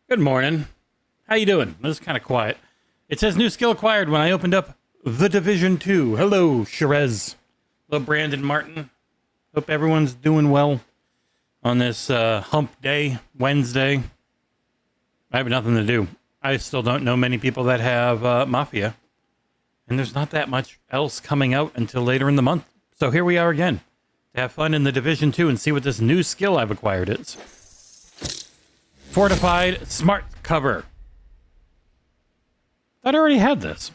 Good morning. How you doing? This is kind of quiet. It says new skill acquired when I opened up The Division 2. Hello, Sherez. Hello, Brandon Martin. Hope everyone's doing well on this hump day, Wednesday. I have nothing to do. I still don't know many people that have Mafia. And there's not that much else coming out until later in the month. So here we are again to have fun in The Division 2 and see what this new skill I've acquired is. Fortified Smart Cover. Thought I already had this.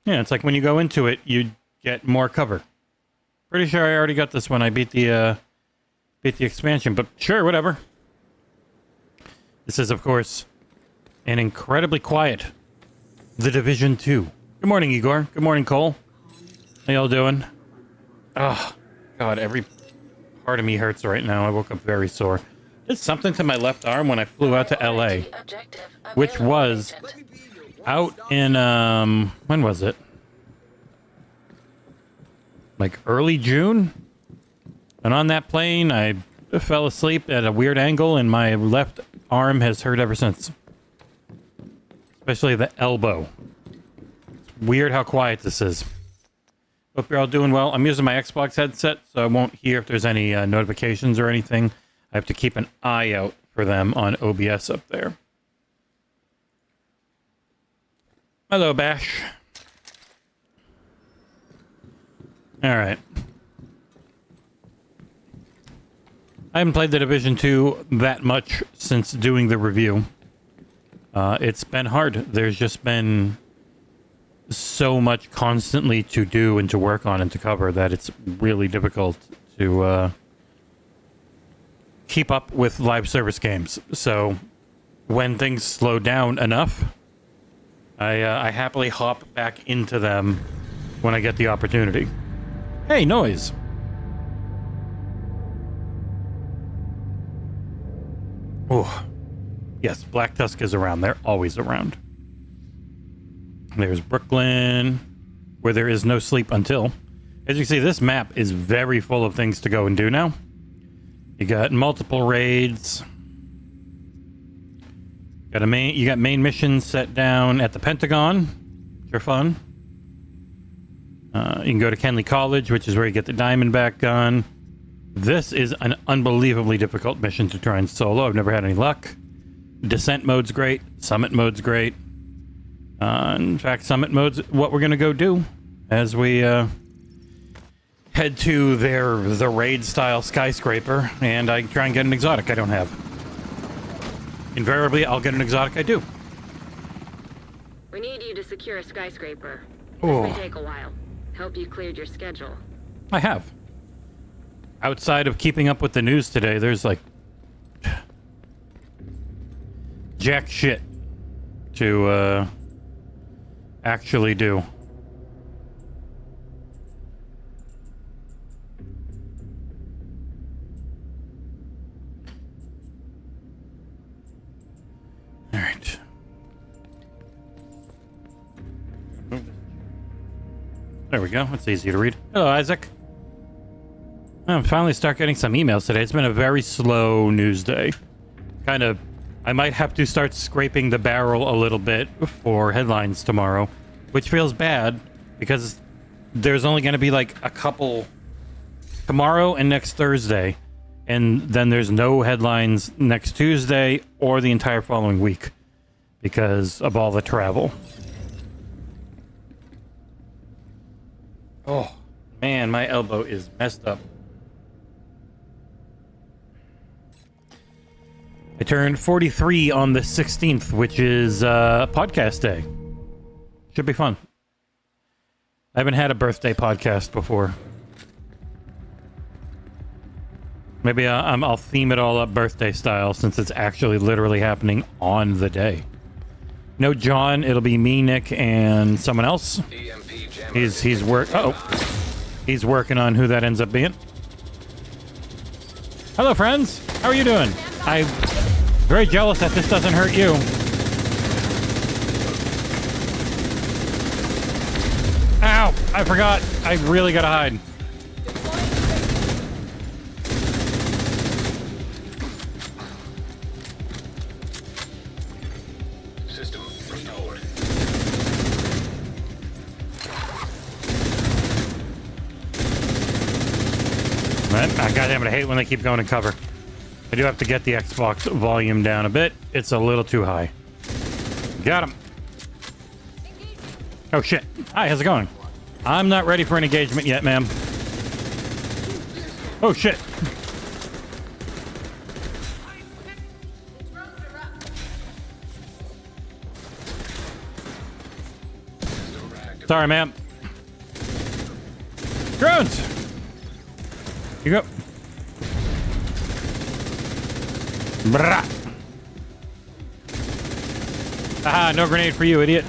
Yeah, it's like when you go into it, you get more cover. Pretty sure I already got this when I beat the expansion, but sure, whatever. This is, of course, an incredibly quiet The Division 2. Good morning, Igor. Good morning, Cole. How y'all doing? Oh, God, every part of me hurts right now. I woke up very sore. Did something to my left arm when I flew out to LA, which was out in, when was it? Like early June? And on that plane, I fell asleep at a weird angle, and my left arm has hurt ever since. Especially the elbow. It's weird how quiet this is. Hope you're all doing well. I'm using my Xbox headset, so I won't hear if there's any notifications or anything. I have to keep an eye out for them on OBS up there. Hello, Bash. All right. I haven't played The Division 2 that much since doing the review. It's been hard. There's just been so much constantly to do and to work on and to cover that it's really difficult to keep up with live service games. So when things slow down enough, I happily hop back into them when I get the opportunity. Hey, noise. Oh, yes, Black Tusk is around. They're always around. There's Brooklyn, where there is no sleep until. As you can see, this map is very full of things to go and do now. You got multiple raids. You got main missions set down at the Pentagon, which are fun. You can go to Kenley College, which is where you get the Diamondback gun. This is an unbelievably difficult mission to try and solo. I've never had any luck. Descent mode's great. Summit mode's great. In fact, Summit mode's what we're going to go do as we head to the raid-style skyscraper, and I try and get an exotic I don't have. Invariably, I'll get an exotic I do. We need you to secure a skyscraper. This Oh. may take a while. Hope you cleared your schedule. I have. Outside of keeping up with the news today, there's like jack shit to actually do. All right. There we go. It's easy to read. Hello, Isaac. I'm finally start getting some emails today. It's been a very slow news day. I might have to start scraping the barrel a little bit for headlines tomorrow, which feels bad because there's only going to be like a couple tomorrow and next Thursday, and then there's no headlines next Tuesday or the entire following week because of all the travel. Oh, man, my elbow is messed up. I turned 43 on the 16th, which is podcast day. Should be fun. I haven't had a birthday podcast before. Maybe I'll theme it all up birthday style since it's actually literally happening on the day. No John, it'll be me, Nick, and someone else. He's working on who that ends up being. Hello, friends. How are you doing? I'm very jealous that this doesn't hurt you. Ow! I forgot. I really gotta hide. Goddamn it, I hate when they keep going in cover. I do have to get the Xbox volume down a bit. It's a little too high. Got him. Oh, shit. Hi, how's it going? I'm not ready for an engagement yet, ma'am. Oh, shit. Sorry, ma'am. Drones! You go. Brah. Aha, no grenade for you, idiot.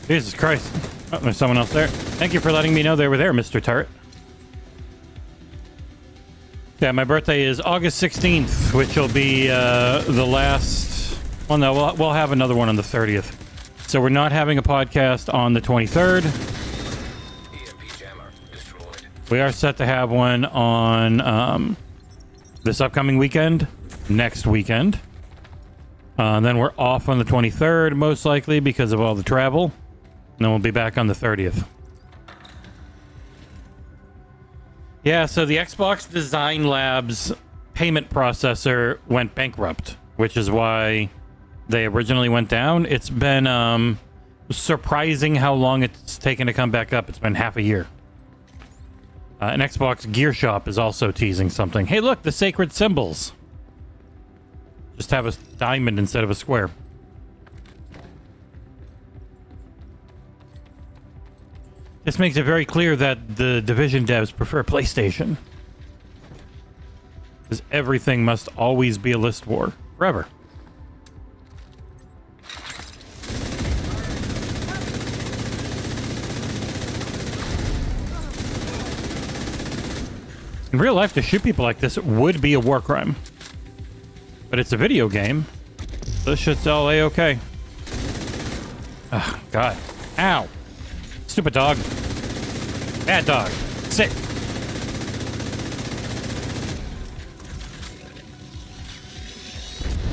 Jesus Christ. Oh, there's someone else there. Thank you for letting me know they were there, Mr. Turret. Yeah, my birthday is August 16th, which will be the last... Well, no, we'll have another one on the 30th. So we're not having a podcast on the 23rd. We are set to have one on this upcoming weekend, next weekend. Then we're off on the 23rd, most likely, because of all the travel. And then we'll be back on the 30th. Yeah, so the Xbox Design Labs payment processor went bankrupt, which is why they originally went down. It's been surprising how long it's taken to come back up. It's been half a year. An Xbox Gear Shop is also teasing something. Hey, look, the sacred symbols. Just have a diamond instead of a square. This makes it very clear that the Division devs prefer PlayStation. Because everything must always be a list war. Forever. In real life, to shoot people like this would be a war crime. But it's a video game. This shit's all A-okay. Oh, God. Ow. Stupid dog. Bad dog. Sit.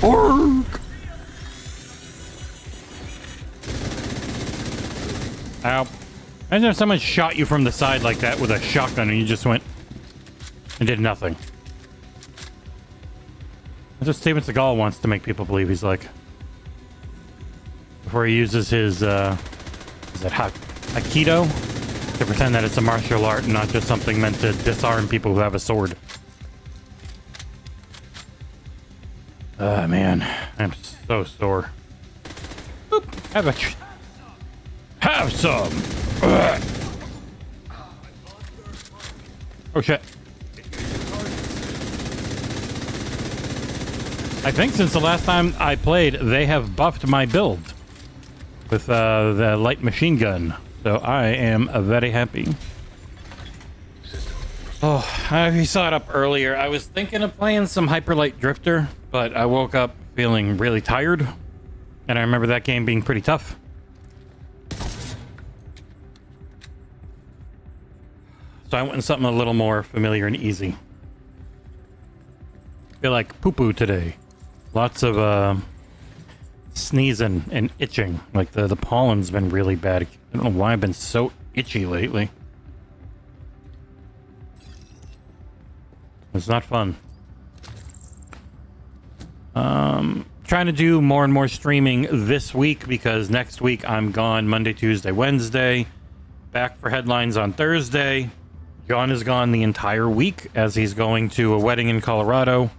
Ork. Ow. Imagine if someone shot you from the side like that with a shotgun and you just went and did nothing. That's what Steven Seagal wants to make people believe he's like. Before he uses his, is that Aikido? To pretend that it's a martial art and not just something meant to disarm people who have a sword. Man. I'm so sore. Boop. Have some! Ugh. Oh, shit. I think since the last time I played, they have buffed my build with the light machine gun. So I am very happy. Oh, I saw it up earlier. I was thinking of playing some Hyperlight Drifter, but I woke up feeling really tired. And I remember that game being pretty tough. So I went in something a little more familiar and easy. Feel like poo-poo today. Lots of sneezing and itching. Like the pollen's been really bad. I don't know why I've been so itchy lately. It's not fun. Trying to do more and more streaming this week because next week I'm gone Monday, Tuesday, Wednesday. Back for headlines on Thursday. John is gone the entire week as he's going to a wedding in Colorado.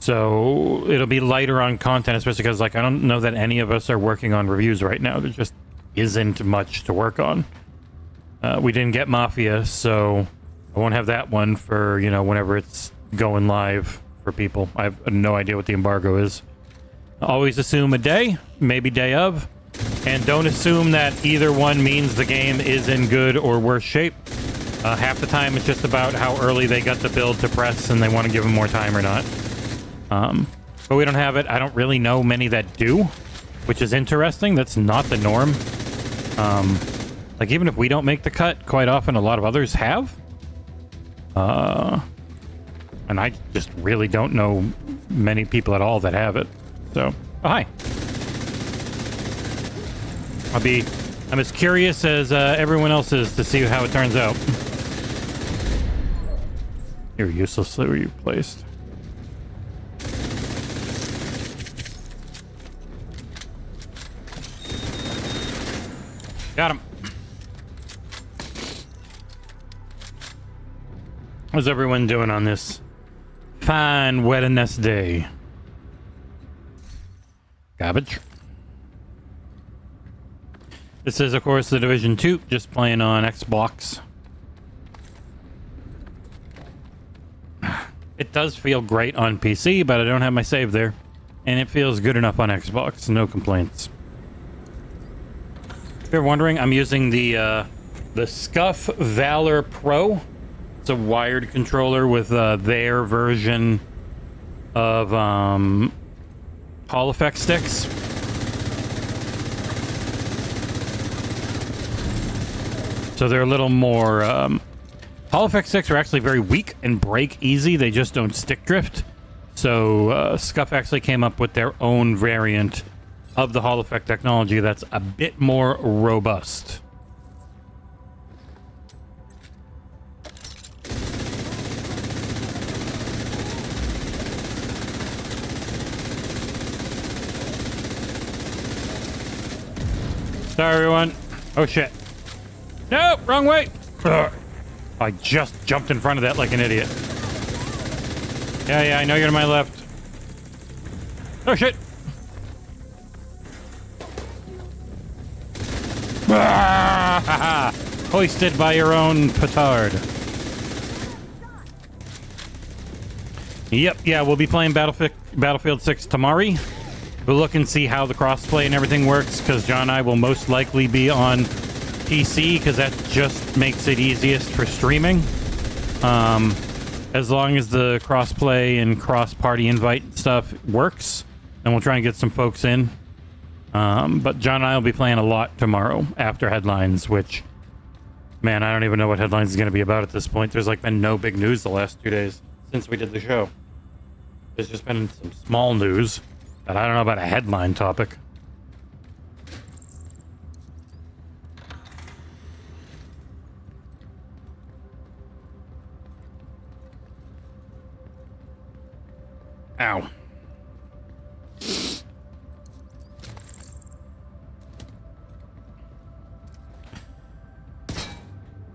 So it'll be lighter on content, especially because like I don't know that any of us are working on reviews right now. There just isn't much to work on. We didn't get Mafia, so I won't have that one for, you know, whenever it's going live for people. I have no idea what the embargo is. Always assume a day, maybe day of, and don't assume that either one means the game is in good or worse shape. Half the time it's just about how early they got the build to press and they want to give them more time or not. But we don't have it. I don't really know many that do, which is interesting. That's not the norm. Like even if we don't make the cut, quite often a lot of others have. And I just really don't know many people at all that have it. So, oh hi. I'll be I'm as curious as everyone else is to see how it turns out. You're uselessly replaced. Got him. How's everyone doing on this fine Wednesday day? Garbage. This is, of course, The Division 2, just playing on Xbox. It does feel great on PC, but I don't have my save there. And it feels good enough on Xbox, no complaints. If you're wondering, I'm using the Scuff Valor Pro. It's a wired controller with their version of Hall effect sticks. So they're a little more... Hall effect sticks are actually very weak and break easy. They just don't stick drift. So Scuff actually came up with their own variant of the Hall effect technology that's a bit more robust. Sorry, everyone. Oh, shit. No, wrong way. Ugh. I just jumped in front of that like an idiot. Yeah, I know you're to my left. Oh, shit. Ah, hoisted by your own petard. Yep, yeah, we'll be playing Battlefield 6 tomorrow. We'll look and see how the crossplay and everything works, because John and I will most likely be on PC, because that just makes it easiest for streaming. As long as the crossplay and cross-party invite stuff works, and we'll try and get some folks in. But John and I will be playing a lot tomorrow after headlines, which, man, I don't even know what headlines is going to be about at this point. There's like been no big news the last 2 days since we did the show. There's just been some small news, but I don't know about a headline topic. Ow.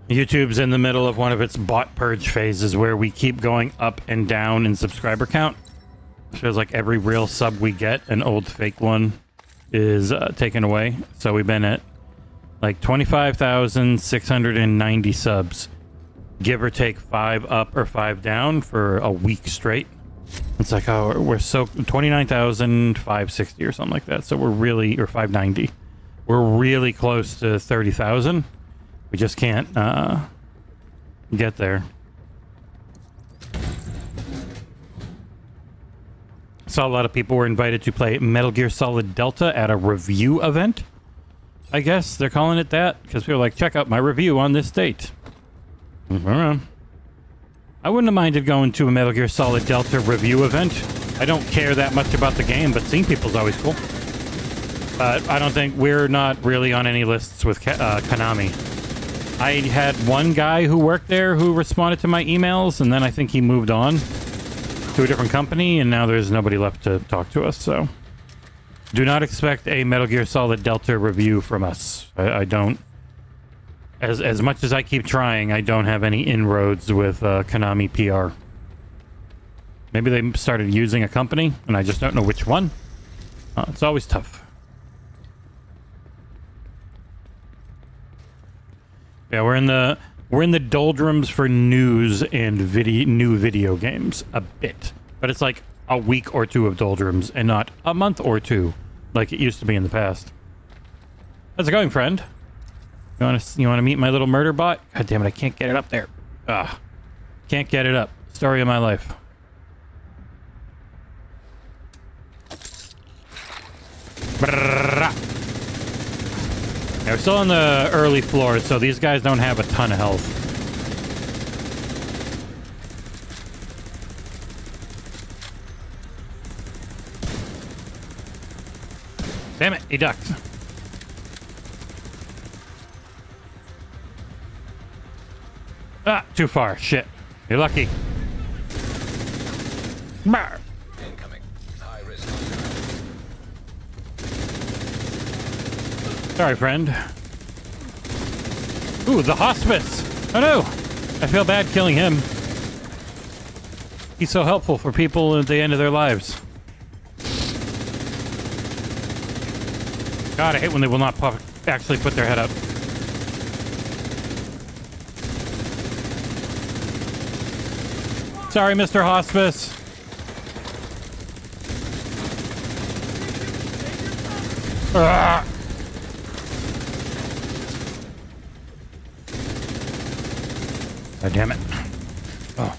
YouTube's in the middle of one of its bot purge phases where we keep going up and down in subscriber count. It feels like every real sub we get, an old fake one, is taken away. So we've been at like 25,690 subs, give or take 5 up or 5 down for a week straight. It's like, oh, we're so 29,560 or something like that. So we're really, or 590. We're really close to 30,000. We just can't get there. Saw a lot of people were invited to play Metal Gear Solid Delta at a review event. I guess they're calling it that because people are like, check out my review on this date. I wouldn't have minded going to a Metal Gear Solid Delta review event. I don't care that much about the game, but seeing people's always cool. I don't think we're not really on any lists with Konami. I had one guy who worked there who responded to my emails, and then I think he moved on to a different company, and now there's nobody left to talk to us, so... Do not expect a Metal Gear Solid Delta review from us. I don't... As much as I keep trying, I don't have any inroads with Konami PR. Maybe they started using a company, and I just don't know which one. It's always tough. Yeah, we're in the doldrums for news and new video games a bit, but it's like a week or two of doldrums and not a month or two like it used to be in the past. How's it going, friend? You want to meet my little murder bot? God damn it, I can't get it up there. Can't get it up. Story of my life. Yeah, we're still on the early floors, so these guys don't have a ton of health. Damn it, he ducked. Ah, too far. Shit. You're lucky. Brr. Incoming. High risk. Sorry, friend. Ooh, the hospice. Oh no. I feel bad killing him. He's so helpful for people at the end of their lives. God, I hate when they will not actually put their head up. Sorry, Mr. Hospice. Ah. God damn it. Oh.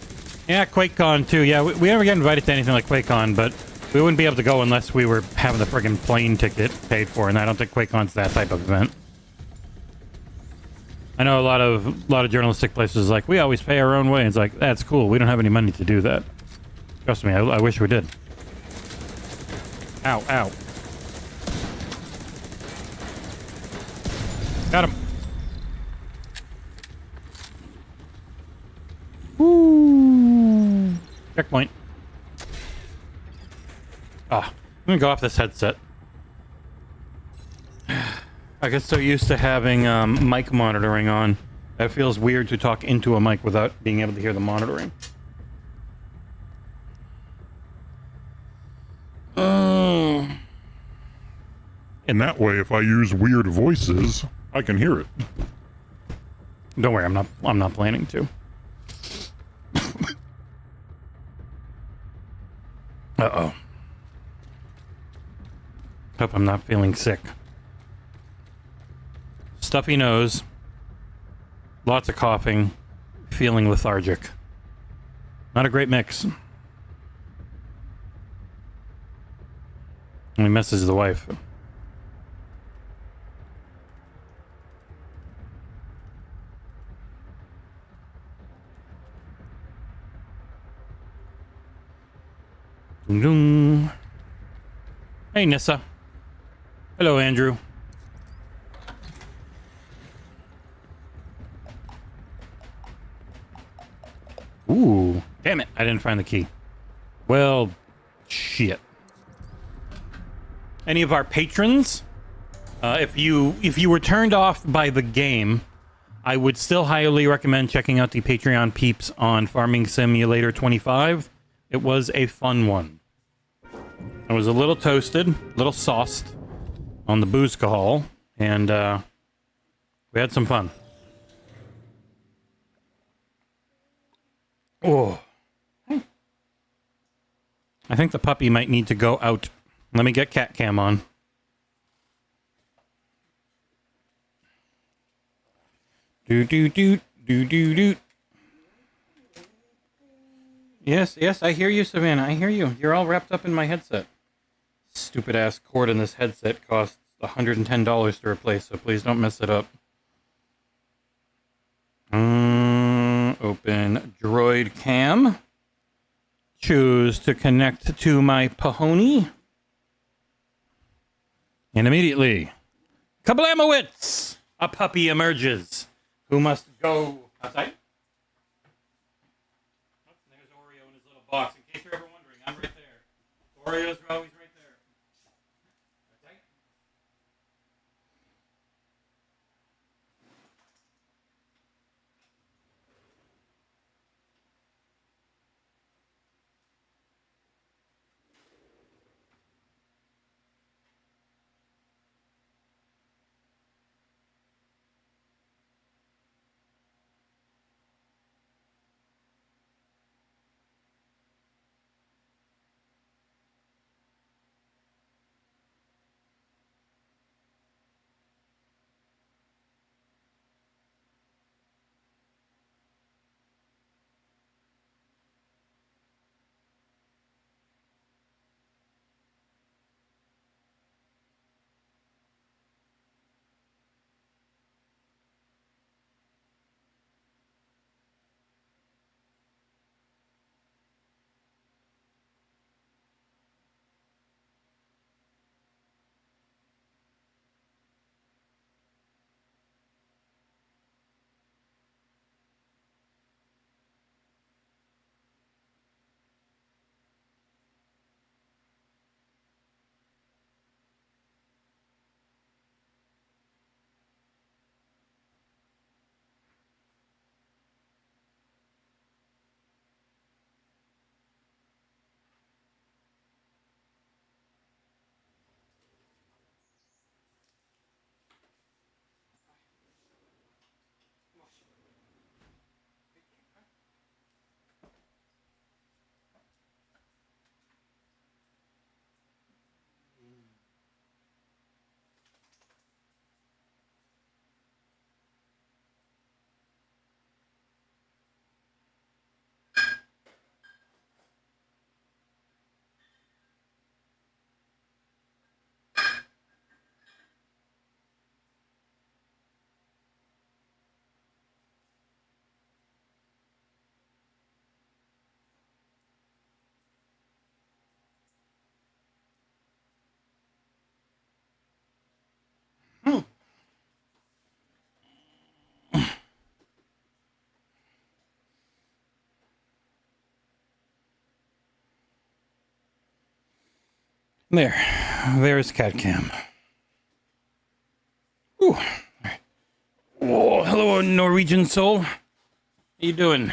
Yeah, QuakeCon too. Yeah, we never get invited to anything like QuakeCon, but we wouldn't be able to go unless we were having the friggin' plane ticket paid for, and I don't think QuakeCon's that type of event. I know a lot of journalistic places like, we always pay our own way. It's like, that's cool. We don't have any money to do that. Trust me, I wish we did. Ow, ow. Got him. Woo. Checkpoint. Ah, I'm gonna go off this headset. I get so used to having mic monitoring on. It feels weird to talk into a mic without being able to hear the monitoring. And that way, if I use weird voices, I can hear it. Don't worry, I'm not planning to. Uh-oh. Hope I'm not feeling sick. Stuffy nose. Lots of coughing. Feeling lethargic. Not a great mix. And he messes the wife. Ding dong. Hey, Nissa. Hello, Andrew. Ooh, damn it. I didn't find the key. Well, shit. Any of our patrons, if you were turned off by the game, I would still highly recommend checking out the Patreon peeps on Farming Simulator 25. It was a fun one. I was a little toasted, a little sauced on the boozcahol, and we had some fun. Oh. I think the puppy might need to go out. Let me get cat cam on. Do. Yes, I hear you, Savannah. I hear you. You're all wrapped up in my headset. Stupid ass cord in this headset costs $110 to replace, so please don't mess it up. Open Droid Cam. Choose to connect to my Pahony. And immediately, kablamowitz! A puppy emerges, who must go outside. Oh, there's Oreo in his little box. In case you're ever wondering, I'm right there. Oreos are always right there. Outside. There's cat cam. Ooh. Oh, hello, Norwegian soul. How you doing?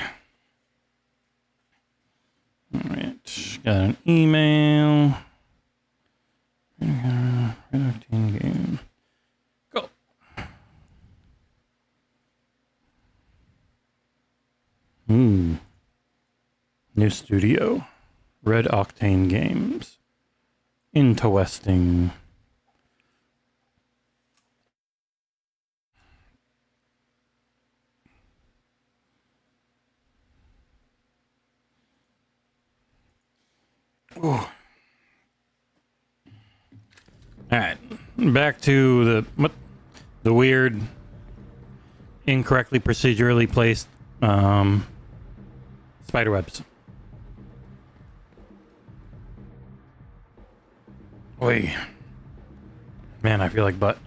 All right, got an email. Red Octane game. Go. New studio. Red Octane Games. Interesting. Ooh. All right, back to the weird, incorrectly procedurally placed spiderwebs. Oi, man, I feel like butt.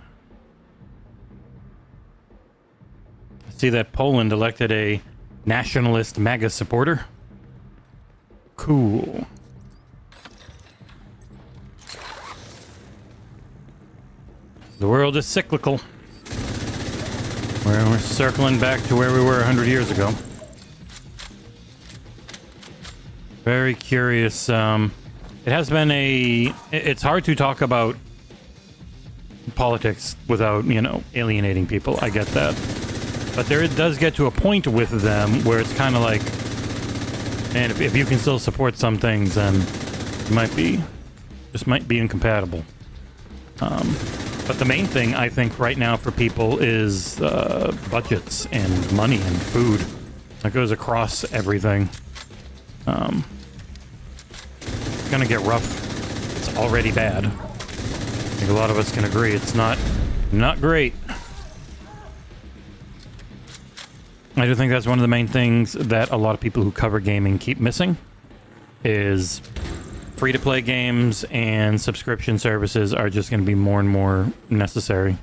See that Poland elected a nationalist MAGA supporter? Cool. The world is cyclical. We're circling back to where we were 100 years ago. Very curious. It has been it's hard to talk about politics without, alienating people. I get that. But it does get to a point with them where it's kind of like, man, if you can still support some things, then it might be incompatible. But the main thing, I think, right now for people is budgets and money and food. That goes across everything. It's gonna get rough. It's already bad. I think a lot of us can agree it's not great. I do think that's one of the main things that a lot of people who cover gaming keep missing is free-to-play games and subscription services are just going to be more and more necessary.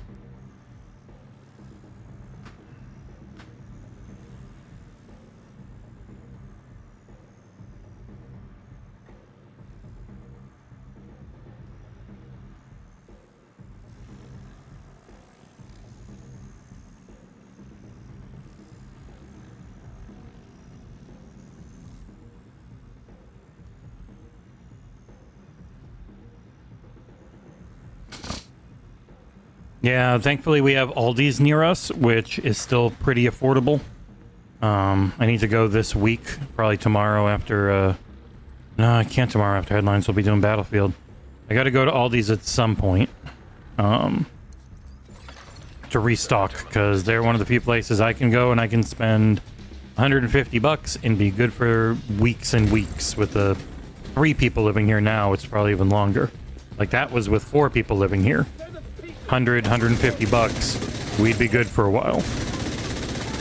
Yeah, thankfully we have Aldi's near us, which is still pretty affordable. I need to go this week, probably tomorrow after... No, I can't tomorrow after Headlines. We'll be doing Battlefield. I gotta go to Aldi's at some point. To restock, because they're one of the few places I can go and I can spend $150 and be good for weeks and weeks. With the 3 people living here now, it's probably even longer. Like, that was with 4 people living here. $150, we'd be good for a while.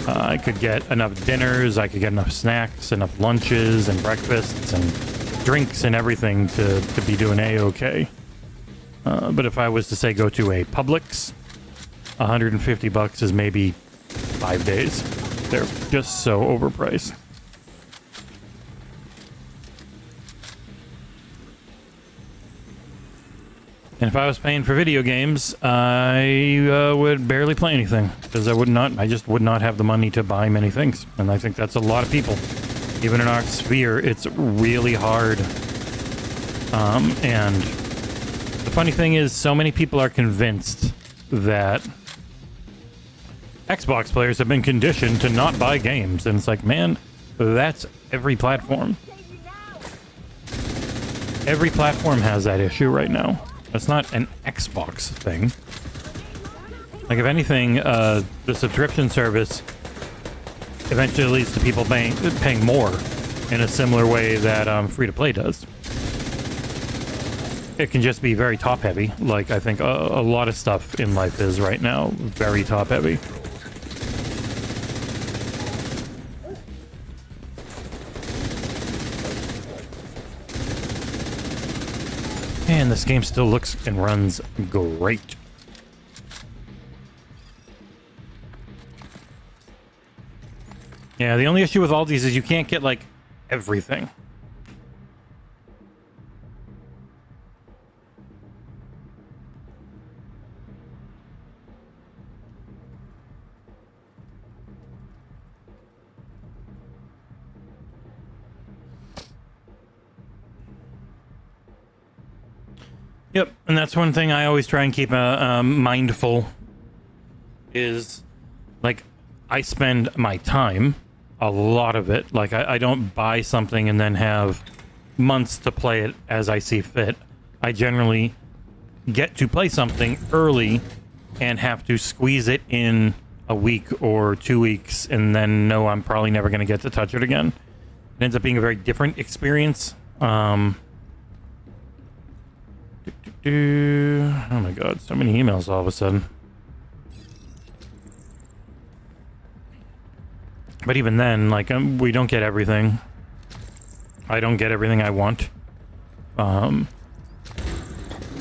I could get enough dinners, I could get enough snacks, enough lunches and breakfasts and drinks and everything to be doing A-okay. But if I was to say go to a Publix, $150 is maybe 5 days. They're just so overpriced. And if I was paying for video games, I would barely play anything because I just would not have the money to buy many things. And I think that's a lot of people. Even in our sphere, it's really hard. And the funny thing is, so many people are convinced that Xbox players have been conditioned to not buy games. And it's like, man, that's every platform. Every platform has that issue right now. It's not an Xbox thing. Like, if anything, the subscription service eventually leads to people paying more in a similar way that free-to-play does. It can just be very top-heavy, like I think a lot of stuff in life is right now, very top-heavy. And this game still looks and runs great. Yeah, the only issue with all these is you can't get, like, everything. Yep, and that's one thing I always try and keep mindful is, like, I spend my time, a lot of it. Like, I don't buy something and then have months to play it as I see fit. I generally get to play something early and have to squeeze it in a week or 2 weeks and then know I'm probably never going to get to touch it again. It ends up being a very different experience. Oh my god, so many emails all of a sudden. But even then, like, we don't get everything. I don't get everything I want.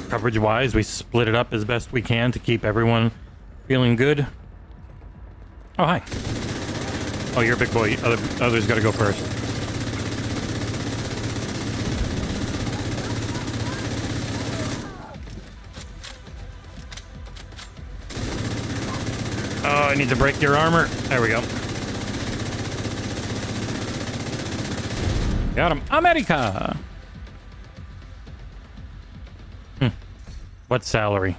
Coverage-wise, we split it up as best we can to keep everyone feeling good. Oh, hi. Oh, you're a big boy. Others gotta go first. Oh, I need to break your armor. There we go. Got him. America! What salary?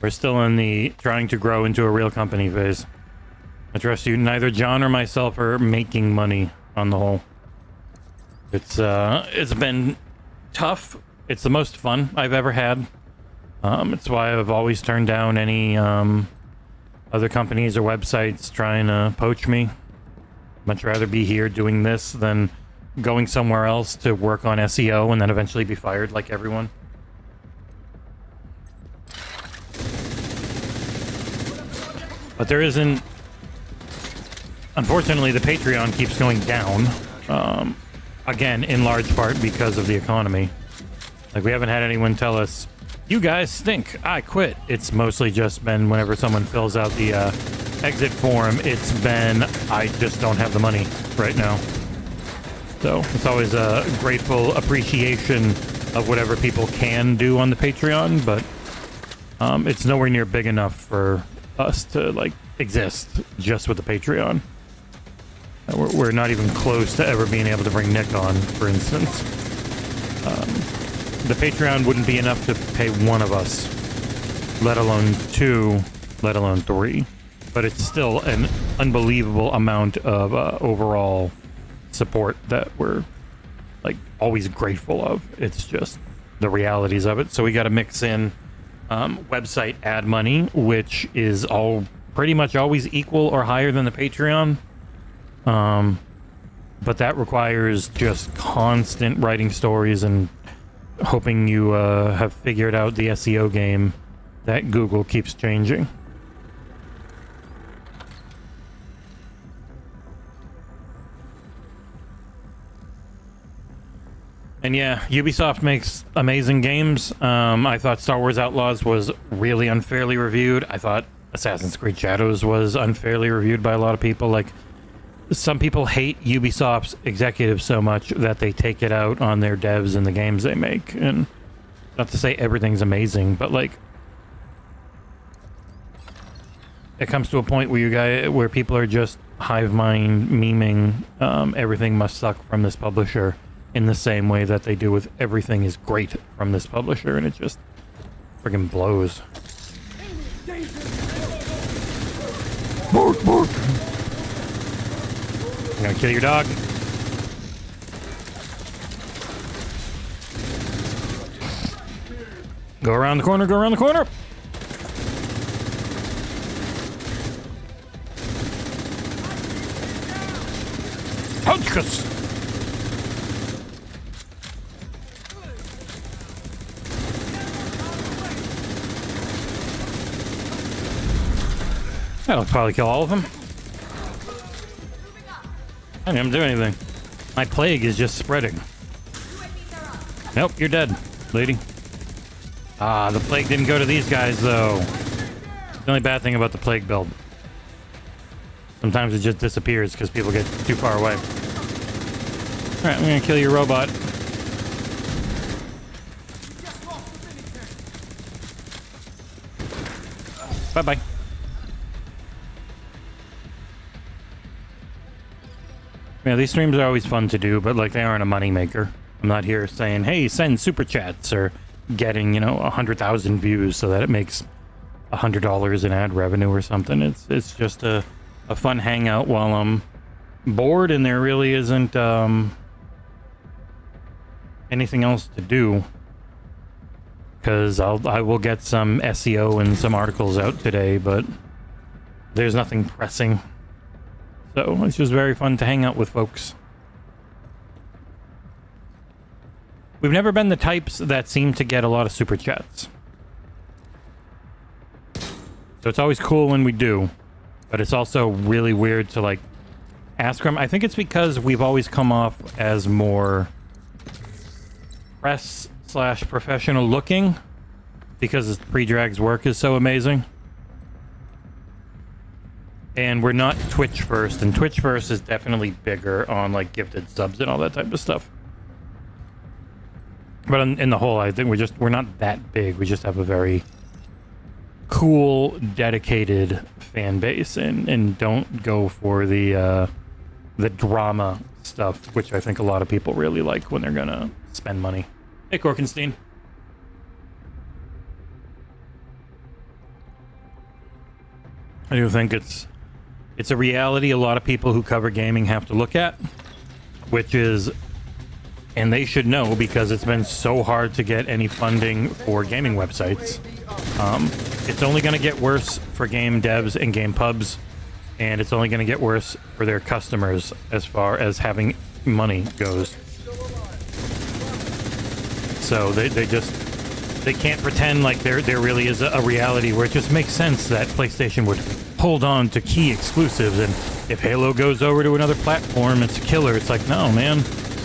We're still in the trying to grow into a real company phase. I trust you, neither John or myself are making money on the whole. It's been tough. It's the most fun I've ever had. It's why I've always turned down any other companies or websites trying to poach me. Much rather be here doing this than going somewhere else to work on SEO and then eventually be fired like everyone. But there isn't... Unfortunately, the Patreon keeps going down. Again, in large part because of the economy. Like, we haven't had anyone tell us, you guys stink, I quit. It's mostly just been whenever someone fills out the exit form, it's been, I just don't have the money right now. So it's always a grateful appreciation of whatever people can do on the Patreon, but it's nowhere near big enough for us to, like, exist just with the Patreon. We're not even close to ever being able to bring Nick on, for instance. The Patreon wouldn't be enough to pay one of us, let alone two, let alone three. But it's still an unbelievable amount of overall support that we're, like, always grateful of. It's just the realities of it. So we got to mix in website ad money, which is all pretty much always equal or higher than the Patreon. But that requires just constant writing stories and hoping you have figured out the SEO game that Google keeps changing. And yeah, Ubisoft makes amazing games. I thought Star Wars Outlaws was really unfairly reviewed. I thought Assassin's Creed Shadows was unfairly reviewed by a lot of people. Like, some people hate Ubisoft's executives so much that they take it out on their devs and the games they make. And not to say everything's amazing, but, like, it comes to a point where people are just hive mind memeing everything must suck from this publisher in the same way that they do with everything is great from this publisher, and it just friggin' blows. Bark, bark. I'm gonna kill your dog. Go around the corner, go around the corner! Hodgkus! That'll probably kill all of them. I didn't do anything. My plague is just spreading. Nope, you're dead, lady. Ah, the plague didn't go to these guys, though. The only bad thing about the plague build. Sometimes it just disappears because people get too far away. Alright, I'm gonna kill your robot. Bye-bye. Yeah, these streams are always fun to do, but, like, they aren't a moneymaker. I'm not here saying, hey, send super chats or getting, 100,000 views so that it makes $100 in ad revenue or something. It's just a fun hangout while I'm bored and there really isn't anything else to do. Because I will get some SEO and some articles out today, but there's nothing pressing. So it's just very fun to hang out with folks. We've never been the types that seem to get a lot of super chats. So it's always cool when we do, but it's also really weird to like ask them. I think it's because we've always come off as more press/professional looking because Pre-Drag's work is so amazing. And we're not Twitch first, and Twitch first is definitely bigger on like gifted subs and all that type of stuff. But in the whole, I think we're not that big. We just have a very cool, dedicated fan base, and don't go for the drama stuff, which I think a lot of people really like when they're gonna spend money. Hey, Korkenstein. I do think it's a reality a lot of people who cover gaming have to look at, which is, and they should know because it's been so hard to get any funding for gaming websites. It's only going to get worse for game devs and game pubs, and it's only going to get worse for their customers as far as having money goes. So they can't pretend like there really is a reality where it just makes sense that PlayStation would hold on to key exclusives, and if Halo goes over to another platform, it's a killer. It's like, no, man.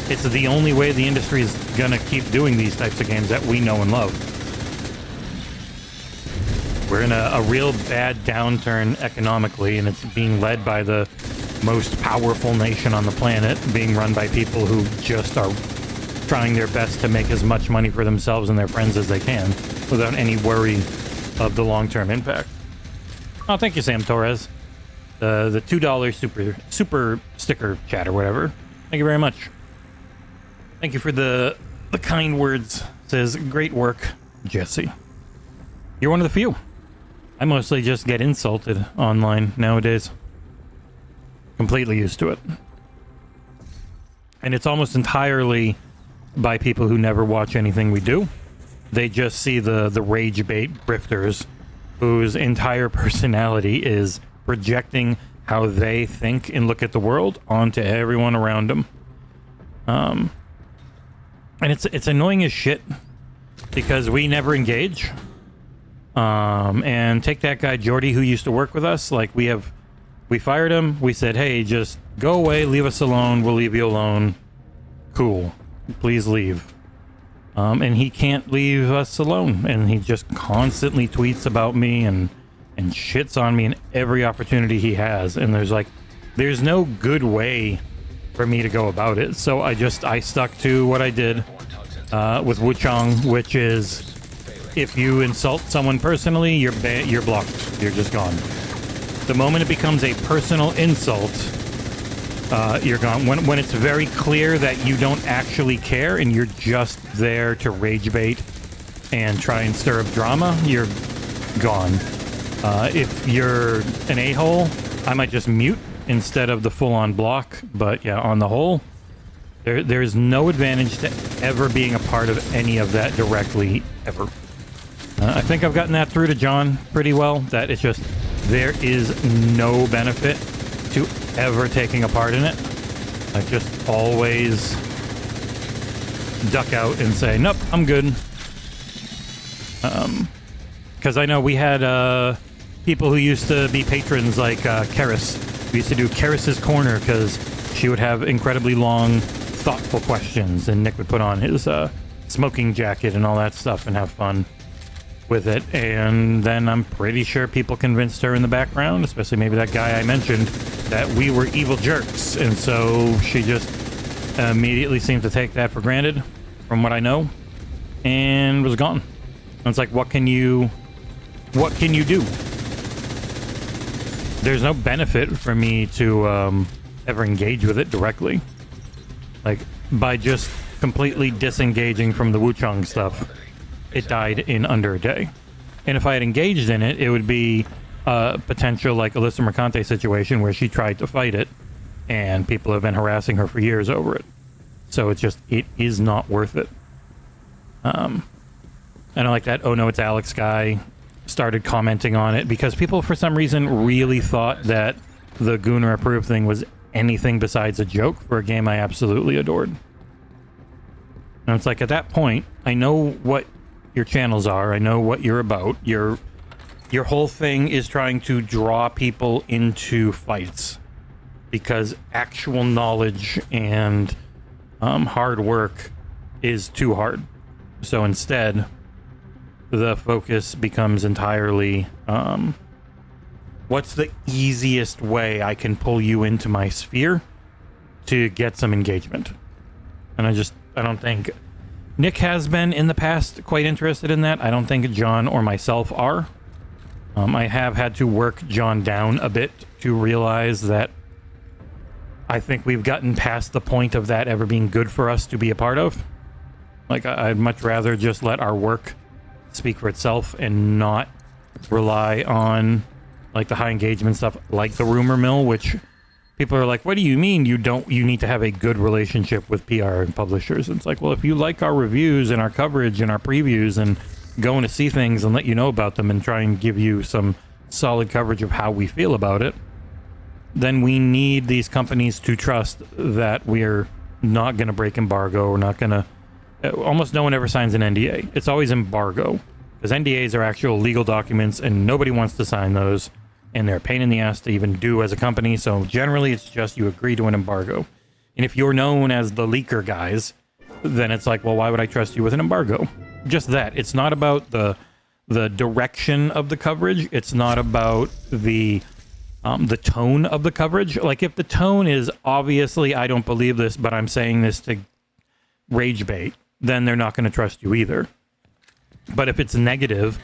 It's the only way the industry is gonna keep doing these types of games that we know and love. We're in a real bad downturn economically, and it's being led by the most powerful nation on the planet, being run by people who just are trying their best to make as much money for themselves and their friends as they can without any worry of the long-term impact. Oh, thank you, Sam Torres. The $2 super sticker chat or whatever. Thank you very much. Thank you for the kind words. Says, great work, Jesse. You're one of the few. I mostly just get insulted online nowadays. Completely used to it. And it's almost entirely by people who never watch anything we do. They just see the rage bait grifters whose entire personality is projecting how they think and look at the world onto everyone around them. And it's annoying as shit because we never engage. And take that guy Jordy who used to work with us. Like we fired him. We said, hey, just go away, leave us alone. We'll leave you alone. Cool. Please leave. And he can't leave us alone. And he just constantly tweets about me and shits on me in every opportunity he has. And there's no good way for me to go about it. So I stuck to what I did with Wuchang, which is if you insult someone personally, you're blocked. You're just gone. The moment it becomes a personal insult, you're gone. When it's very clear that you don't actually care and you're just there to rage bait and try and stir up drama, you're gone. If you're an a-hole, I might just mute instead of the full-on block. But yeah, on the whole, there's no advantage to ever being a part of any of that directly, ever. I think I've gotten that through to John pretty well, that it's just, there is no benefit to ever taking a part in it. I just always duck out and say, nope, I'm good. Because I know we had people who used to be patrons like Karis. We used to do Karis's Corner because she would have incredibly long, thoughtful questions, and Nick would put on his smoking jacket and all that stuff and have fun with it. And then I'm pretty sure people convinced her in the background, especially maybe that guy I mentioned, that we were evil jerks. And so she just immediately seemed to take that for granted, from what I know, and was gone. And it's like, what can you do? There's no benefit for me to ever engage with it directly. Like, by just completely disengaging from the Wuchang stuff, it died in under a day. And if I had engaged in it, it would be a potential like Alyssa Mercante situation where she tried to fight it and people have been harassing her for years over it. So it is not worth it. I don't like that "oh no, it's Alex" guy started commenting on it because people for some reason really thought that the Gooner approved thing was anything besides a joke for a game I absolutely adored. And it's like, at that point, I know what your channels are, I know what you're about. Your whole thing is trying to draw people into fights because actual knowledge and hard work is too hard. So instead, the focus becomes entirely what's the easiest way I can pull you into my sphere to get some engagement. And I don't think Nick has been in the past quite interested in that. I don't think John or myself are. I have had to work John down a bit to realize that I think we've gotten past the point of that ever being good for us to be a part of. Like, I'd much rather just let our work speak for itself and not rely on like the high engagement stuff like the rumor mill, which people are like, what do you mean you need to have a good relationship with PR and publishers? And it's like, well, if you like our reviews and our coverage and our previews and going to see things and let you know about them and try and give you some solid coverage of how we feel about it, then we need these companies to trust that we're not going to break embargo. We're not going to... Almost no one ever signs an NDA. It's always embargo. Because NDAs are actual legal documents and nobody wants to sign those. And they're a pain in the ass to even do as a company. So generally it's just you agree to an embargo. And if you're known as the leaker guys, then it's like, well, why would I trust you with an embargo? Just that. It's not about the direction of the coverage. It's not about the tone of the coverage. Like, if the tone is obviously, I don't believe this, but I'm saying this to rage bait, then they're not going to trust you either. But if it's negative,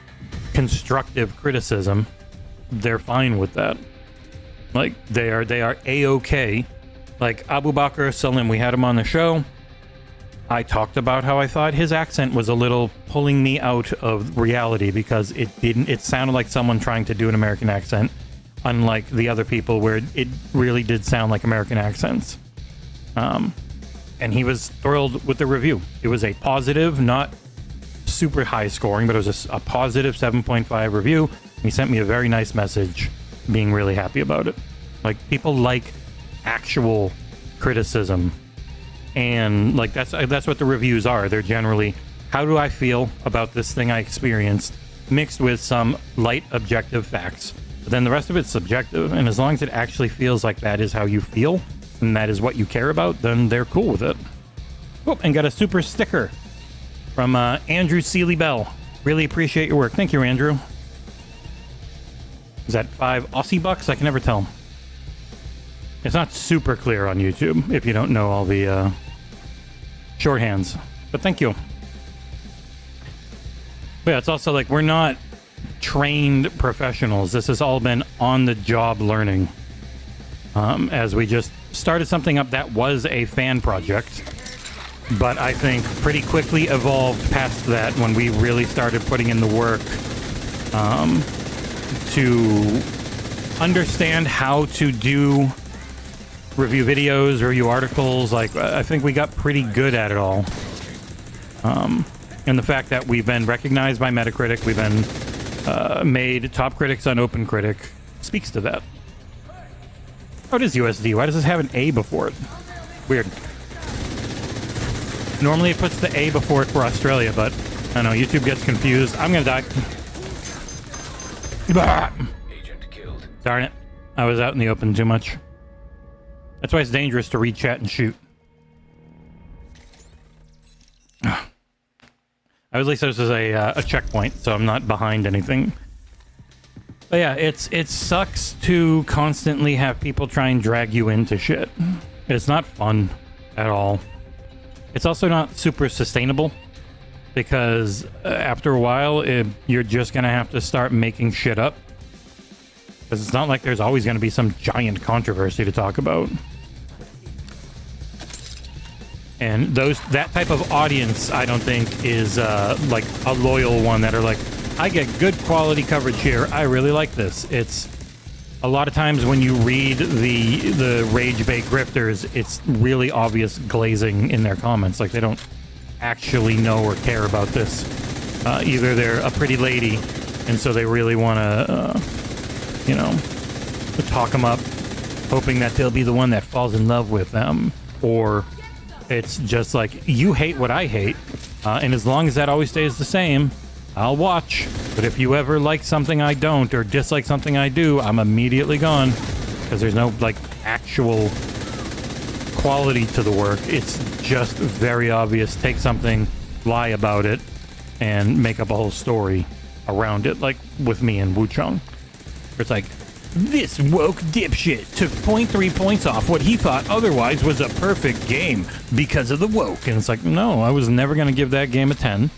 constructive criticism, they're fine with that. Like, they are A-okay. Like Abu Bakr Salim, we had him on the show. I talked about how I thought his accent was a little pulling me out of reality because it sounded like someone trying to do an American accent, unlike the other people where it really did sound like American accents. And he was thrilled with the review. It was a positive, not super high scoring, but it was a positive 7.5 review. He sent me a very nice message being really happy about it. Like, people like actual criticism. And like that's what the reviews are. They're generally, how do I feel about this thing I experienced, mixed with some light objective facts. But then the rest of it's subjective, and as long as it actually feels like that is how you feel, and that is what you care about, then they're cool with it. Oh, and got a super sticker from Andrew Seeley Bell. Really appreciate your work. Thank you, Andrew. Is that 5 Aussie bucks? I can never tell. It's not super clear on YouTube if you don't know all the shorthands. But thank you. But yeah, it's also like, we're not trained professionals. This has all been on-the-job learning. As we just started something up that was a fan project, but I think pretty quickly evolved past that when we really started putting in the work to understand how to do review videos, review articles. Like, I think we got pretty good at it all. And the fact that we've been recognized by Metacritic, we've been made top critics on OpenCritic, speaks to that. Oh, it is USD. Why does this have an A before it? Weird. Normally it puts the A before it for Australia, but I don't know, YouTube gets confused. I'm gonna die. Agent killed. Darn it. I was out in the open too much. That's why it's dangerous to read chat and shoot. I was, at least this is a checkpoint, so I'm not behind anything. But yeah, it sucks to constantly have people try and drag you into shit. It's not fun at all. It's also not super sustainable, because after a while, you're just gonna have to start making shit up. Because it's not like there's always gonna be some giant controversy to talk about. And that type of audience, I don't think is like a loyal one that are like, I get good quality coverage here. I really like this. It's a lot of times when you read the rage bait grifters, it's really obvious glazing in their comments. Like they don't actually know or care about this. Either they're a pretty lady, and so they really want to, you know, talk them up, hoping that they'll be the one that falls in love with them, or it's just like, you hate what I hate, and as long as that always stays the same, I'll watch. But if you ever like something I don't, or dislike something I do, I'm immediately gone, because there's no like actual quality to the work. It's just very obvious. Take something, lie about it, and make up a whole story around it, like with me and Wuchong. It's like, this woke dipshit took 0.3 points off what he thought otherwise was a perfect game because of the woke. And it's like, no, I was never going to give that game a 10.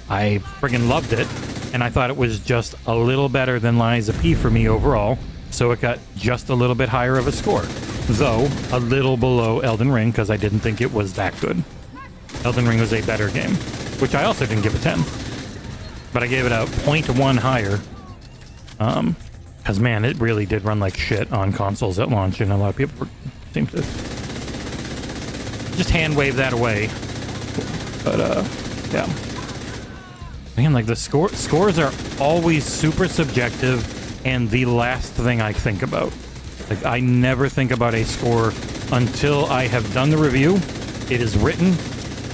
I friggin' loved it, and I thought it was just a little better than Lies of P for me overall, so it got just a little bit higher of a score. Though, a little below Elden Ring, because I didn't think it was that good. Elden Ring was a better game, which I also didn't give a 10. But I gave it a 0.1 higher, because man, it really did run like shit on consoles at launch, and a lot of people seem to just hand wave that away. But yeah, man, like the scores are always super subjective, and the last thing I think about. Like, I never think about a score until I have done the review. It is written.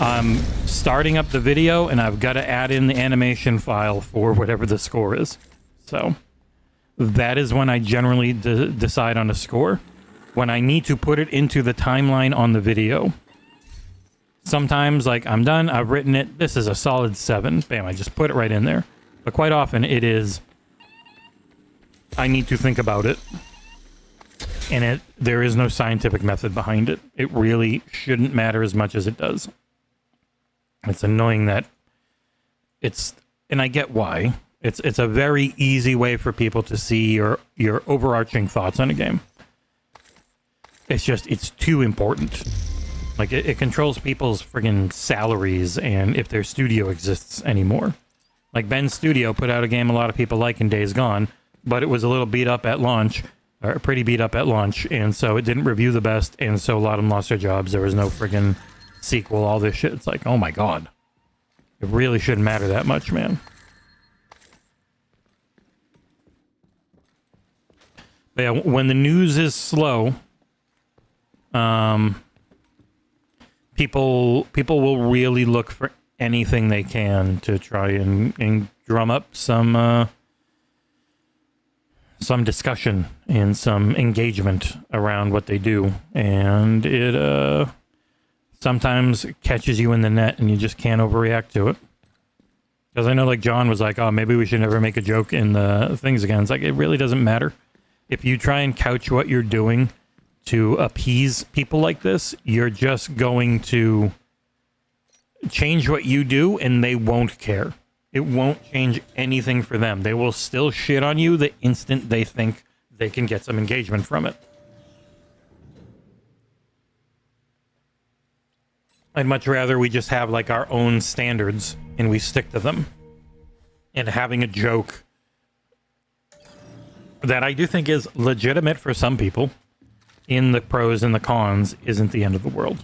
I'm starting up the video, and I've got to add in the animation file for whatever the score is. So that is when I generally decide on a score. When I need to put it into the timeline on the video. Sometimes, like, I'm done, I've written it, this is a solid 7. Bam, I just put it right in there. But quite often, it is, I need to think about it. And there is no scientific method behind it. It really shouldn't matter as much as it does. It's annoying that it's, and I get why. It's a very easy way for people to see your overarching thoughts on a game. It's just, it's too important. Like, it controls people's friggin' salaries and if their studio exists anymore. Like, Ben's studio put out a game a lot of people like in Days Gone, but it was a little beat up at launch, or pretty beat up at launch, and so it didn't review the best, and so a lot of them lost their jobs. There was no friggin' sequel, all this shit. It's like, oh my god. It really shouldn't matter that much, man. But yeah, when the news is slow, people will really look for anything they can to try and drum up some discussion and some engagement around what they do, and it sometimes catches you in the net, and you just can't overreact to it. Because I know, like, John was like, "Oh, maybe we should never make a joke in the things again." It's like, it really doesn't matter. If you try and couch what you're doing to appease people like this, you're just going to change what you do, and they won't care. It won't change anything for them. They will still shit on you the instant they think they can get some engagement from it. I'd much rather we just have, like, our own standards and we stick to them. And having a joke that I do think is legitimate for some people in the pros and the cons isn't the end of the world.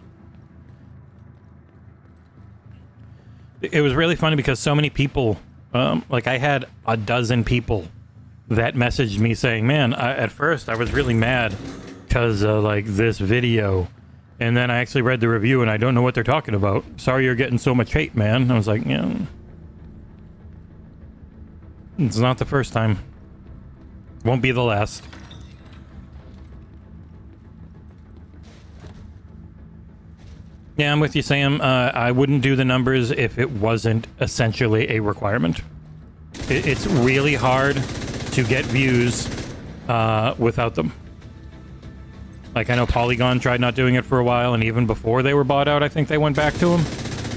It was really funny because so many people, like, I had a dozen people that messaged me saying, man, at first I was really mad because like this video, and then I actually read the review and I don't know what they're talking about. Sorry you're getting so much hate, man. I was like, yeah, it's not the first time. Won't be the last. Yeah, I'm with you, Sam. I wouldn't do the numbers if it wasn't essentially a requirement. It's really hard to get views without them. Like, I know Polygon tried not doing it for a while, and even before they were bought out, I think they went back to them.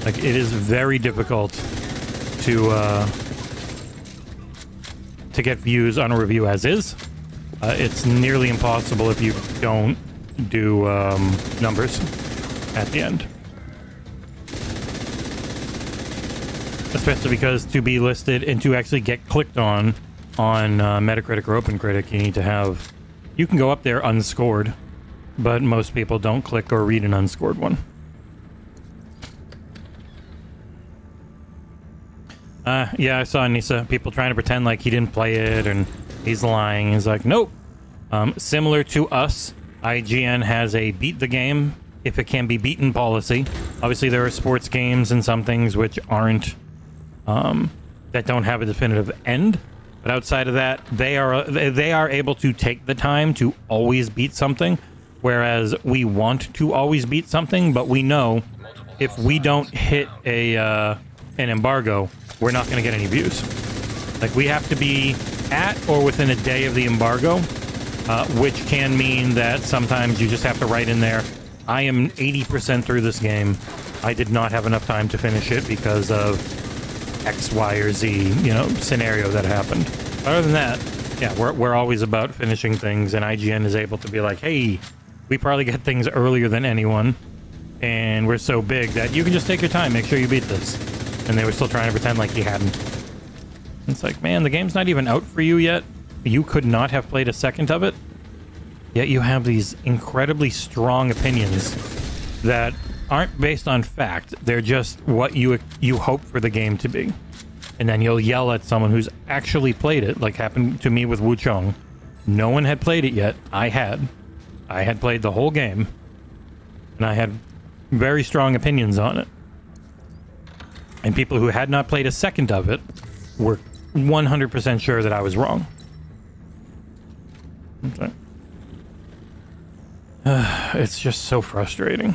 Like, it is very difficult to get views on a review as is. It's nearly impossible if you don't do numbers at the end. especially because to be listed and to actually get clicked on Metacritic or OpenCritic, you need to have... You can go up there unscored, but most people don't click or read an unscored one. Yeah, I saw Nisa. People trying to pretend like he didn't play it and he's lying. He's like, nope. Similar to us, IGN has a beat the game if it can be beaten policy. Obviously, there are sports games and some things which aren't, that don't have a definitive end. But outside of that, they are able to take the time to always beat something, whereas we want to always beat something, but we know if we don't hit an embargo, we're not going to get any views. Like, we have to be at or within a day of the embargo, which can mean that sometimes you just have to write in there, I am 80% through this game. I did not have enough time to finish it because of X, Y, or Z, scenario that happened. Other than that, yeah, we're always about finishing things, and IGN is able to be like, hey, we probably get things earlier than anyone, and we're so big that you can just take your time, make sure you beat this. And they were still trying to pretend like he hadn't. It's like, man, the game's not even out for you yet. You could not have played a second of it, yet you have these incredibly strong opinions that aren't based on fact. They're just what you hope for the game to be. And then you'll yell at someone who's actually played it, like happened to me with Wu Chong. No one had played it yet. I had played the whole game, and I had very strong opinions on it. And people who had not played a second of it were 100% sure that I was wrong. Okay. It's just so frustrating.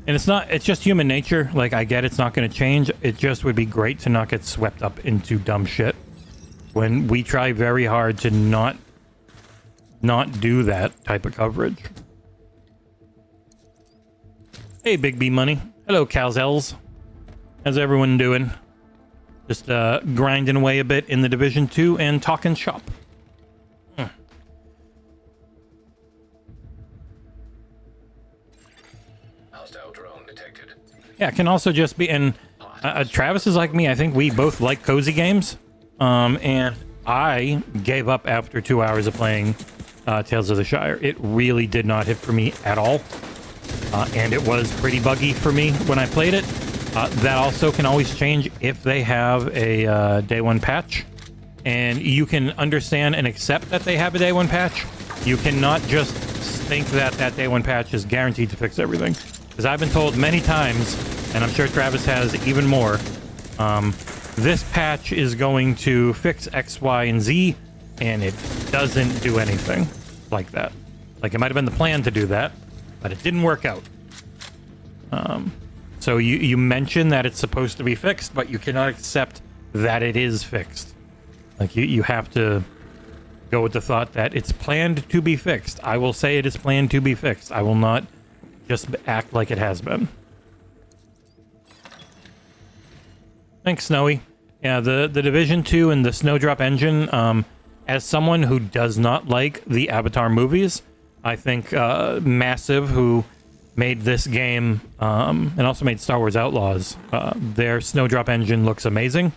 And it's just human nature. Like, I get it's not going to change. It just would be great to not get swept up into dumb shit when we try very hard to not do that type of coverage. Hey, Big B Money. Hello, Calzels. How's everyone doing? Just grinding away a bit in the Division 2 and talking shop. Hostile drone detected. Yeah, it can also just be... And Travis is like me. I think we both like cozy games. And I gave up after 2 hours of playing Tales of the Shire. It really did not hit for me at all. And it was pretty buggy for me when I played it. That also can always change if they have a day one patch. And you can understand and accept that they have a day one patch. You cannot just think that that day one patch is guaranteed to fix everything. Because I've been told many times, and I'm sure Travis has even more, this patch is going to fix X, Y, and Z, and it doesn't do anything like that. Like, it might have been the plan to do that, but it didn't work out. So you mention that it's supposed to be fixed, but you cannot accept that it is fixed. Like, you have to go with the thought that it's planned to be fixed. I will say it is planned to be fixed. I will not just act like it has been. Thanks, Snowy. Yeah, the Division 2 and the Snowdrop engine, as someone who does not like the Avatar movies, I think Massive, who made this game and also made Star Wars Outlaws, their Snowdrop engine looks amazing.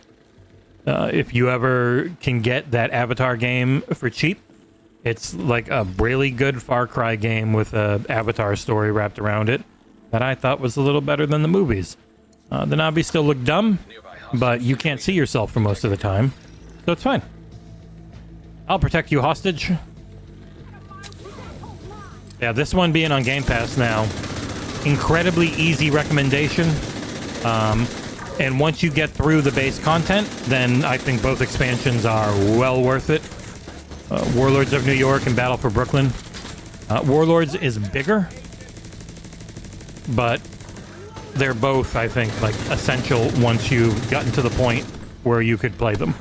If you ever can get that Avatar game for cheap, it's like a really good Far Cry game with a Avatar story wrapped around it that I thought was a little better than the movies. The Navi still look dumb, but you can't see yourself for most of the time, so it's fine. I'll protect you, hostage. Yeah, this one being on Game Pass now, incredibly easy recommendation. And once you get through the base content, then I think both expansions are well worth it. Warlords of New York and Battle for Brooklyn. Warlords is bigger, but they're both, I think, like essential once you've gotten to the point where you could play them.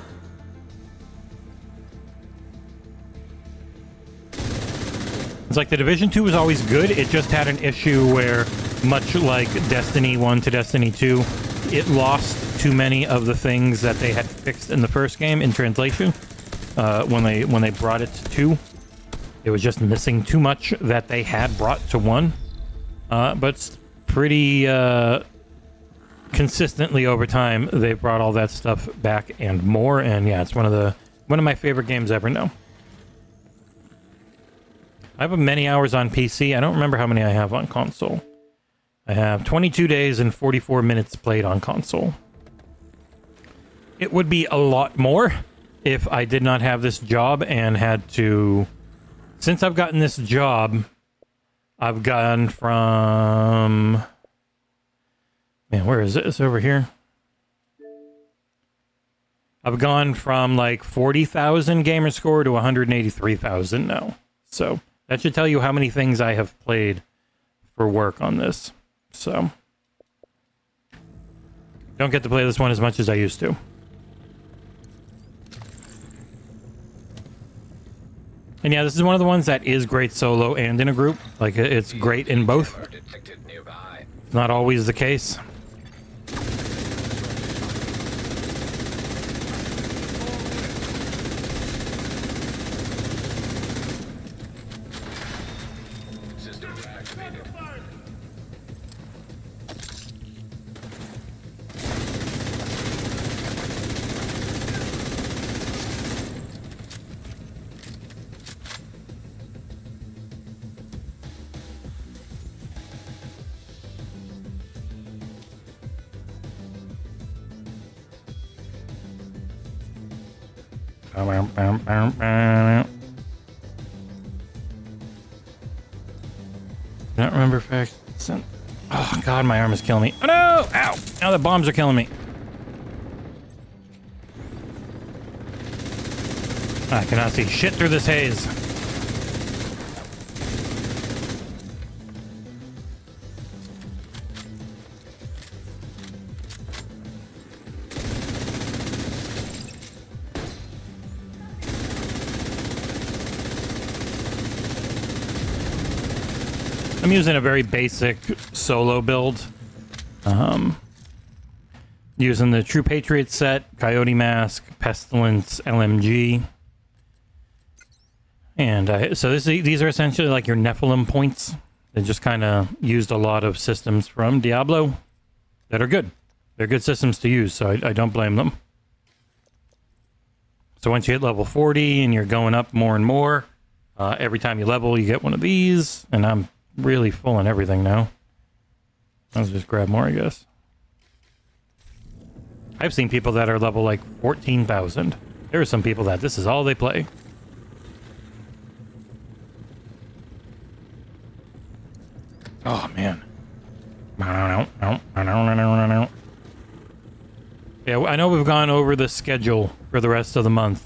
It's like the Division 2 was always good. It just had an issue where, much like Destiny 1 to Destiny 2, it lost too many of the things that they had fixed in the first game in translation. When they brought it to 2, it was just missing too much that they had brought to 1. But it's pretty consistently over time, they brought all that stuff back and more. And yeah, it's one of my favorite games ever now. I have many hours on PC. I don't remember how many I have on console. I have 22 days and 44 minutes played on console. It would be a lot more if I did not have this job and had to... Since I've gotten this job, I've gone from... Man, where is it? It's over here. I've gone from like 40,000 gamer score to 183,000 now. So that should tell you how many things I have played for work on this. So don't get to play this one as much as I used to. And yeah, this is one of the ones that is great solo and in a group. Like, it's great in both. Not always the case. Don't remember if I sent... Oh god, my arm is killing me. Oh no! Ow! Now the bombs are killing me. I cannot see shit through this haze. I'm using a very basic solo build. Using the True Patriot set, Coyote Mask, Pestilence, LMG. And so these are essentially like your Nephilim points. They just kind of used a lot of systems from Diablo that are good. They're good systems to use, so I don't blame them. So once you hit level 40 and you're going up more and more, every time you level, you get one of these. And I'm really full on everything now. Let's just grab more, I guess. I've seen people that are level like 14,000. There are some people that this is all they play. Oh, man. Yeah, I know we've gone over the schedule for the rest of the month.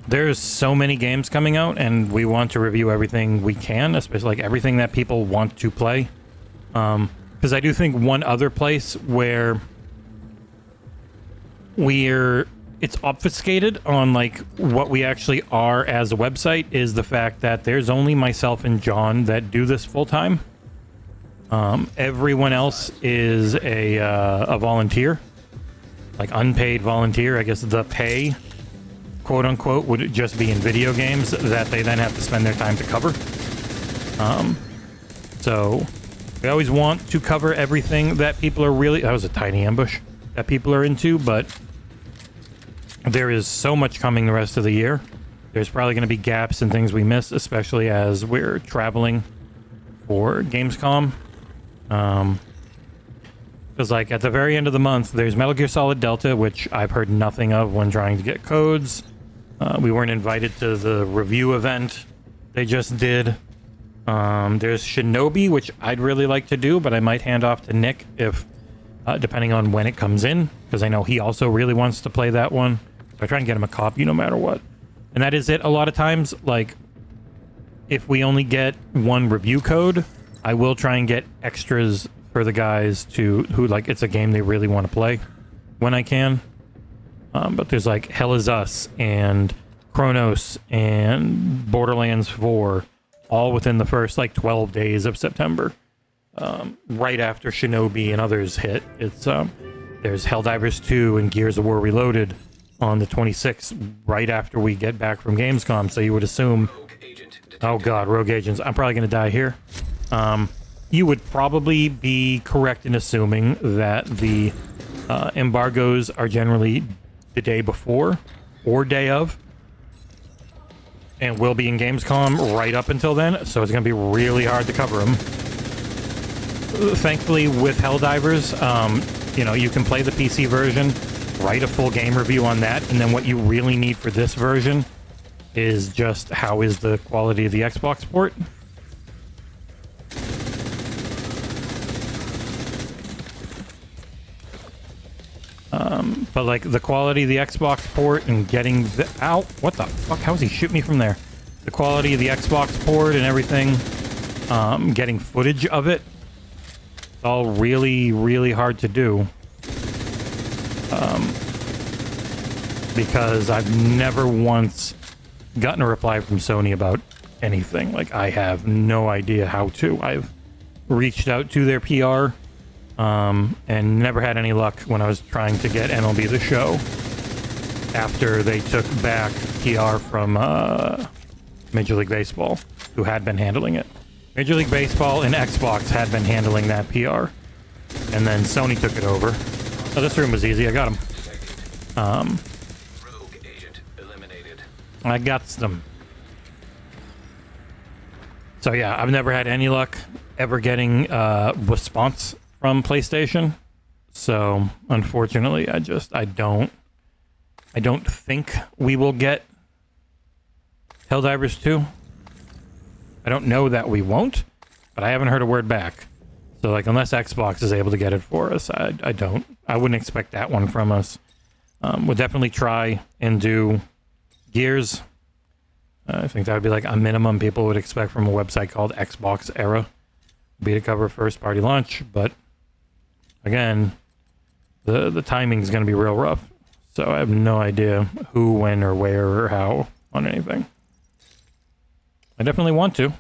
There's so many games coming out, and we want to review everything we can, especially like everything that people want to play. Because I do think one other place where it's obfuscated on like what we actually are as a website is the fact that there's only myself and John that do this full time. Everyone else is a volunteer, like unpaid volunteer. I guess the pay, quote unquote, would just be in video games that they then have to spend their time to cover. So we always want to cover everything that people are really... That was a tiny ambush that people are into, but there is so much coming the rest of the year. There's probably going to be gaps and things we miss, especially as we're traveling for Gamescom. Because like at the very end of the month, there's Metal Gear Solid Delta, which I've heard nothing of when trying to get codes. We weren't invited to the review event they just did. There's Shinobi, which I'd really like to do, but I might hand off to Nick if, depending on when it comes in, because I know he also really wants to play that one. So I try and get him a copy no matter what. And that is it. A lot of times, like, if we only get one review code, I will try and get extras for the guys who like, it's a game they really want to play when I can. But there's like Hell Is Us and Chronos and Borderlands 4 all within the first like 12 days of September. Right after Shinobi and others hit. It's there's Helldivers 2 and Gears of War Reloaded on the 26th, right after we get back from Gamescom. So you would assume... Oh god, Rogue Agents. I'm probably going to die here. you would probably be correct in assuming that the embargoes are generally the day before or day of, and will be in Gamescom right up until then, so it's going to be really hard to cover them. Thankfully, with Helldivers, you know, you can play the PC version, write a full game review on that, and then what you really need for this version is just how is the quality of the Xbox port. But like the quality of the Xbox port and getting the... Ow! What the fuck? How is he shooting me from there? The quality of the Xbox port and everything, getting footage of it, it's all really, really hard to do. Because I've never once gotten a reply from Sony about anything. Like, I have no idea how to. I've reached out to their PR, and never had any luck when I was trying to get MLB The Show after they took back PR from Major League Baseball, who had been handling it. Major League Baseball and Xbox had been handling that PR, and then Sony took it over. So this room was easy. I got him. Rogue agent eliminated. I got them. So yeah, I've never had any luck ever getting response from PlayStation. So unfortunately, I don't think we will get Helldivers 2. I don't know that we won't, but I haven't heard a word back. So like, unless Xbox is able to get it for us, I wouldn't expect that one from us. We'll definitely try and do Gears. I think that would be like a minimum people would expect from a website called XboxEra. Be to cover first party launch, but again, the timing is going to be real rough. So I have no idea who, when, or where, or how on anything. I definitely want to.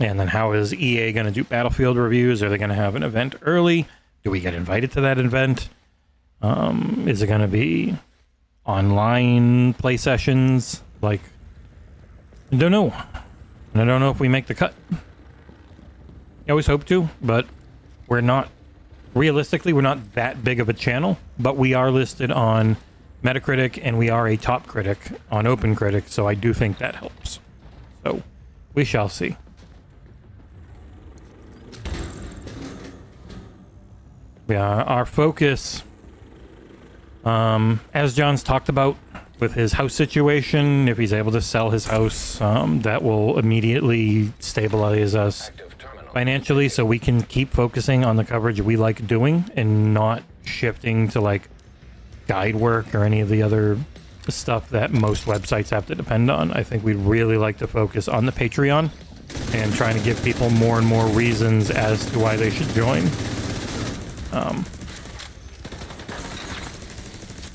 And then how is EA going to do Battlefield reviews? Are they going to have an event early? Do we get invited to that event? Is it going to be online play sessions? Like, I don't know. And I don't know if we make the cut. I always hope to, but we're not. Realistically, we're not that big of a channel, but we are listed on Metacritic, and we are a top critic on OpenCritic, so I do think that helps. So, we shall see. Yeah, our focus, as John's talked about with his house situation, if he's able to sell his house, that will immediately stabilize us financially, so we can keep focusing on the coverage we like doing and not shifting to like guide work or any of the other stuff that most websites have to depend on. I think we'd really like to focus on the Patreon and trying to give people more and more reasons as to why they should join.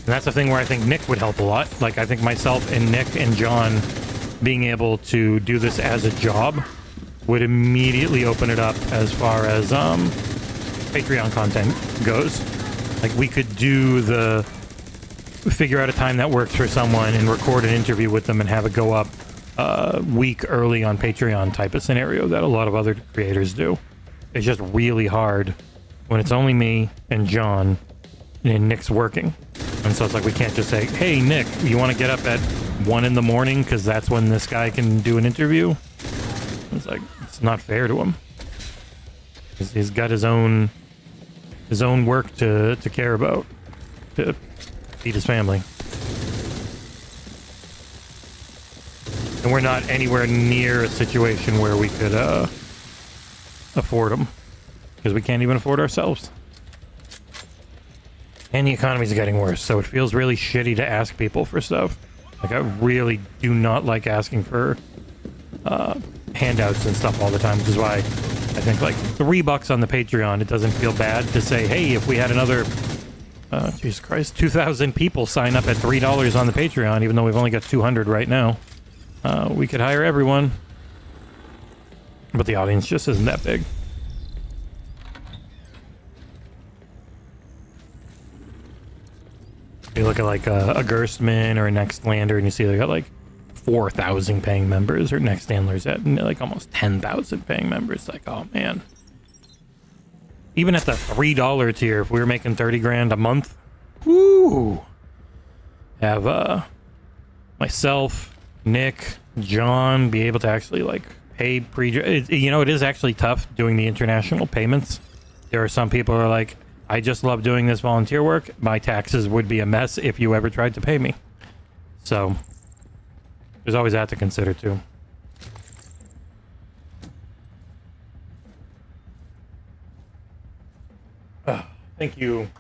And that's the thing where I think Nick would help a lot. Like, I think myself and Nick and John being able to do this as a job would immediately open it up as far as Patreon content goes. Like, we could figure out a time that works for someone and record an interview with them and have it go up a week early on Patreon type of scenario that a lot of other creators do. It's just really hard when it's only me and John and Nick's working. And so it's like, we can't just say, hey, Nick, you want to get up at 1 in the morning because that's when this guy can do an interview? It's like, it's not fair to him. He's got his own work to care about, to feed his family. And we're not anywhere near a situation where we could afford them, because we can't even afford ourselves. And the economy's getting worse, so it feels really shitty to ask people for stuff. Like, I really do not like asking for handouts and stuff all the time, which is why I think like $3 on the Patreon, it doesn't feel bad to say, hey, if we had another Jesus Christ, 2,000 people sign up at $3 on the Patreon, even though we've only got 200 right now, we could hire everyone. But the audience just isn't that big. You look at like a Gerstmann or a Nextlander, and you see they got like 4,000 paying members, or Nextandler's at like almost 10,000 paying members. Like, oh man. Even at the $3 tier, if we were making 30 grand a month, woo! Have myself, Nick, John be able to actually like pay you know, it is actually tough doing the international payments. There are some people who are like, I just love doing this volunteer work. My taxes would be a mess if you ever tried to pay me. So there's always that to consider too. Thank you,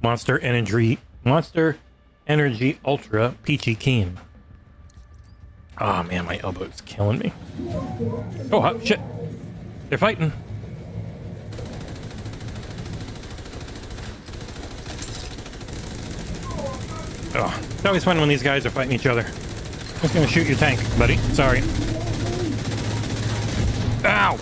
Monster Energy Ultra Peachy Keen. Oh man, my elbow's killing me. Oh shit, they're fighting. Oh, it's always fun when these guys are fighting each other. I'm just gonna shoot your tank, buddy. Sorry. Ow!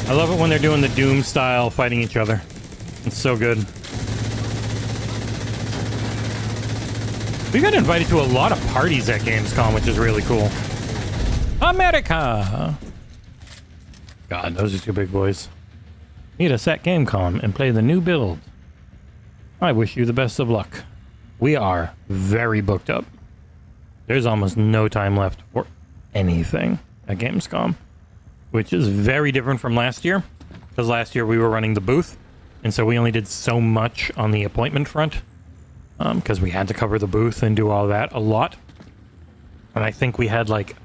I love it when they're doing the Doom style fighting each other. It's so good. We got invited to a lot of parties at Gamescom, which is really cool. America! God, those are two big boys. Meet us at Gamescom and play the new build. I wish you the best of luck. We are very booked up. There's almost no time left for anything at Gamescom, which is very different from last year, because last year we were running the booth, and so we only did so much on the appointment front, because we had to cover the booth and do all that a lot. And I think we had like,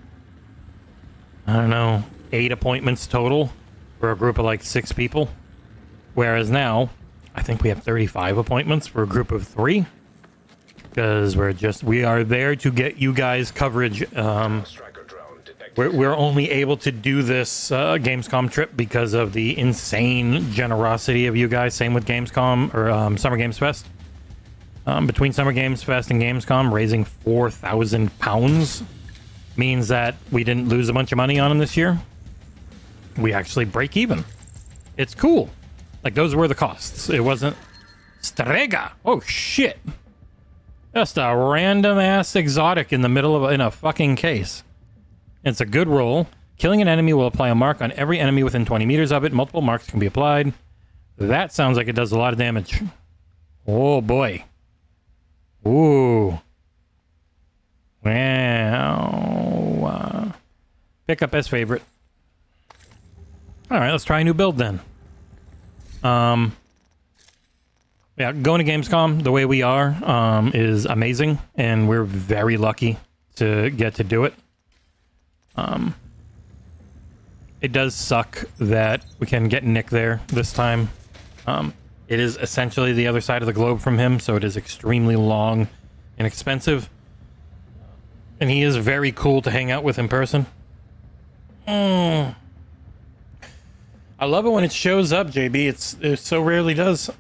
I don't know, 8 appointments total for a group of like 6 people. Whereas now, I think we have 35 appointments for a group of 3. Because we are there to get you guys coverage. We're only able to do this Gamescom trip because of the insane generosity of you guys. Same with Gamescom, or Summer Games Fest. Between Summer Games Fest and Gamescom, raising £4,000 means that we didn't lose a bunch of money on them this year. We actually break even. It's cool. Like, those were the costs. It wasn't... Strega! Oh, shit! Just a random-ass exotic in the middle of in a fucking case. It's a good roll. Killing an enemy will apply a mark on every enemy within 20 meters of it. Multiple marks can be applied. That sounds like it does a lot of damage. Oh, boy. Ooh. Wow. Pick up as favorite. Alright, let's try a new build then. Yeah, going to Gamescom the way we are is amazing, and we're very lucky to get to do it. It does suck that we can get Nick there this time. It is essentially the other side of the globe from him, so it is extremely long and expensive. And he is very cool to hang out with in person. I love it when it shows up, JB. It so rarely does.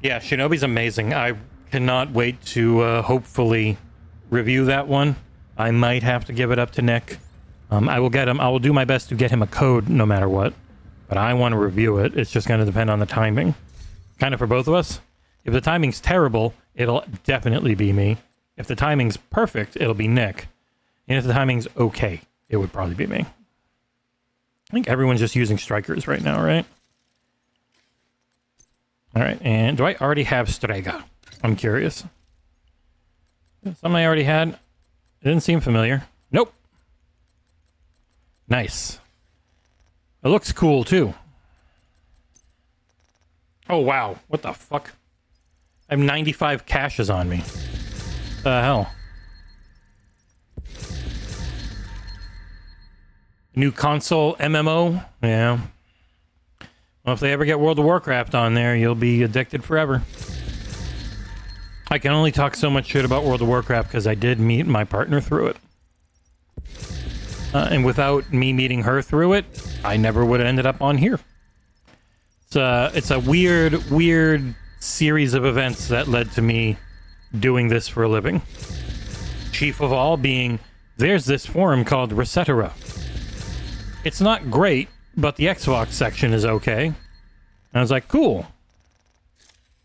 Yeah, Shinobi's amazing. I cannot wait to hopefully review that one. I might have to give it up to Nick. I will get him. I will do my best to get him a code no matter what. But I want to review it. It's just going to depend on the timing. Kind of for both of us. If the timing's terrible, it'll definitely be me. If the timing's perfect, it'll be Nick. And if the timing's okay, it would probably be me. I think everyone's just using strikers right now, right? Alright, and do I already have Strega? I'm curious. Something I already had. It didn't seem familiar. Nope. Nice. It looks cool, too. Oh, wow. What the fuck? I have 95 caches on me. What the hell? New console MMO? Yeah. Well, if they ever get World of Warcraft on there, you'll be addicted forever. I can only talk so much shit about World of Warcraft because I did meet my partner through it. And without me meeting her through it, I never would have ended up on here. It's a weird series of events that led to me doing this for a living. Chief of all being, there's this forum called Resetera. It's not great, but the Xbox section is okay. And I was like, cool.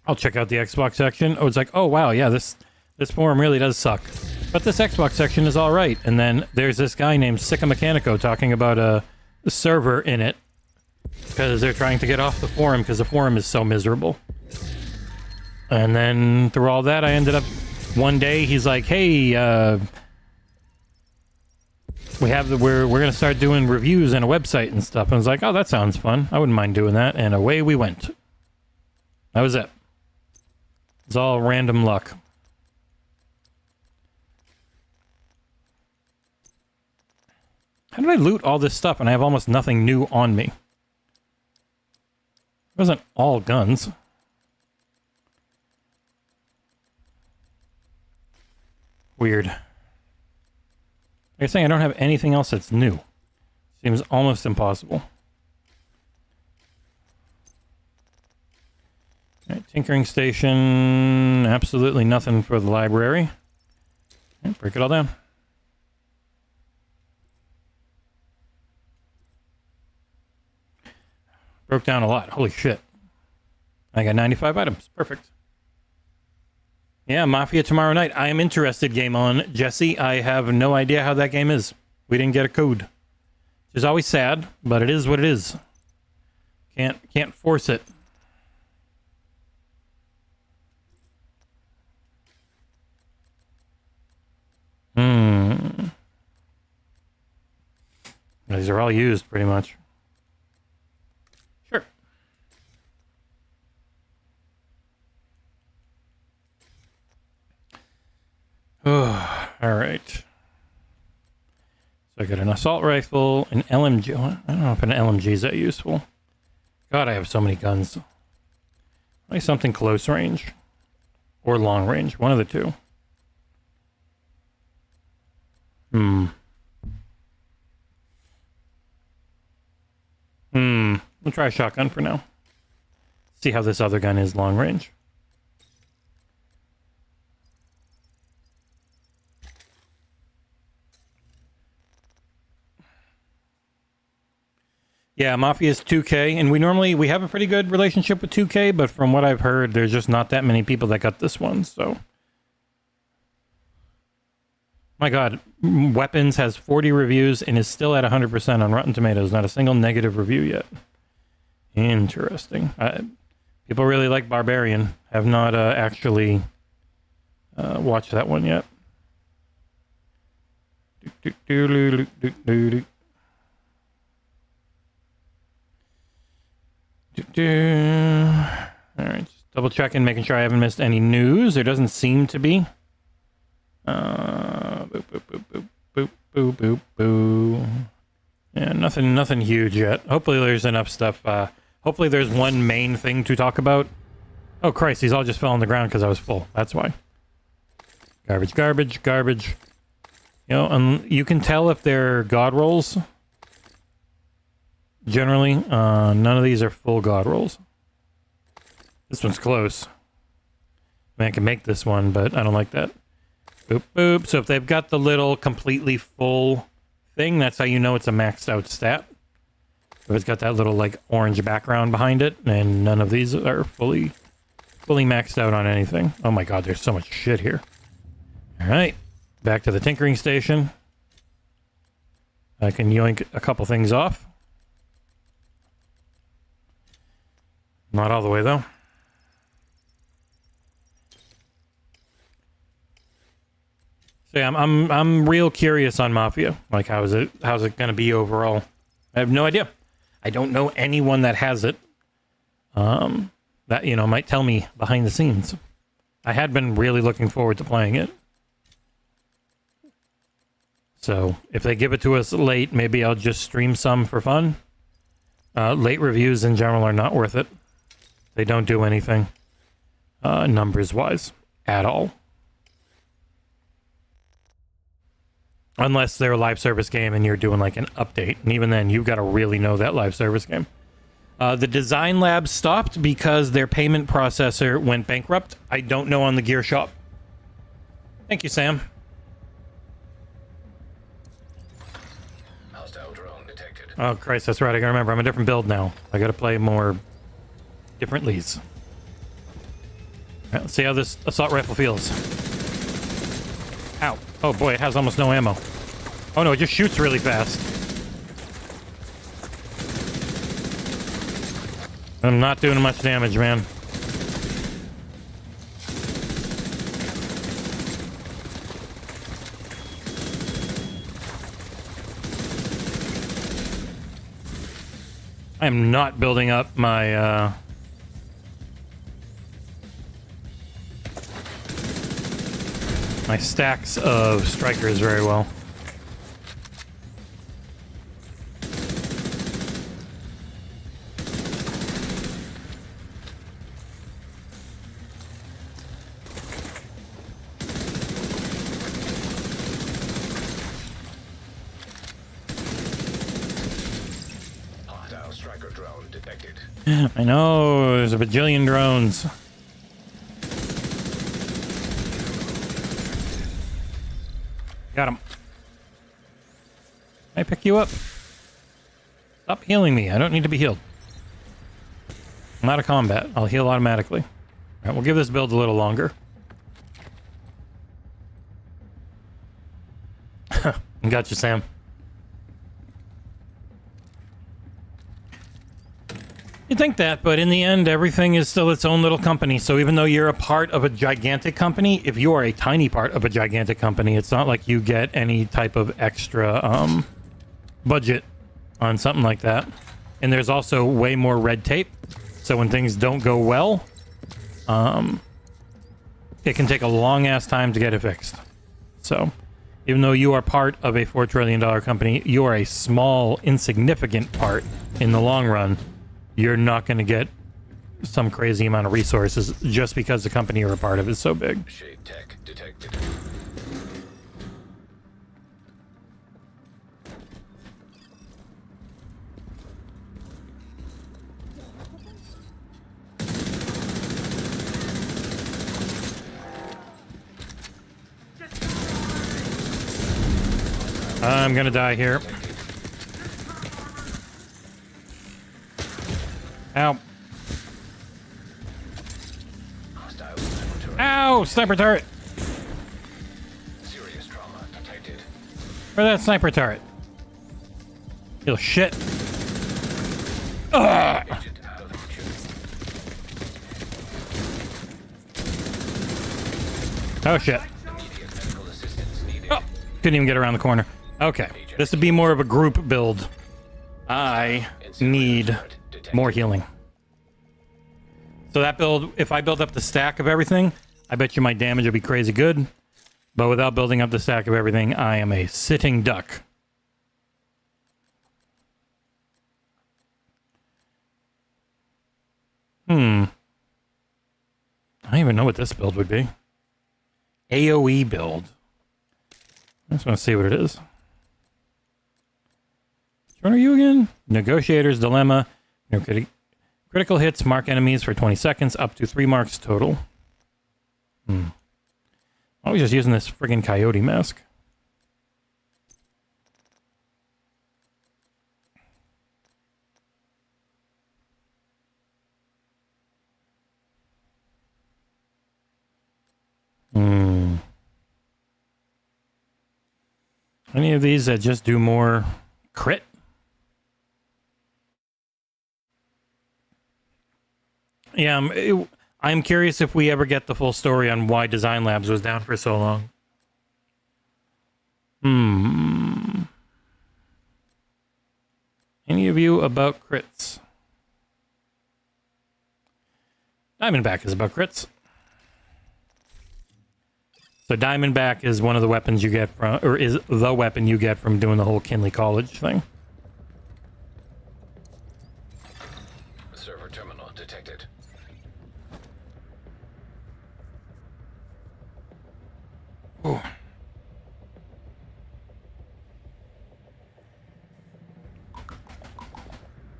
I'll check out the Xbox section. Oh, it's like, oh wow, yeah, this forum really does suck. But this Xbox section is all right. And then there's this guy named Sicka Mechanico talking about a server in it because they're trying to get off the forum because the forum is so miserable. And then through all that, I ended up one day. He's like, "Hey, we're gonna start doing reviews and a website and stuff." And I was like, "Oh, that sounds fun. I wouldn't mind doing that." And away we went. That was it. It's all random luck. How did I loot all this stuff and I have almost nothing new on me? It wasn't all guns. Weird. Like I say, I don't have anything else that's new. Seems almost impossible. All right, tinkering station. Absolutely nothing for the library. Okay, break it all down. Broke down a lot. Holy shit. I got 95 items. Perfect. Yeah, Mafia tomorrow night. I am interested, Game On. Jesse, I have no idea how that game is. We didn't get a code. Which is always sad, but it is what it is. Can't force it. These are all used, pretty much. Sure. Oh, all right. So I got an assault rifle, an LMG. I don't know if an LMG is that useful. God, I have so many guns. Like something close range or long range, one of the two. We'll try a shotgun for now. See how this other gun is long range. Yeah, Mafia is 2K, and we have a pretty good relationship with 2K, but from what I've heard, there's just not that many people that got this one, so. My god, Weapons has 40 reviews and is still at 100% on Rotten Tomatoes. Not a single negative review yet. Interesting. People really like Barbarian. Have not actually watched that one yet. Alright, just double checking, making sure I haven't missed any news. There doesn't seem to be. Boop, boop, boop, boop, boop, boop, boop, boop. Yeah, nothing huge yet. Hopefully there's enough stuff. Hopefully there's one main thing to talk about. Oh Christ, these all just fell on the ground because I was full. That's why. Garbage, garbage, garbage. You know, you can tell if they're god rolls. Generally, none of these are full god rolls. This one's close. I mean, I can make this one, but I don't like that. Boop, boop. So if they've got the little completely full thing, that's how you know it's a maxed out stat. If it's got that little like orange background behind it, and none of these are fully maxed out on anything. Oh my god, there's so much shit here. Alright, back to the tinkering station. I can yoink a couple things off. Not all the way though. So yeah, I'm real curious on Mafia. Like, how's it going to be overall? I have no idea. I don't know anyone that has it. That, you know, might tell me behind the scenes. I had been really looking forward to playing it. So if they give it to us late, maybe I'll just stream some for fun. Late reviews in general are not worth it. They don't do anything numbers-wise at all. Unless they're a live service game and you're doing like an update. And even then, you've got to really know that live service game. The design lab stopped because their payment processor went bankrupt. I don't know on the Gear Shop. Thank you, Sam. Hostile drone detected. Oh, Christ, that's right. I gotta remember. I'm a different build now. I gotta play more different leads. Right, let's see how this assault rifle feels. Ow. Oh, boy, it has almost no ammo. Oh, no, it just shoots really fast. I'm not doing much damage, man. I am not building up my, my stacks of strikers very well. Hostile striker drone detected. I know, there's a bajillion drones. Got him. Can I pick you up? Stop healing me. I don't need to be healed. I'm out of combat. I'll heal automatically. All right, we'll give this build a little longer. Gotcha, Sam. You think that, but in the end, everything is still its own little company. So even though you're a part of a gigantic company, if you are a tiny part of a gigantic company, it's not like you get any type of extra budget on something like that. And there's also way more red tape. So when things don't go well, it can take a long ass time to get it fixed. So even though you are part of a $4 trillion company, you are a small, insignificant part in the long run. You're not going to get some crazy amount of resources just because the company you're a part of is so big. Shade tech detected. I'm going to die here. Ow. Hostile sniper turret. Ow! Sniper turret! Serious trauma detected. Where's that sniper turret? You shit. Ugh! Agent out of action. Oh shit. Immediate medical assistance needed. Oh, couldn't even get around the corner. Okay, this would be more of a group build. I need more healing. So that build, if I build up the stack of everything, I bet you my damage will be crazy good. But without building up the stack of everything, I am a sitting duck. I don't even know what this build would be. AoE build. I just want to see what it is. Which one are you again? Negotiator's Dilemma. Critical hits mark enemies for 20 seconds, up to 3 marks total. I was just using this friggin' coyote mask. Any of these that just do more crit? Yeah, I'm curious if we ever get the full story on why Design Labs was down for so long. Any of you about crits? Diamondback is about crits. So Diamondback is one of the weapons you get from, or is the weapon you get from doing the whole Kinley College thing. Server terminal detected. Ooh.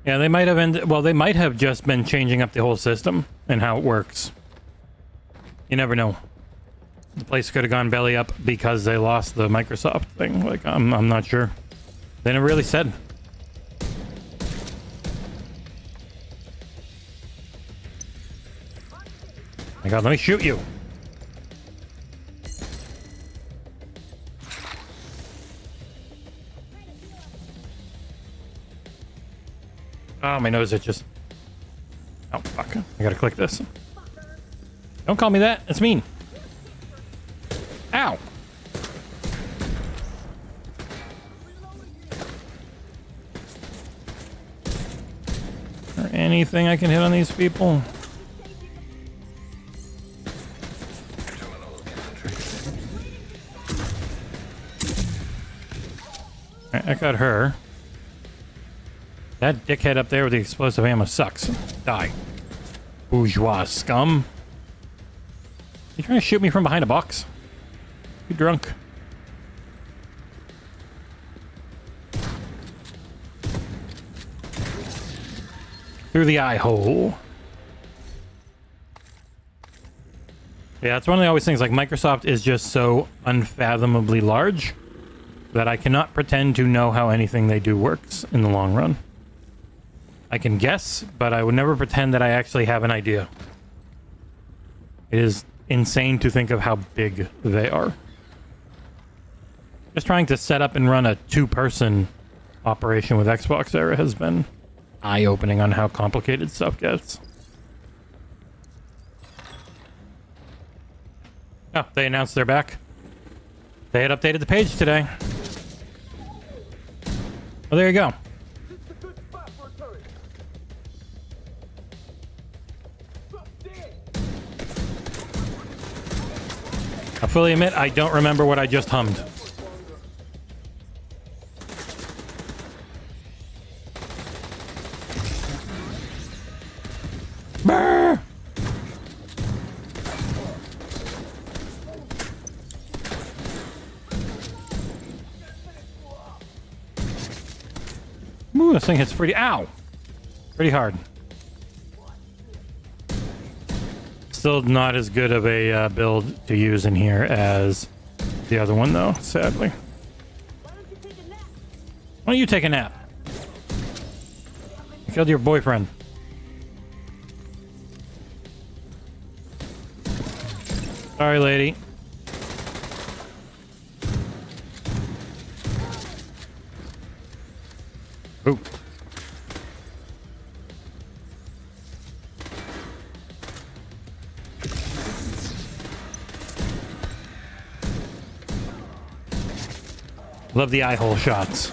Yeah, they might have ended. Well, they might have just been changing up the whole system and how it works. You never know. The place could have gone belly up because they lost the Microsoft thing. Like, I'm not sure. They never really said. God, let me shoot you. Oh, my nose itches. Oh, fuck. I gotta click this. Don't call me that. It's mean. Ow. Is there anything I can hit on these people? Alright, I got her. That dickhead up there with the explosive ammo sucks. Die. Bourgeois scum. You trying to shoot me from behind a box? You drunk? Through the eye hole. Yeah, it's one of the always things, like Microsoft is just so unfathomably large that I cannot pretend to know how anything they do works in the long run. I can guess, but I would never pretend that I actually have an idea. It is insane to think of how big they are. Just trying to set up and run a two-person operation with XboxEra has been eye-opening on how complicated stuff gets. Oh, they announced they're back. They had updated the page today. Well, there you go. I fully admit I don't remember what I just hummed. Brr! Ooh, this thing hits pretty... Ow! Pretty hard. Still not as good of a build to use in here as the other one, though, sadly. Why don't you take a nap? You killed your boyfriend. Sorry, lady. Ooh. Love the eye hole shots.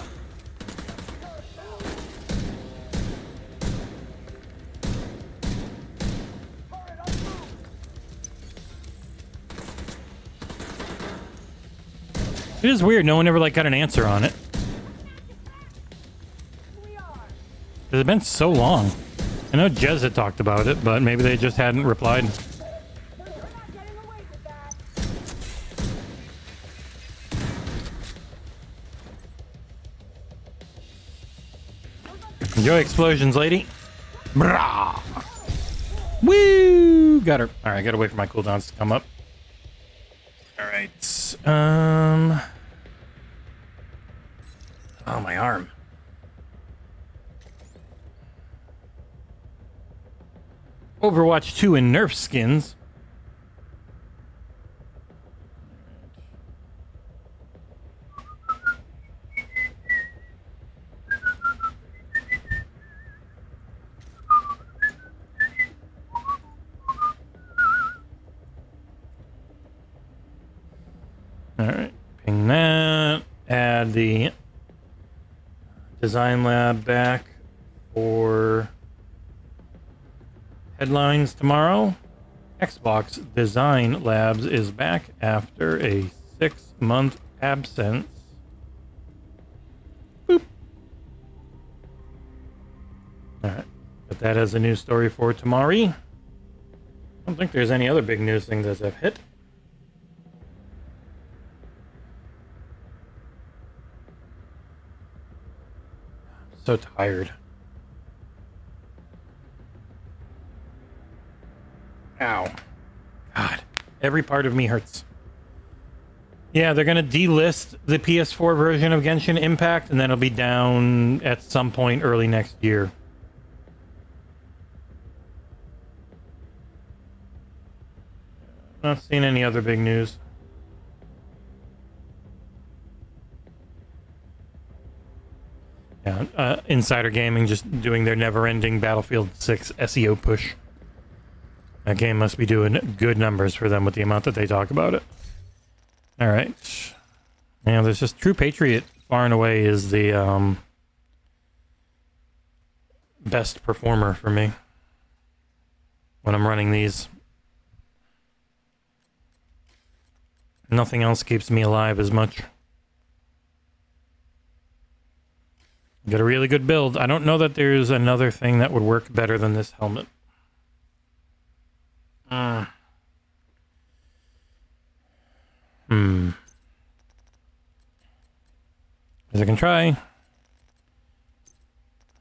It is weird. No one ever like got an answer on it. It's been so long. I know Jez had talked about it, but maybe they just hadn't replied. Enjoy explosions, lady. Brah! Woo! Got her. All right, gotta wait for my cooldowns to come up. All right. Oh, my arm. Overwatch 2 in Nerf skins. Alright, ping that. Add the design lab back for headlines tomorrow. Xbox Design Labs is back after a 6-month absence. Boop. Alright, but that as a news story for tomorrow. I don't think there's any other big news things that have hit. So tired. Ow. God. Every part of me hurts. Yeah, they're going to delist the PS4 version of Genshin Impact, and then it'll be down at some point early next year. Not seen any other big news. Yeah, Insider Gaming just doing their never-ending Battlefield 6 SEO push. That game must be doing good numbers for them with the amount that they talk about it. Alright. Yeah, there's just True Patriot far and away is the best performer for me when I'm running these. Nothing else keeps me alive as much. Got a really good build. I don't know that there's another thing that would work better than this helmet. As I can try.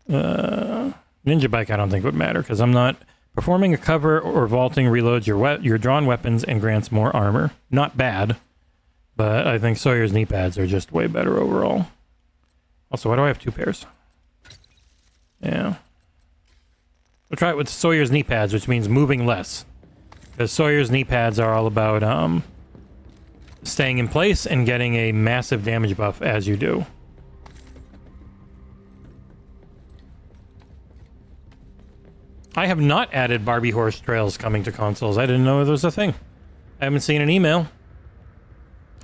Ninja Bike I don't think would matter because I'm not performing a cover or vaulting reloads your drawn weapons and grants more armor. Not bad, but I think Sawyer's knee pads are just way better overall. Also, why do I have 2 pairs? Yeah. We'll try it with Sawyer's knee pads, which means moving less. Because Sawyer's knee pads are all about staying in place and getting a massive damage buff as you do. I have not added Barbie horse trails coming to consoles. I didn't know there was a thing. I haven't seen an email.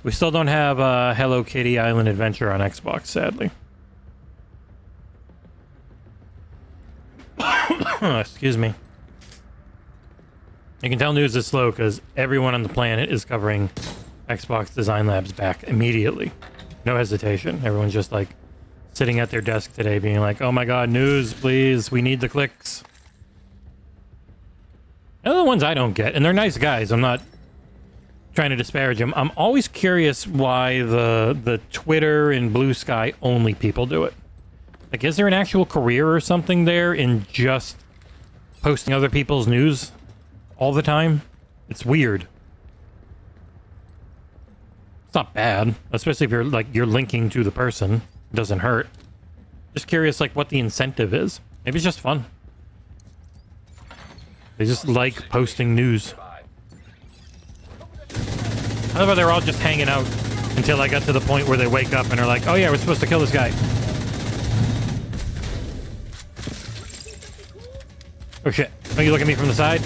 We still don't have Hello Kitty Island Adventure on Xbox, sadly. Excuse me. You can tell news is slow because everyone on the planet is covering Xbox Design Labs back immediately. No hesitation. Everyone's just like sitting at their desk today being like, oh my god, news, please. We need the clicks. They're the ones I don't get, and they're nice guys. I'm not trying to disparage them. I'm always curious why the Twitter and Blue Sky only people do it. Like, is there an actual career or something there in just posting other people's news all the time? It's weird. It's not bad, especially if you're linking to the person. It doesn't hurt. Just curious, like, what the incentive is. Maybe it's just fun. They just like posting news. I love how they're all just hanging out until I got to the point where they wake up and are like, oh yeah, we're supposed to kill this guy. Oh shit. Don't you look at me from the side?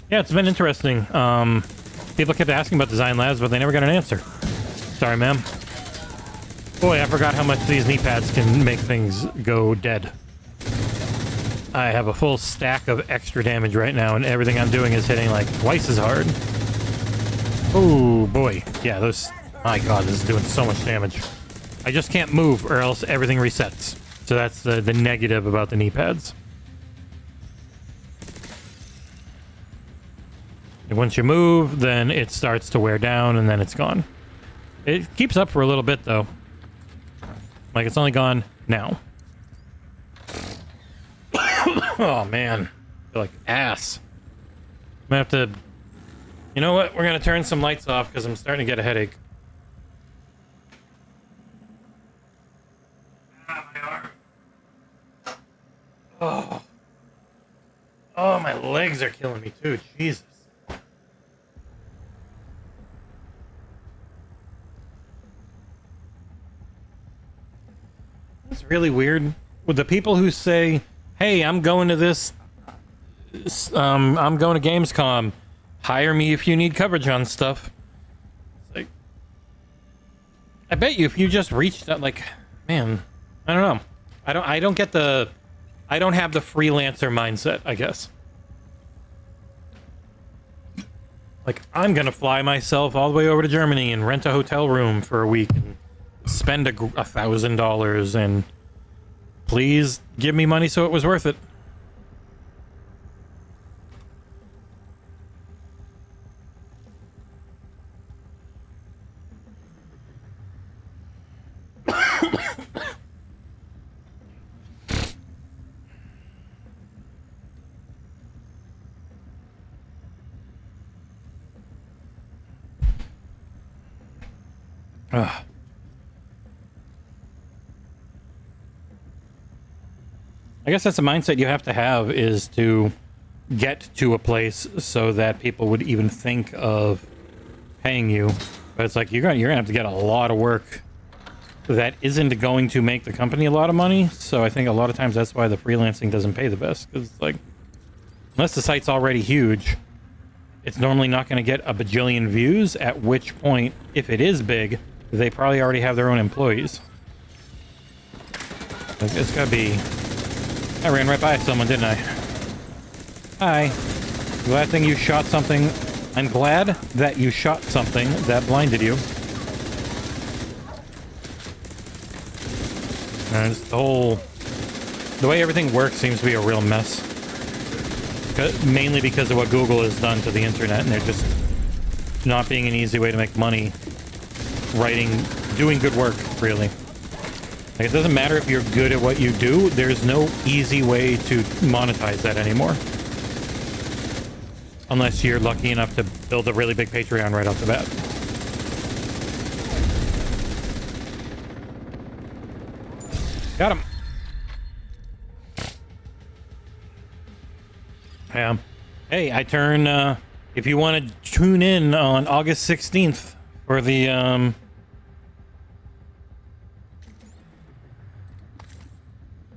Yeah, it's been interesting. People kept asking about Design Labs, but they never got an answer. Sorry, ma'am. Boy, I forgot how much these knee pads can make things go dead. I have a full stack of extra damage right now, and everything I'm doing is hitting like twice as hard. Oh, boy. Yeah, those... My god, this is doing so much damage. I just can't move, or else everything resets. So that's the negative about the knee pads. And once you move, then it starts to wear down, and then it's gone. It keeps up for a little bit, though. Like, it's only gone now. Oh, man. I feel like ass. I'm gonna have to... You know what? We're gonna turn some lights off, because I'm starting to get a headache. Ah, my arm. Oh. Oh, my legs are killing me, too. Jesus. It's really weird with the people who say, hey, I'm going to this, I'm going to Gamescom, hire me if you need coverage on stuff. It's like, I bet you if you just reached out, like, man, I don't know. I don't get the, I don't have the freelancer mindset, I guess. Like, I'm gonna fly myself all the way over to Germany and rent a hotel room for a week and spend $1,000 and please give me money so it was worth it. Ugh. I guess that's a mindset you have to have, is to get to a place so that people would even think of paying you. But it's like you're gonna have to get a lot of work that isn't going to make the company a lot of money. So I think a lot of times that's why the freelancing doesn't pay the best, because like unless the site's already huge, it's normally not going to get a bajillion views, at which point, if it is big, they probably already have their own employees. It's gotta be... I ran right by someone, didn't I? Hi. Glad thing you shot something. I'm glad that you shot something that blinded you. And just the way everything works seems to be a real mess. Mainly because of what Google has done to the internet, and they're just not being an easy way to make money doing good work, really. Like, it doesn't matter if you're good at what you do, there's no easy way to monetize that anymore. Unless you're lucky enough to build a really big Patreon right off the bat. Got him. Yeah. Hey, I turn, if you want to tune in on August 16th for the,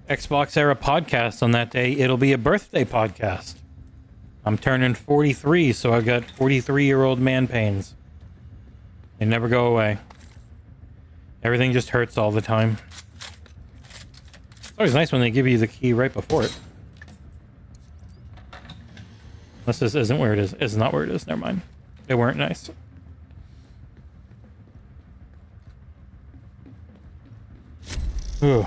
XboxEra podcast on that day, it'll be a birthday podcast. I'm turning 43, so I've got 43-year-old man pains. They never go away. Everything just hurts all the time. It's always nice when they give you the key right before it. Unless this isn't where it is. It's not where it is. Never mind. They weren't nice. Ugh.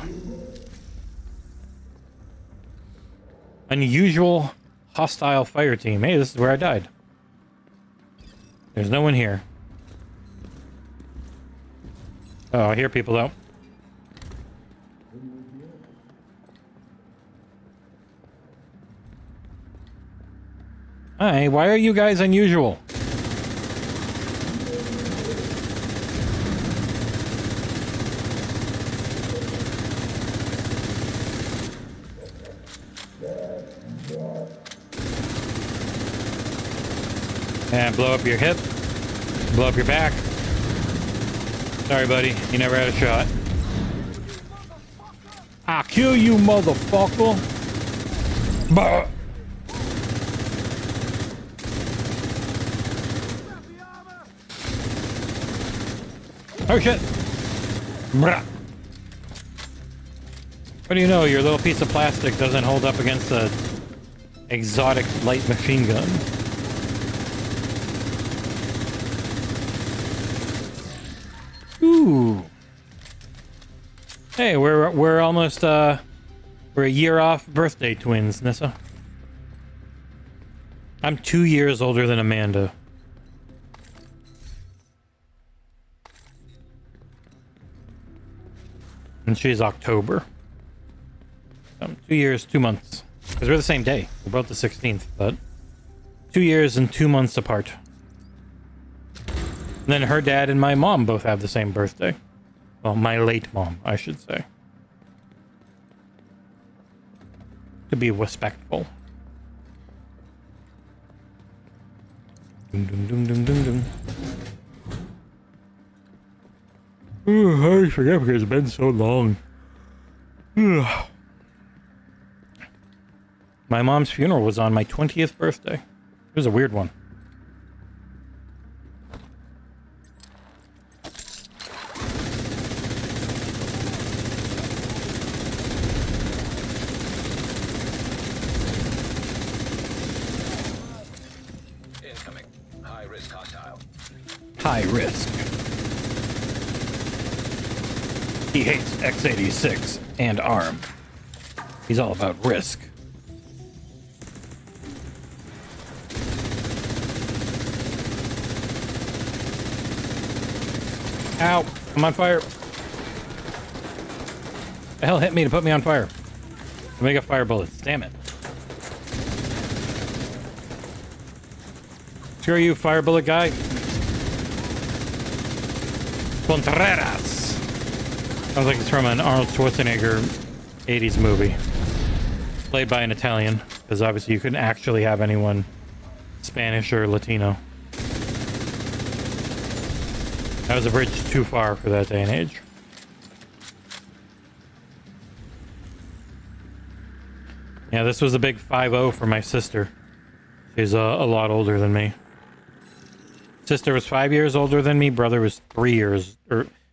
Unusual hostile fire team. Hey, this is where I died. There's no one here. Oh, I hear people though. Hi, why are you guys unusual? And blow up your hip. Blow up your back. Sorry, buddy. You never had a shot. I'll kill you, motherfucker. Bah. Oh, shit. Brah. What do you know? Your little piece of plastic doesn't hold up against a exotic light machine gun. Ooh. Hey, we're almost we're a year off birthday twins, Nissa. I'm 2 years older than Amanda. And she's October. 2 years, 2 months. Because we're the same day. We're both the 16th, but 2 years and 2 months apart. And then her dad and my mom both have the same birthday. Well, my late mom, I should say. To be respectful. Dum, dum, dum, dum, dum, dum. Oh, I forget because it's been so long. My mom's funeral was on my 20th birthday. It was a weird one. Incoming. High risk hostile. High risk. He hates x86 and ARM. He's all about risk. Ow! I'm on fire. The hell hit me to put me on fire? I got fire bullets. Damn it. Screw you, fire bullet guy. Contreras. Sounds like it's from an Arnold Schwarzenegger 80s movie. Played by an Italian, because obviously you couldn't actually have anyone Spanish or Latino. That was a bridge too far for that day and age. Yeah, this was a big 5-0 for my sister. She's a lot older than me. Sister was 5 years older than me. Brother was 3 years...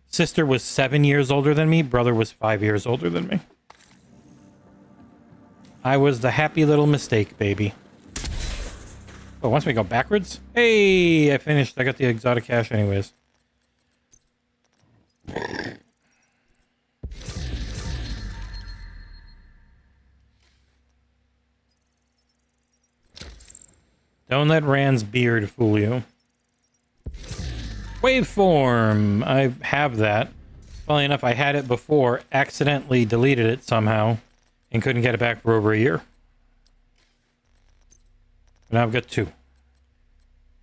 Sister was 7 years older than me. Brother was 5 years older than me. I was the happy little mistake, baby. Oh, once we go backwards? Hey, I finished. I got the exotic cash anyways. Don't let Rand's beard fool you. Waveform. I have that. Funnily enough, I had it before, accidentally deleted it somehow, and couldn't get it back for over a year. Now I've got 2.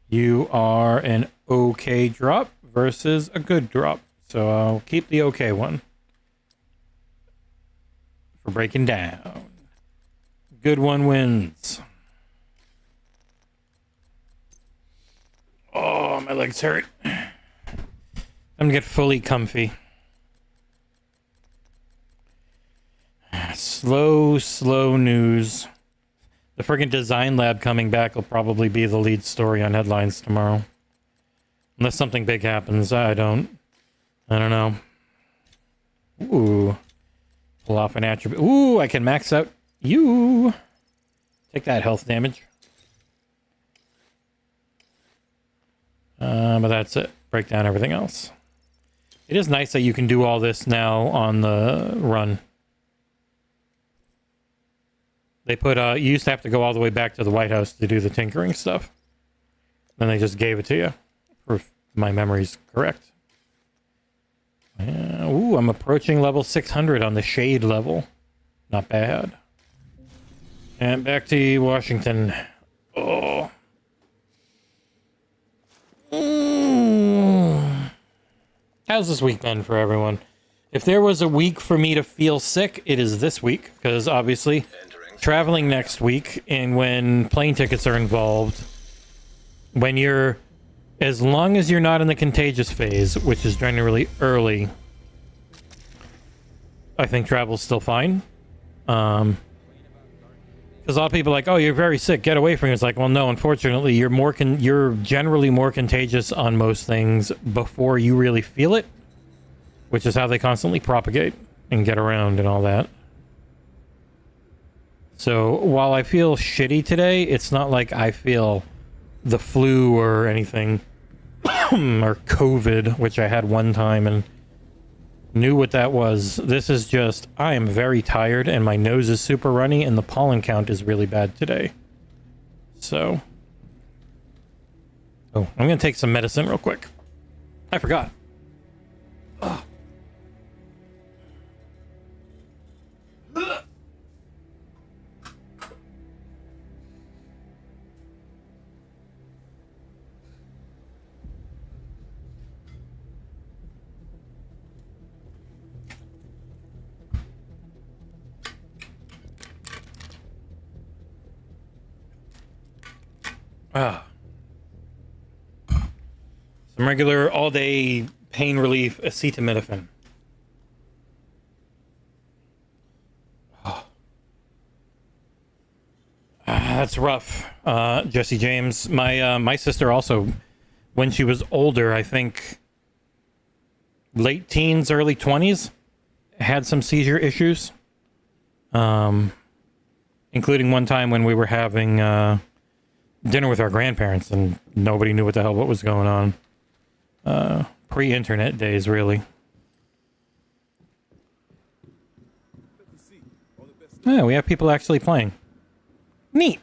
You are an okay drop versus a good drop. So I'll keep the okay one. For breaking down. Good one wins. Oh, my legs hurt. I'm gonna get fully comfy. Slow news. The friggin' design lab coming back will probably be the lead story on headlines tomorrow. Unless something big happens. I don't know. Ooh. Pull off an attribute. Ooh, I can max out you. Take that health damage. But that's it. Break down everything else. It is nice that you can do all this now on the run. They put, you used to have to go all the way back to the White House to do the tinkering stuff. Then they just gave it to you. If my memory's correct. Ooh, I'm approaching level 600 on the shade level. Not bad. And back to Washington. Oh. How's this week been for everyone? If there was a week for me to feel sick, it is this week. Because obviously, traveling next week, and when plane tickets are involved, when you're... As long as you're not in the contagious phase, which is generally early, I think travel's still fine. Because a lot of people are like, oh, you're very sick, get away from it. It's like, well, no, unfortunately, you're generally more contagious on most things before you really feel it, which is how they constantly propagate and get around and all that. So while I feel shitty today, it's not like I feel the flu or anything, or COVID, which I had one time and knew what that was. This is just, I am very tired and my nose is super runny and the pollen count is really bad today. So, oh, I'm gonna take some medicine real quick. I forgot. Ugh. Some regular all-day pain relief acetaminophen. That's rough, Jesse James. My sister also, when she was older, I think late teens, early 20s, had some seizure issues. Including one time when we were having dinner with our grandparents and nobody knew what was going on. Pre-internet days, really. Yeah, we have people actually playing. Neat.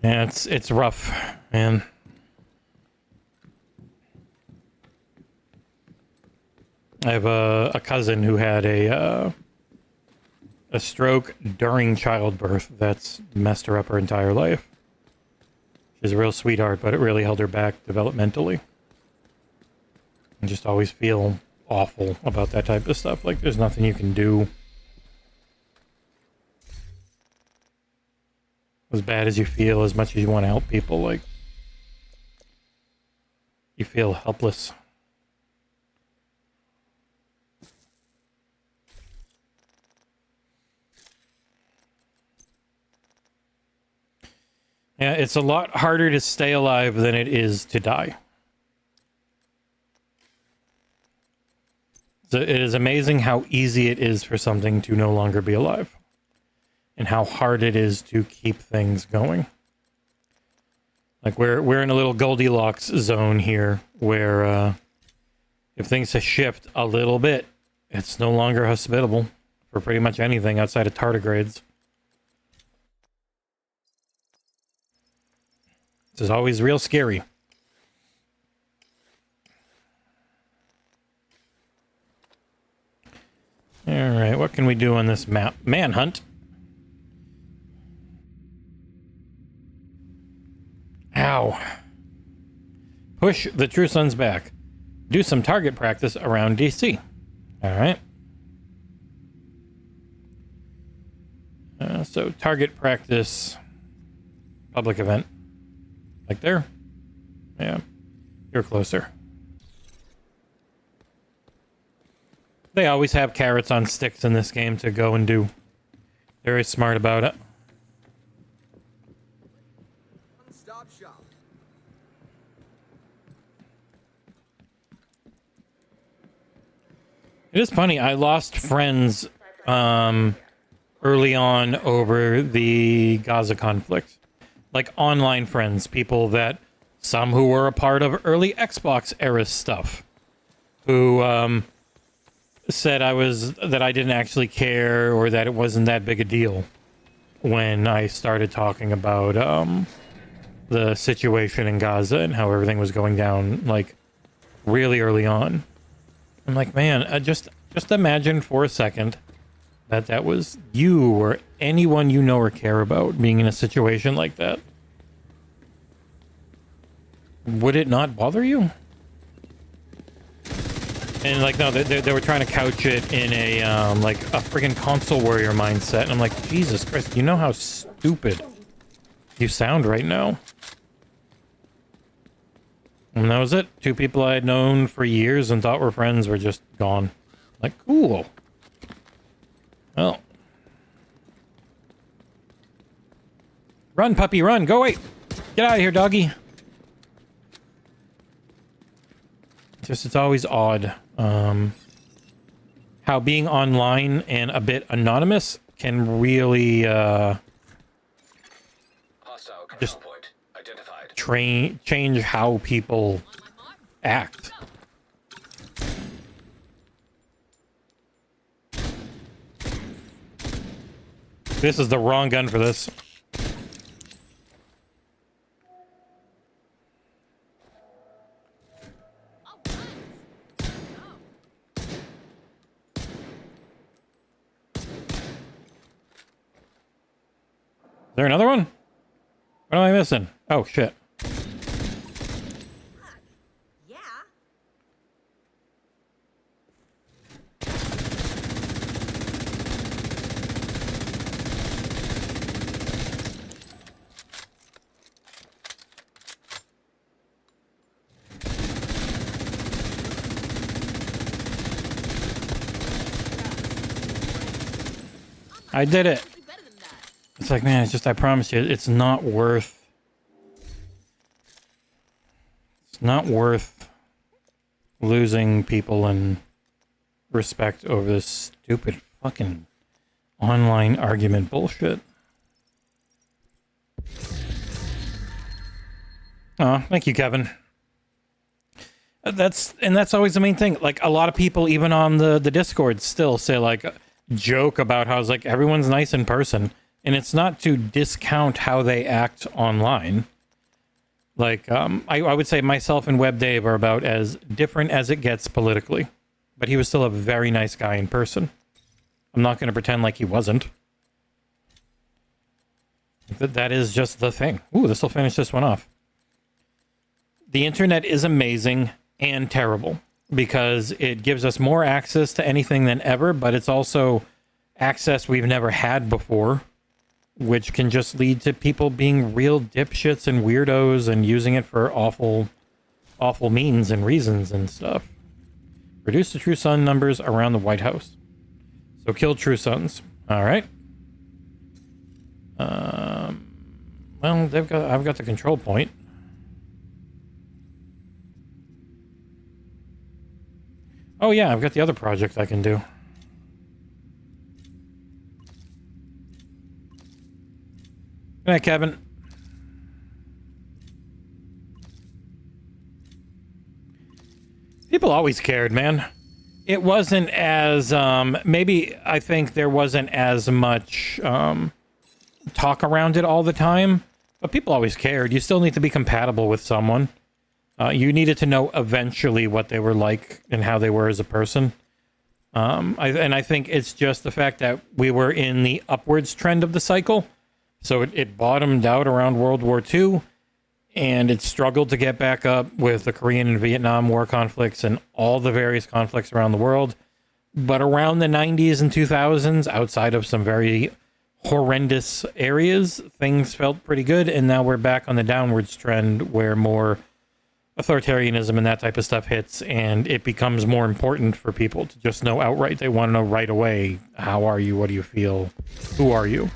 Yeah, it's rough, man. I have a cousin who had a stroke during childbirth that's messed her up her entire life. She's a real sweetheart, but it really held her back developmentally. And just always feel awful about that type of stuff. Like, there's nothing you can do. As bad as you feel, as much as you want to help people, like, you feel helpless. Yeah, it's a lot harder to stay alive than it is to die. So it is amazing how easy it is for something to no longer be alive. And how hard it is to keep things going. Like, we're in a little Goldilocks zone here, where if things shift a little bit, it's no longer hospitable for pretty much anything outside of tardigrades. This is always real scary. Alright, what can we do on this map? Manhunt. Ow. Push the True Sons back. Do some target practice around DC. Alright. So, target practice. Public event. Like there? Yeah. You're closer. They always have carrots on sticks in this game to go and do. Very smart about it. Stop shop. It is funny. I lost friends early on over the Gaza conflict. Like online friends, people that some who were a part of early Xbox era stuff, who said that I didn't actually care or that it wasn't that big a deal when I started talking about the situation in Gaza and how everything was going down, like, really early on. I'm like, man, just imagine for a second that was you or anyone you know or care about being in a situation like that. Would it not bother you? And like, no, they were trying to couch it in a like a friggin' console warrior mindset, and I'm like, Jesus Christ, you know how stupid you sound right now. And that was it. Two people I had known for years and thought were friends were just gone. Like, cool. Well. Run, puppy, run. Go away. Get out of here, doggy. Just, it's always odd. How being online and a bit anonymous can really Hostile control just point identified. change how people act. This is the wrong gun for this. Is there another one? What am I missing? Oh, shit. Yeah. I did it. It's like, man, it's just, I promise you, it's not worth... It's not worth losing people and respect over this stupid fucking online argument bullshit. Oh, thank you, Kevin. That's always the main thing. Like, a lot of people, even on the Discord, still say, like, joke about how it's like, everyone's nice in person. And it's not to discount how they act online. Like, I would say myself and Web Dave are about as different as it gets politically. But he was still a very nice guy in person. I'm not going to pretend like he wasn't. That is just the thing. Ooh, this will finish this one off. The internet is amazing and terrible because it gives us more access to anything than ever, but it's also access we've never had before, which can just lead to people being real dipshits and weirdos and using it for awful means and reasons and stuff. Reduce the True Sun numbers around the White House. So kill True Suns. All right. Well, I've got the control point. Oh yeah, I've got the other project I can do. Good night, Kevin. People always cared, man. It wasn't as, maybe I think there wasn't as much talk around it all the time, but people always cared. You still need to be compatible with someone. You needed to know eventually what they were like and how they were as a person. I think it's just the fact that we were in the upwards trend of the cycle. So it bottomed out around World War II, and it struggled to get back up with the Korean and Vietnam War conflicts and all the various conflicts around the world. But around the 90s and 2000s, outside of some very horrendous areas, things felt pretty good, and now we're back on the downwards trend where more authoritarianism and that type of stuff hits, and it becomes more important for people to just know outright. They want to know right away, how are you, what do you feel, who are you?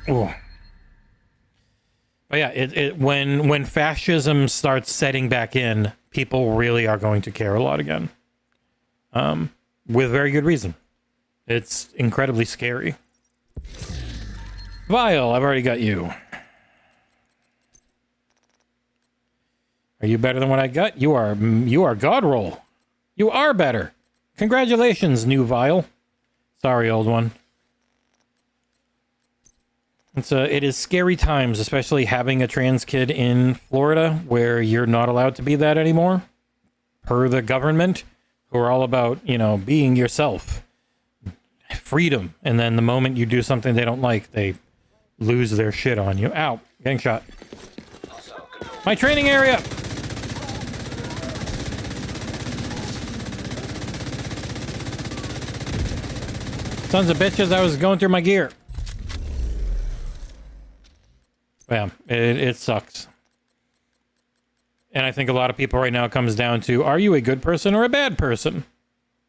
Ooh. But yeah, when fascism starts setting back in, people really are going to care a lot again. With very good reason. It's incredibly scary. Vile, I've already got you. Are you better than what I got? You are God roll. You are better. Congratulations, new Vile. Sorry, old one. It is scary times, especially having a trans kid in Florida where you're not allowed to be that anymore, per the government, who are all about, being yourself. Freedom. And then the moment you do something they don't like, they lose their shit on you. Ow. Getting shot. My training area! Sons of bitches, I was going through my gear. Yeah, it sucks. And I think a lot of people right now comes down to, are you a good person or a bad person?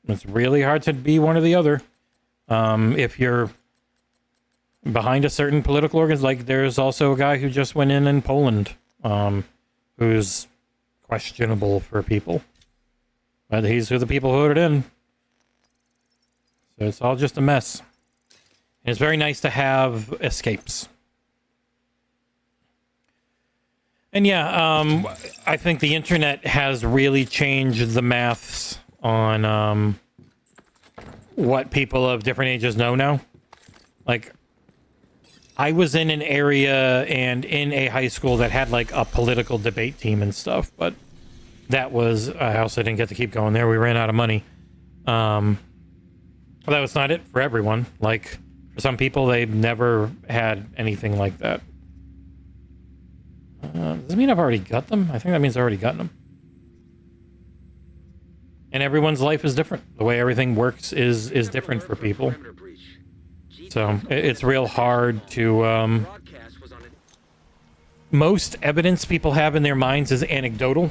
It's really hard to be one or the other. If you're behind a certain political organ, like there's also a guy who just went in Poland, who's questionable for people. But he's who the people voted in. So it's all just a mess. And it's very nice to have escapes. And yeah, I think the internet has really changed the maths on what people of different ages know now. Like, I was in an area and in a high school that had like a political debate team and stuff, but that was I also didn't get to keep going there. We ran out of money. But that was not it for everyone. Like, for some people, they've never had anything like that. Does it mean I've already got them? I think that means I've already gotten them. And everyone's life is different. The way everything works is different for people. So it's real hard to... most evidence people have in their minds is anecdotal.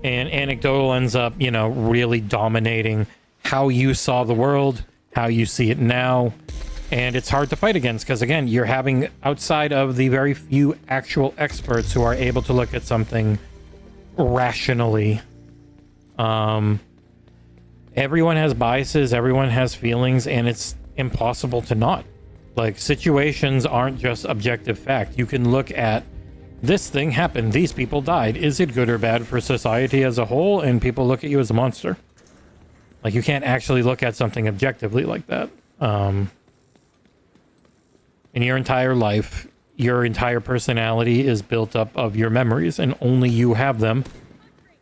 And anecdotal ends up, really dominating how you saw the world, how you see it now. And it's hard to fight against because, again, you're having, outside of the very few actual experts who are able to look at something rationally, everyone has biases, everyone has feelings, and it's impossible to not. Like, situations aren't just objective fact. You can look at, this thing happened, these people died. Is it good or bad for society as a whole? And people look at you as a monster. Like, you can't actually look at something objectively like that. In your entire life, your entire personality is built up of your memories, and only you have them,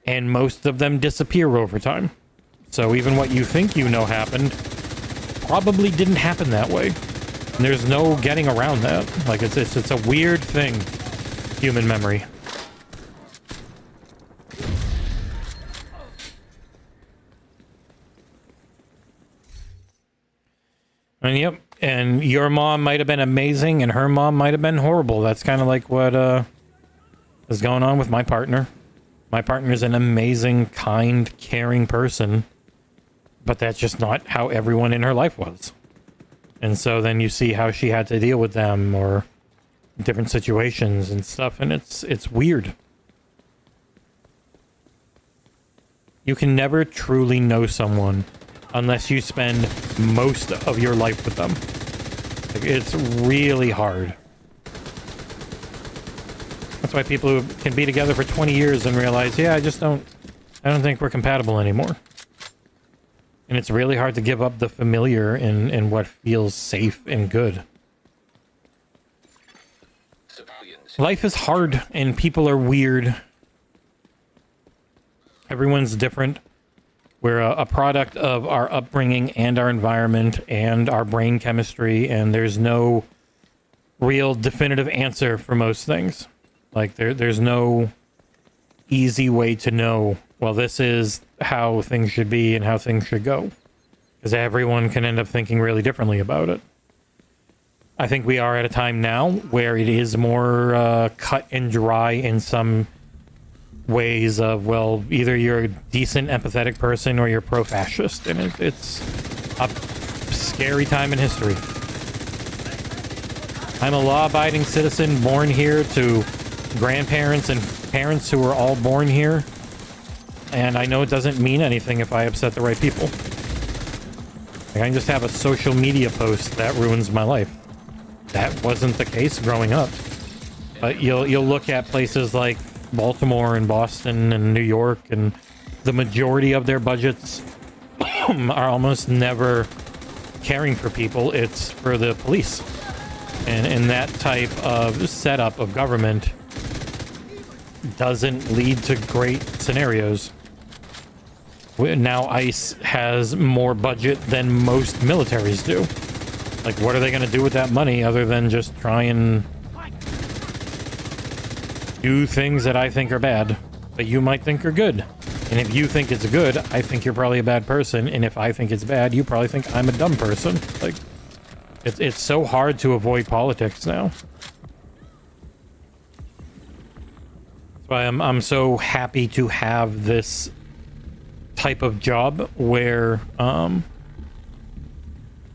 and most of them disappear over time. So even what you think you know happened probably didn't happen that way. And there's no getting around that. Like, it's a weird thing, human memory. And yep, and your mom might have been amazing, and her mom might have been horrible. That's kind of like what is going on with my partner. My partner is an amazing, kind, caring person, but that's just not how everyone in her life was. And so then you see how she had to deal with them, or different situations and stuff, and it's weird. You can never truly know someone unless you spend most of your life with them. Like, it's really hard. That's why people who can be together for 20 years and realize, yeah, I don't think we're compatible anymore. And it's really hard to give up the familiar and what feels safe and good. Civilians. Life is hard and people are weird. Everyone's different. We're a product of our upbringing and our environment and our brain chemistry, and there's no real definitive answer for most things. Like, there's no easy way to know, well, this is how things should be and how things should go. Because everyone can end up thinking really differently about it. I think we are at a time now where it is more cut and dry in some ways of, well, either you're a decent empathetic person or you're pro-fascist, and it's a scary time in history. I'm a law-abiding citizen born here to grandparents and parents who were all born here, and I know it doesn't mean anything if I upset the right people. Like, I can just have a social media post that ruins my life. That wasn't the case growing up. But you'll look at places like Baltimore and Boston and New York, and the majority of their budgets are almost never caring for people. It's for the police. And that type of setup of government doesn't lead to great scenarios. Now ICE has more budget than most militaries do. Like, what are they going to do with that money other than just try and do things that I think are bad, but you might think are good? And if you think it's good, I think you're probably a bad person. And if I think it's bad, you probably think I'm a dumb person. Like, it's so hard to avoid politics now. That's why I'm so happy to have this type of job where, and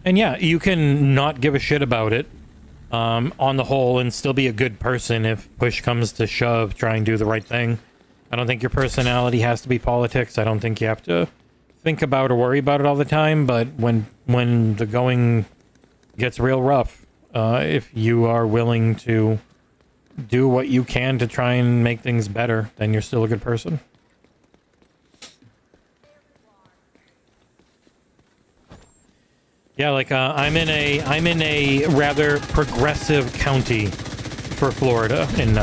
yeah, you can not give a shit about it on the whole and still be a good person if push comes to shove. Try and do the right thing. I don't think your personality has to be politics. I don't think you have to think about or worry about it all the time, but when the going gets real rough, if you are willing to do what you can to try and make things better, then you're still a good person. Yeah, like I'm in a rather progressive county for Florida, and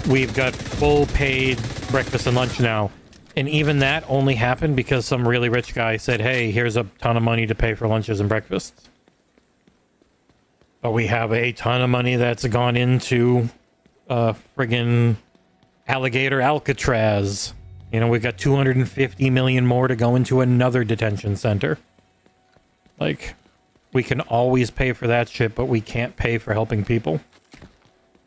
we've got full paid breakfast and lunch now. And even that only happened because some really rich guy said, "Hey, here's a ton of money to pay for lunches and breakfasts." But we have a ton of money that's gone into friggin' alligator Alcatraz. You know, we've got 250 million more to go into another detention center. Like, we can always pay for that shit, but we can't pay for helping people.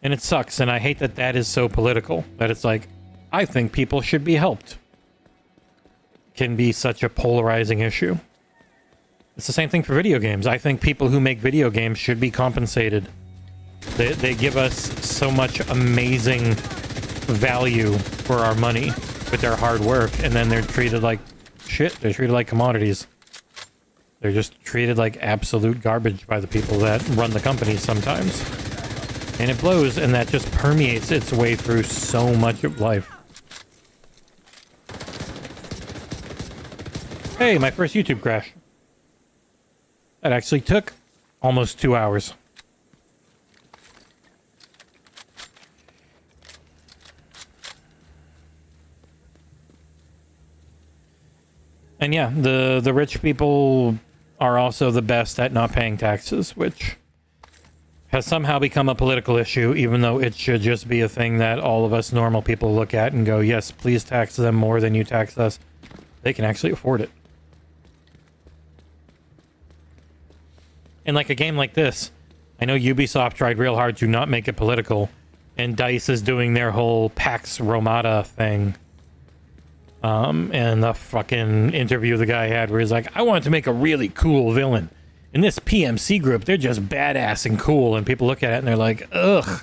And it sucks, and I hate that that is so political. That it's like, I think people should be helped. Can be such a polarizing issue. It's the same thing for video games. I think people who make video games should be compensated. They give us so much amazing value for our money with their hard work, and then they're treated like shit. They're treated like commodities. They're just treated like absolute garbage by the people that run the companies sometimes. And it blows, and that just permeates its way through so much of life. Hey, my first YouTube crash. That actually took almost 2 hours. And yeah, the rich people are also the best at not paying taxes, which has somehow become a political issue, even though it should just be a thing that all of us normal people look at and go, yes, please tax them more than you tax us. They can actually afford it. And like a game like this, I know Ubisoft tried real hard to not make it political, and DICE is doing their whole Pax Romata thing. And the fucking interview the guy had where he's like, I wanted to make a really cool villain. In this PMC group, they're just badass and cool, and people look at it and they're like, ugh.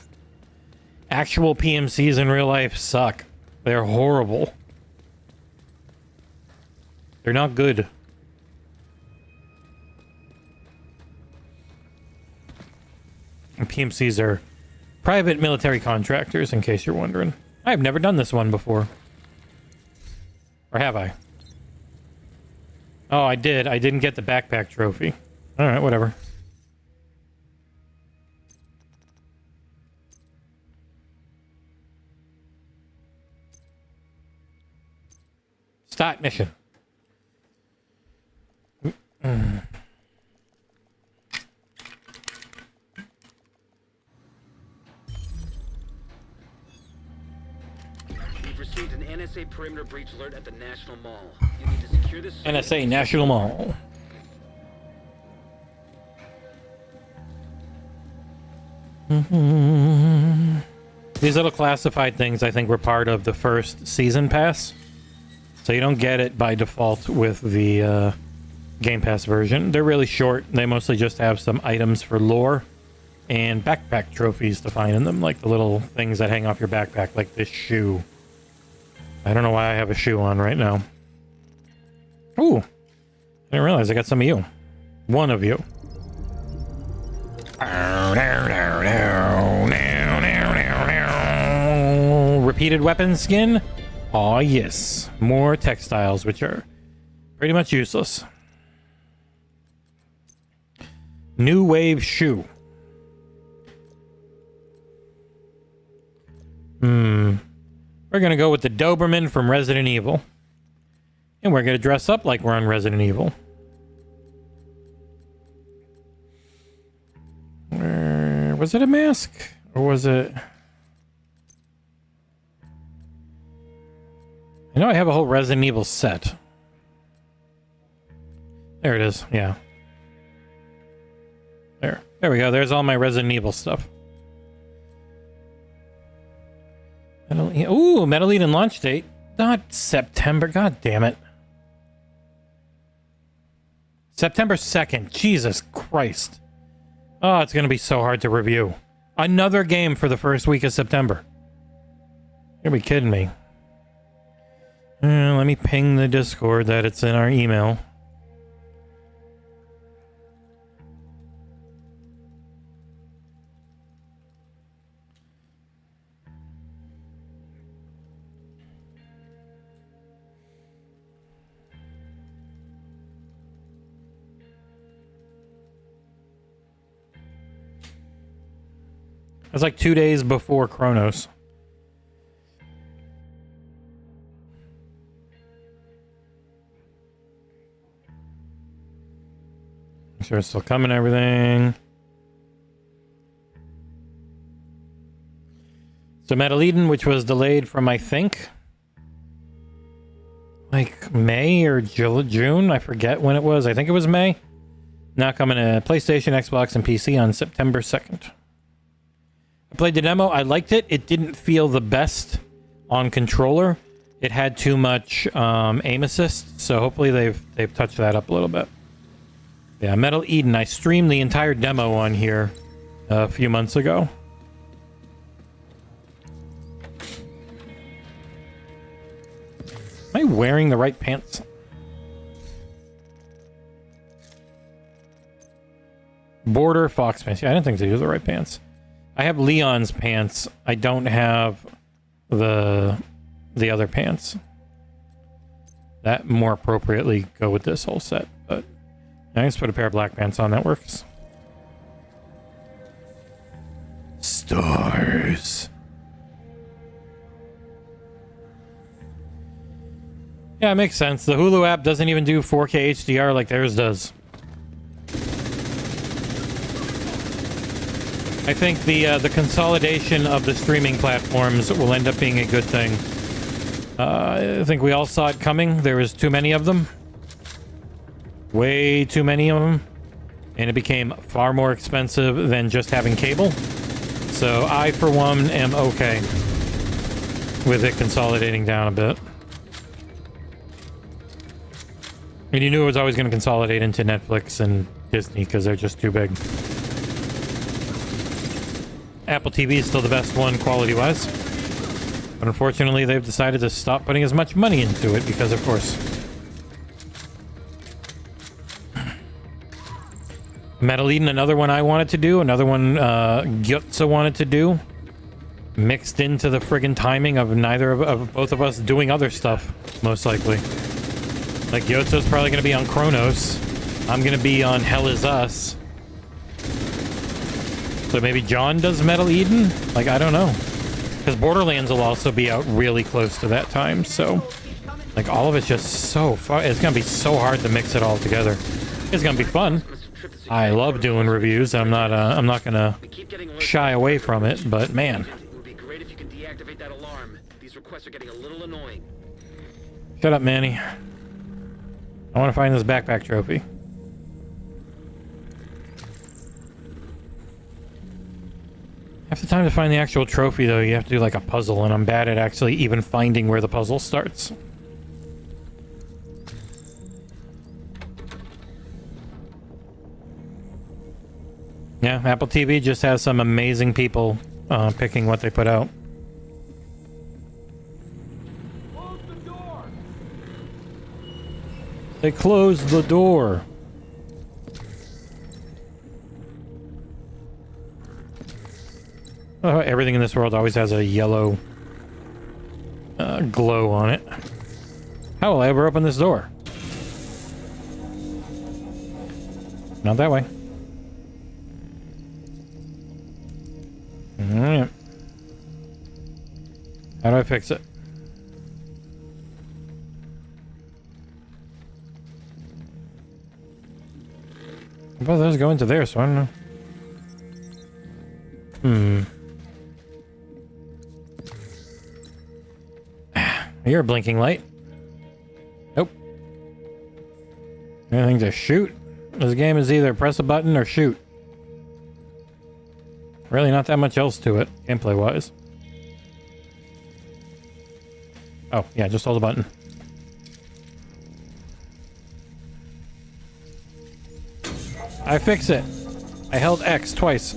Actual PMCs in real life suck. They're horrible. They're not good. And PMCs are private military contractors, in case you're wondering. I've never done this one before. Or have I? Oh, I did. I didn't get the backpack trophy. Alright, whatever. Start mission. We've received an NSA perimeter breach alert at the National Mall. You need to secure this. NSA National Mall. These little classified things, I think, were part of the first season pass. So you don't get it by default with the Game Pass version. They're really short. They mostly just have some items for lore and backpack trophies to find in them, like the little things that hang off your backpack, like this shoe. I don't know why I have a shoe on right now. Ooh, I didn't realize I got some of you. One of you. Repeated weapon skin? Aw, yes. More textiles, which are pretty much useless. New wave shoe. We're gonna go with the Doberman from Resident Evil. And we're gonna dress up like we're on Resident Evil. Was it a mask? Or was it... I know I have a whole Resident Evil set. There it is, yeah. There we go, there's all my Resident Evil stuff. Ooh, Metal Eden launch date. Not September, god damn it. September 2nd, Jesus Christ. Oh, it's gonna be so hard to review. Another game for the first week of September. You're be kidding me. Let me ping the Discord that it's in our email. It's like 2 days before Chronos. Make sure it's still coming, everything. So Metal Eden, which was delayed from, I think, like May or June. I forget when it was. I think it was May. Now coming to PlayStation, Xbox, and PC on September 2nd. I played the demo. I liked it. It didn't feel the best on controller. It had too much aim assist, so hopefully they've touched that up a little bit. Yeah, Metal Eden. I streamed the entire demo on here a few months ago. Am I wearing the right pants? Border Fox pants. Yeah, I didn't think these were the right pants. I have Leon's pants. I don't have the other pants. That more appropriately go with this whole set, but I just put a pair of black pants on. That works. Stars. Yeah, it makes sense. The Hulu app doesn't even do 4K HDR like theirs does. I think the consolidation of the streaming platforms will end up being a good thing. I think we all saw it coming. There was too many of them. Way too many of them. And it became far more expensive than just having cable. So I, for one, am okay with it consolidating down a bit. And you knew it was always going to consolidate into Netflix and Disney because they're just too big. Apple TV is still the best one quality-wise. But unfortunately, they've decided to stop putting as much money into it because, of course. Metal Eden, another one I wanted to do. Another one Gyotza wanted to do. Mixed into the friggin' timing of neither of both of us doing other stuff, most likely. Like, Gyotza's probably going to be on Chronos. I'm going to be on Hell Is Us. So maybe John does Metal Eden? Like, I don't know. Because Borderlands will also be out really close to that time, so... Like, all of it's just so far... It's going to be so hard to mix it all together. It's going to be fun. I love doing reviews. I'm not going to shy away from it, but man. It would be great if you could deactivate that alarm. These requests are getting a little annoying. Shut up, Manny. I want to find this backpack trophy. Half the time to find the actual trophy, though, you have to do like a puzzle, and I'm bad at actually even finding where the puzzle starts. Yeah, Apple TV just has some amazing people picking what they put out. Close the door. They closed the door. Oh, everything in this world always has a yellow glow on it. How will I ever open this door? Not that way. Alright. How do I fix it? Both those go into there, so I don't know. You're a blinking light. Nope. Anything to shoot? This game is either press a button or shoot. Really not that much else to it, gameplay-wise. Oh, yeah, just hold the button. I fix it. I held X twice.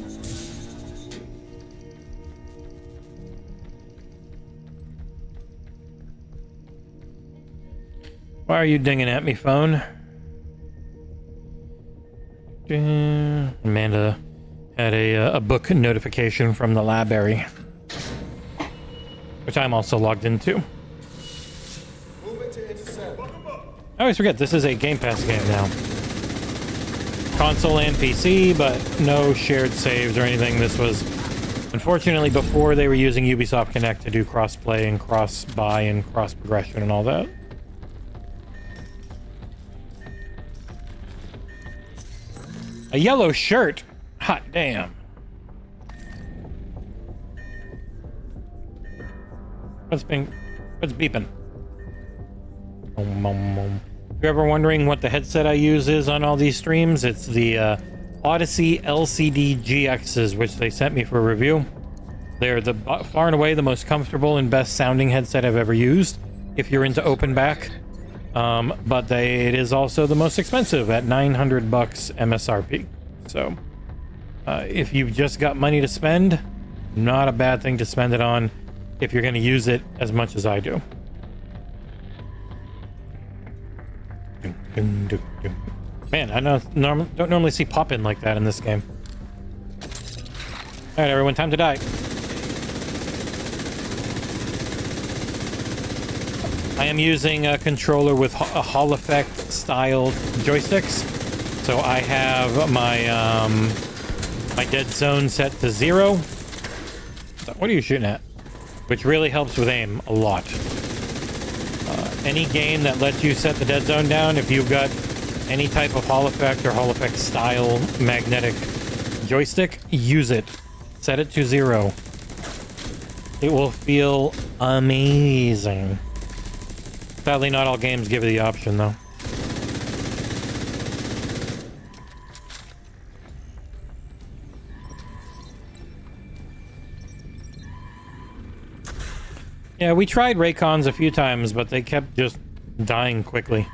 Why are you dinging at me, phone? Amanda had a book notification from the library, which I'm also logged into. I always forget this is a Game Pass game now. Console and PC, but no shared saves or anything. This was, unfortunately, before they were using Ubisoft Connect to do cross-play and cross-buy and cross-progression and all that. A yellow shirt? Hot damn. What's beeping? If you're ever wondering what the headset I use is on all these streams, it's the Odyssey LCD GXs, which they sent me for review. They're the far and away the most comfortable and best sounding headset I've ever used, if you're into open back. But it is also the most expensive at $900 MSRP. So, if you've just got money to spend, not a bad thing to spend it on if you're going to use it as much as I do. Man, I don't normally see pop-in like that in this game. Alright, everyone, time to die. I am using a controller with a Hall Effect style joysticks. So I have my my dead zone set to 0. So what are you shooting at? Which really helps with aim a lot. Any game that lets you set the dead zone down, if you've got any type of Hall Effect or Hall Effect style magnetic joystick, use it. Set it to 0. It will feel amazing. Sadly, not all games give you the option, though. Yeah, we tried Raycons a few times, but they kept just dying quickly.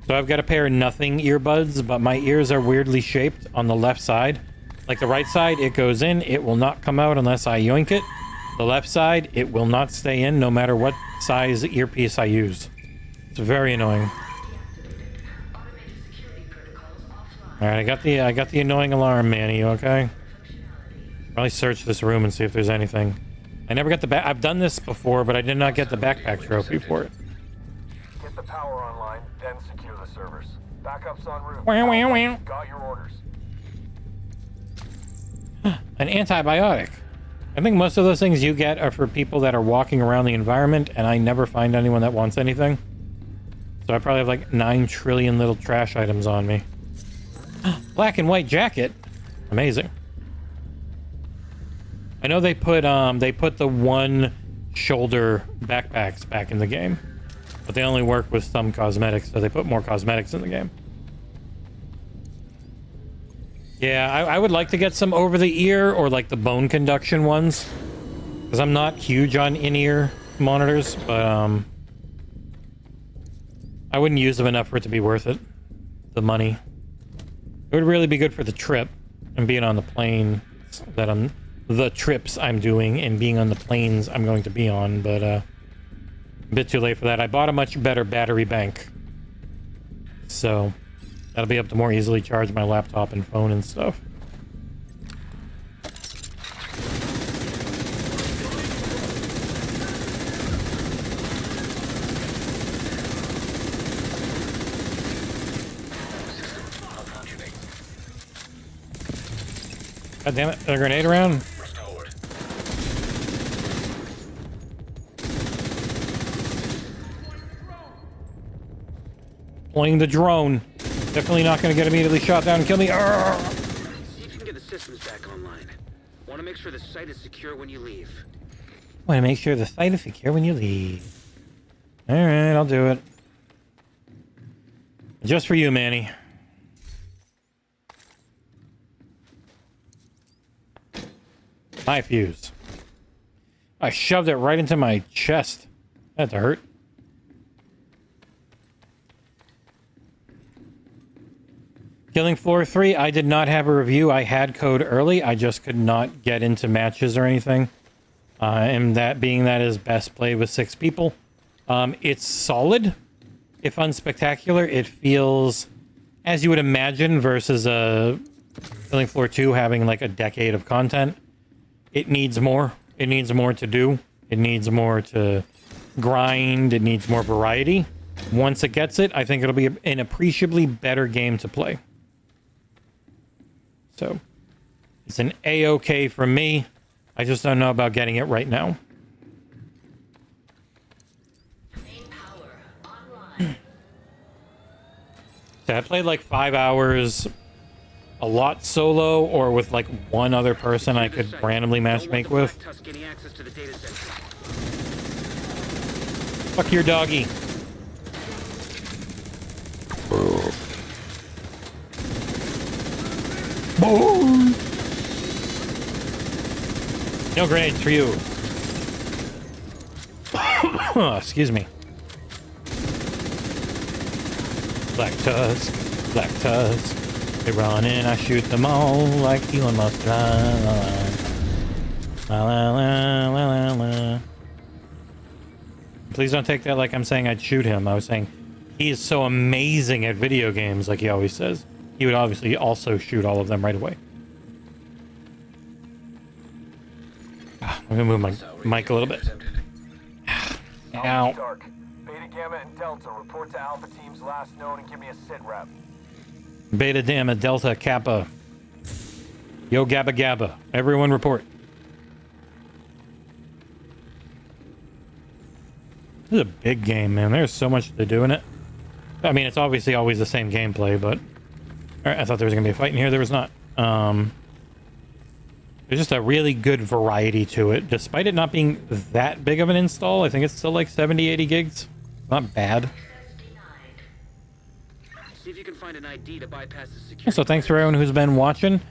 So I've got a pair of nothing earbuds, but my ears are weirdly shaped on the left side. Like the right side, it goes in, it will not come out unless I yoink it. The left side, it will not stay in no matter what size earpiece I use. It's very annoying. Alright, I got the annoying alarm, Manny, you okay? Probably search this room and see if there's anything. I never got the back. I've done this before, but I did not get the backpack trophy for it. Get the power online, then secure the servers. Backups en route. Wow, wow, wow. Got your orders. An antibiotic. I think most of those things you get are for people that are walking around the environment, and I never find anyone that wants anything. So I probably have like 9 trillion little trash items on me. Black and white jacket. Amazing. I know they put the one shoulder backpacks back in the game, but they only work with some cosmetics, so they put more cosmetics in the game. Yeah, I would like to get some over the ear or like the bone conduction ones, because I'm not huge on in-ear monitors, but I wouldn't use them enough for it to be worth it. The money. It would really be good for the trip and being on the plane that the trips I'm doing and being on the planes I'm going to be on, but a bit too late for that. I bought a much better battery bank, so that'll be able to more easily charge my laptop and phone and stuff. God damn it, a grenade around? Deploying the drone. Definitely not going to get immediately shot down and kill me. Arrgh! See if you can get the systems back online. Want to make sure the site is secure when you leave. Want to make sure the site is secure when you leave. Alright, I'll do it. Just for you, Manny. My fuse. I shoved it right into my chest. That had to hurt. Killing Floor 3, I did not have a review. I had code early. I just could not get into matches or anything. And that being that is best played with 6 people. It's solid, if unspectacular. It feels as you would imagine versus Killing Floor 2 having like a decade of content. It needs more. It needs more to do. It needs more to grind. It needs more variety. Once it gets it, I think it'll be an appreciably better game to play. So, it's an A-OK from me. I just don't know about getting it right now. So I played like 5 hours, a lot solo, or with like one other person I could randomly matchmake with. Fuck your doggy. No grenades for you. Excuse me. Black Tusk, Black Tusk. They run in, I shoot them all like Elon Musk. La la la la la la la. Please don't take that like I'm saying I'd shoot him. I was saying he is so amazing at video games, like he always says. He would obviously also shoot all of them right away. I'm gonna move my mic a little bit. Ow. Dark. Beta, Gamma, and Delta report to Alpha teams last known and give me a sit rep. Beta, Gamma, Delta, Kappa. Yo, Gabba Gabba. Everyone report. This is a big game, man. There's so much to do in it. I mean, it's obviously always the same gameplay, but... Alright, I thought there was going to be a fight in here. There was not. There's just a really good variety to it. Despite it not being that big of an install, I think it's still like 70, 80 gigs. Not bad. See if you can find an ID to bypass the security. So thanks for everyone who's been watching.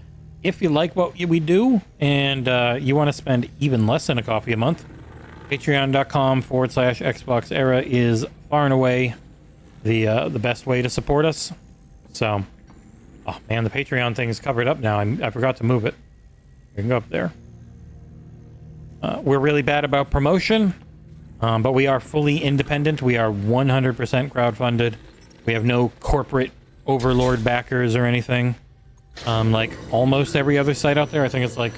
If you like what we do and you want to spend even less than a coffee a month, patreon.com/XboxEra is far and away the best way to support us. So, oh man, the Patreon thing is covered up now. I forgot to move it. You can go up there. We're really bad about promotion, but we are fully independent. We are 100% crowdfunded. We have no corporate overlord backers or anything. Like almost every other site out there. I think it's like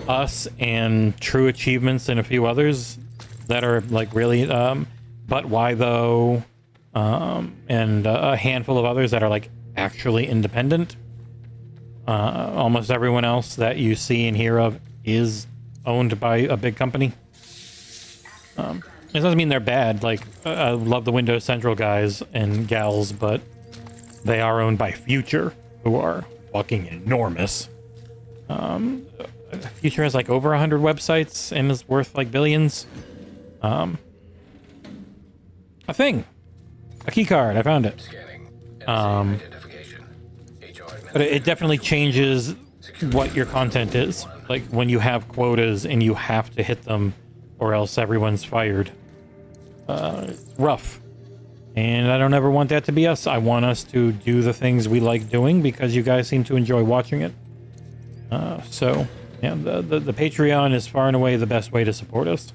us and True Achievements and a few others that are like really, but why though? And a handful of others that are like actually independent. Almost everyone else that you see and hear of is owned by a big company. It doesn't mean they're bad. Like, I love the Windows Central guys and gals, but they are owned by Future, who are fucking enormous. Future has like over 100 websites and is worth like billions. A thing. A key card. I found it. Scanning. Identification. But it definitely changes what your content is. Like when you have quotas and you have to hit them or else everyone's fired. It's rough. And I don't ever want that to be us. I want us to do the things we like doing because you guys seem to enjoy watching it. So, yeah, the Patreon is far and away the best way to support us.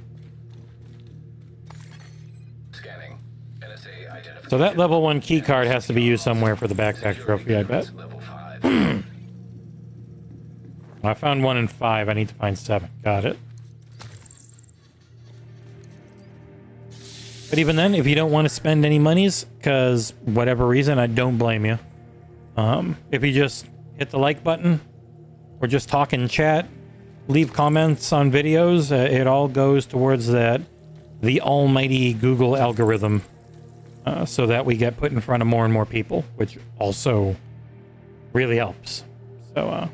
Scanning. NSA identification. So that level 1 key card has to be used somewhere for the backpack trophy, I bet. Level 5. I found 1 and 5. I need to find 7. Got it. But even then, if you don't want to spend any monies, because whatever reason, I don't blame you. If you just hit the like button, or just talk in chat, leave comments on videos, it all goes towards the almighty Google algorithm, so that we get put in front of more and more people, which also really helps. So,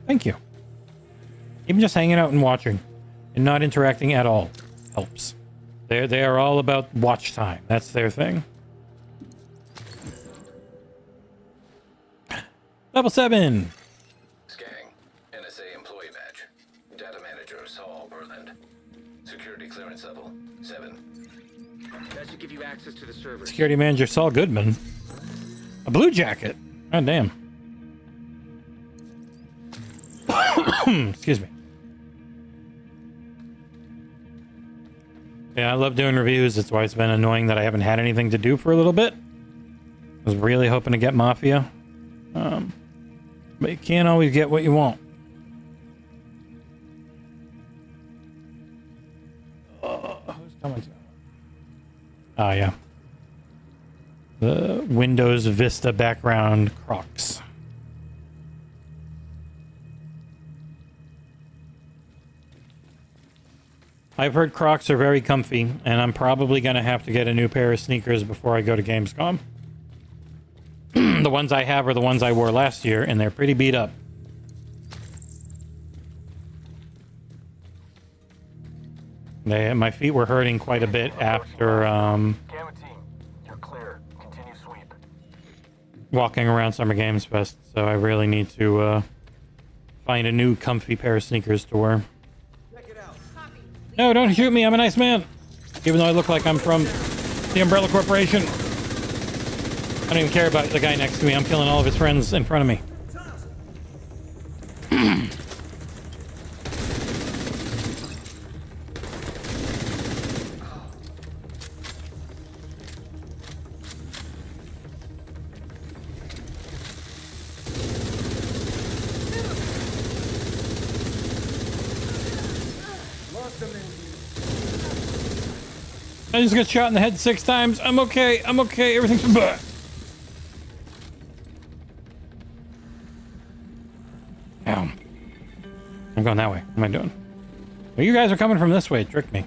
thank you. Even just hanging out and watching, and not interacting at all, helps. They are all about watch time. That's their thing. Level 7. Scanning. NSA employee badge. Data manager Saul Berland. Security clearance level 7. That should give you access to the server. Security manager Saul Goodman. A blue jacket. God damn. Excuse me. Yeah, I love doing reviews. That's why it's been annoying that I haven't had anything to do for a little bit. I was really hoping to get Mafia. But you can't always get what you want. Who's coming to? Oh, yeah. The Windows Vista background Crocs. I've heard Crocs are very comfy, and I'm probably going to have to get a new pair of sneakers before I go to Gamescom. The ones I have are the ones I wore last year, and they're pretty beat up. My feet were hurting quite a bit after Gamma team, you're clear. Continue sweep. walking around Summer Games Fest, so I really need to find a new comfy pair of sneakers to wear. No, don't shoot me. I'm a nice man. Even though I look like I'm from the Umbrella Corporation. I don't even care about the guy next to me. I'm killing all of his friends in front of me. I just got shot in the head 6 times. I'm okay. I'm okay. Everything's... Bleh. Ow. I'm going that way. What am I doing? Well, you guys are coming from this way. It tricked me.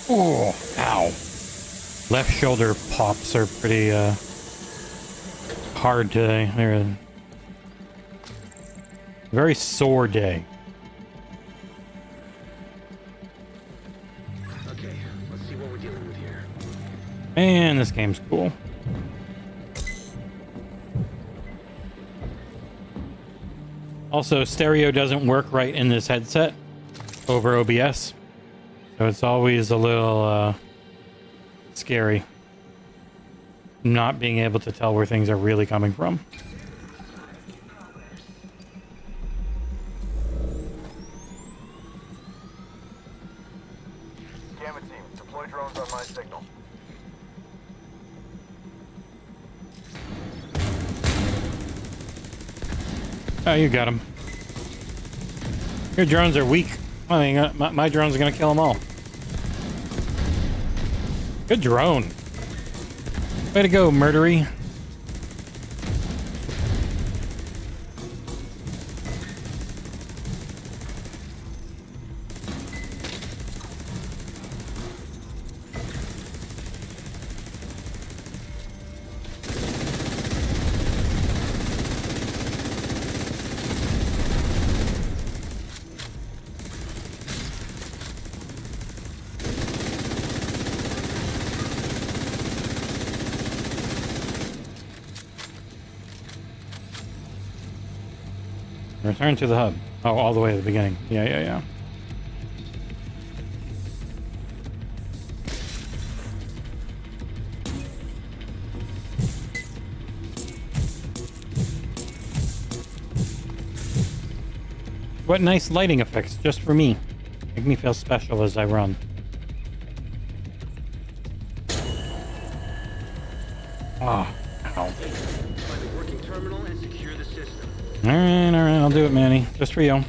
Oh, ow. Left shoulder pops are pretty hard today. They're a very sore day. Okay, let's see what we're dealing with here. Man, this game's cool. Also, stereo doesn't work right in this headset over OBS. So it's always a little scary not being able to tell where things are really coming from. Gamma team, deploy drones on my signal. Oh, you got him. Your drones are weak. I think my drones are gonna kill them all. Good drone. Way to go, murdery. Return to the hub. Oh, all the way to the beginning. Yeah. What nice lighting effects just for me. Make me feel special as I run. Ah, ow. Find a working terminal and secure the system. All right, I'll do it, Manny. Just for you.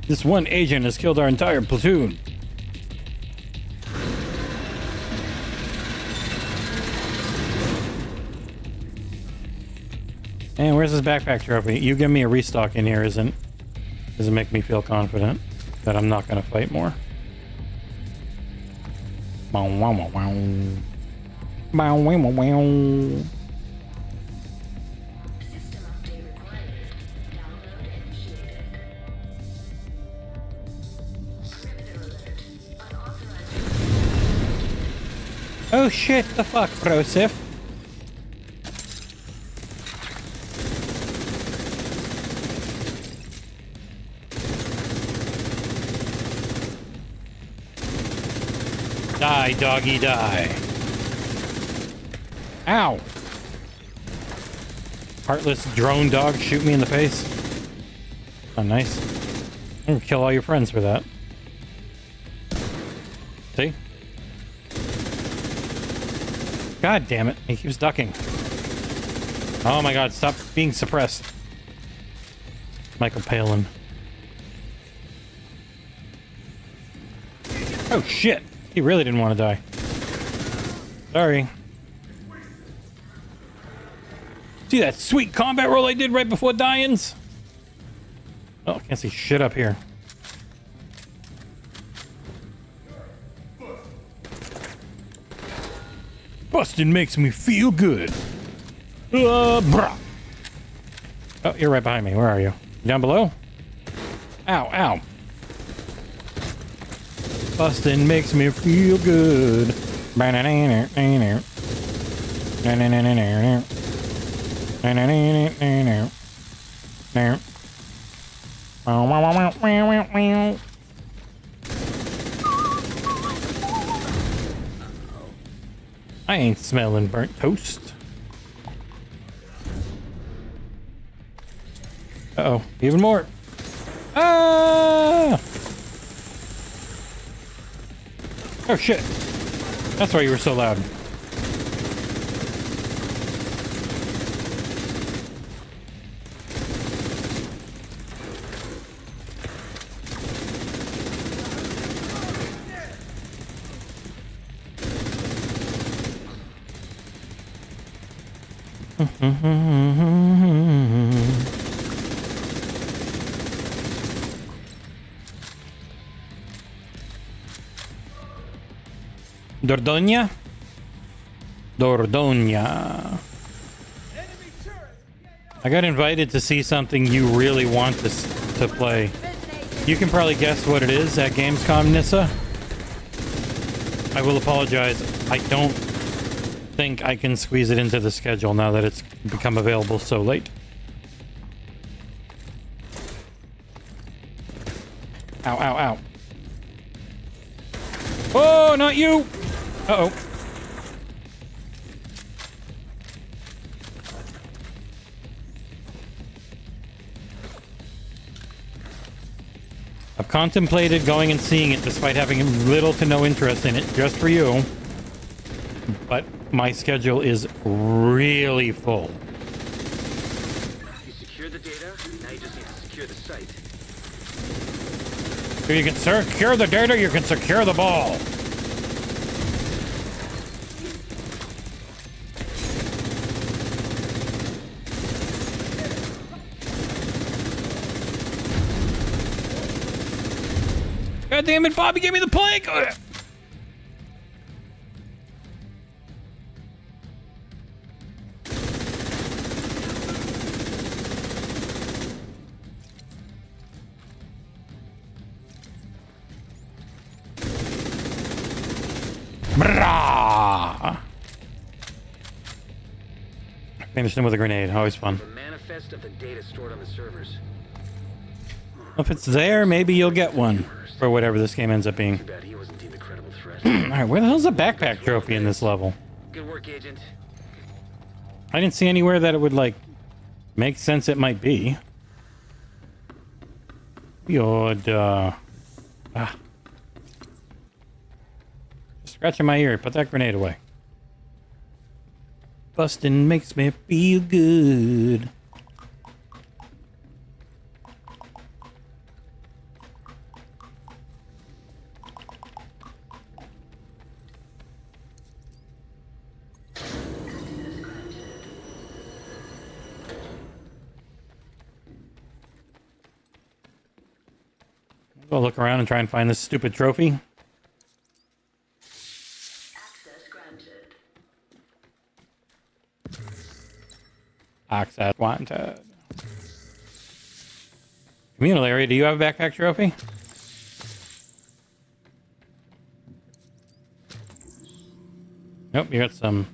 This one agent has killed our entire platoon. And where's this backpack trophy? You give me a restock in here doesn't make me feel confident that I'm not gonna fight more. Bow, wow, wow, wow. Bow, wow, wow, wow. Oh shit, the fuck, Brosif? Die, doggy, die. Ow! Heartless drone dog shoot me in the face. Oh, nice. I'm gonna kill all your friends for that. See? God damn it, he keeps ducking. Oh my god, stop being suppressed. Michael Palin. Oh shit! He really didn't want to die. Sorry. See that sweet combat roll I did right before dying-s? Oh, I can't see shit up here. Busting makes me feel good. Brah. Oh, you're right behind me. Where are you? Down below? Ow, ow. Busting makes me feel good. I ain't smelling burnt toast. Uh-oh, even more. Ah! Oh shit. That's why you were so loud. Dordogne? Dordogne. I got invited to see something you really want to play. You can probably guess what it is at Gamescom, Nissa. I will apologize. I don't think I can squeeze it into the schedule now that it's become available so late. Ow, ow, ow. Oh, not you! Uh-oh. I've contemplated going and seeing it despite having little to no interest in it, just for you. But my schedule is really full. You secured the data, now you just need to secure the site. If you can secure the data, you can secure the ball. God damn it, Bobby, give me the plank! Brah! Finished him with a grenade. Always fun. The manifest of the data stored on the servers. If it's there, maybe you'll get one for whatever this game ends up being. Too bad he wasn't deemed a credible threat. Alright, where the hell's the backpack trophy in this level? Good work, Agent. I didn't see anywhere that it would, like, make sense it might be. Scratching my ear. Put that grenade away. Bustin' makes me feel good. Go look around and try and find this stupid trophy. Access granted. Access wanted. Communal area, do you have a backpack trophy? Nope, you got some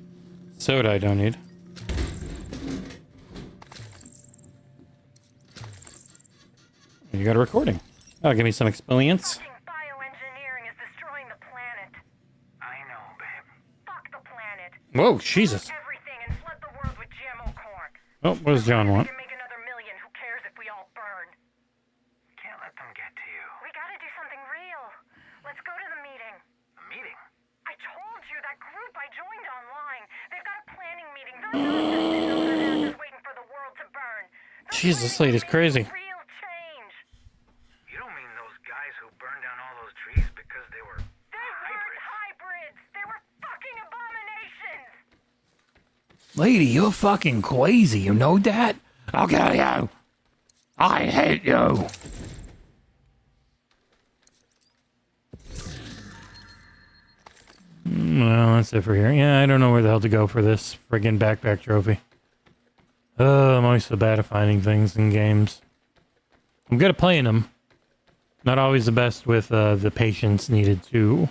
soda I don't need. You got a recording. That'll give me some experience. Bioengineering is destroying the planet. I know, babe. Fuck the planet. Whoa, Jesus. Everything and flood the world with GMO corn. Oh, what does John want? We can make another million. Who cares if we all burn? Can't let them get to you. We gotta do something real. Let's go to the meeting. A meeting? I told you that group I joined online. They've got a planning meeting. They're not just sitting on their asses waiting for the world to burn. Jesus, this lady's crazy. Real change. You don't mean those guys who burned down all those trees because they were They weren't hybrids. They were fucking abominations. Lady, you're fucking crazy, you know that? I'll kill you. I hate you. Well, that's it for here. Yeah, I don't know where the hell to go for this friggin' backpack trophy. Oh, I'm always so bad at finding things in games. I'm good at playing them. Not always the best with the patience needed to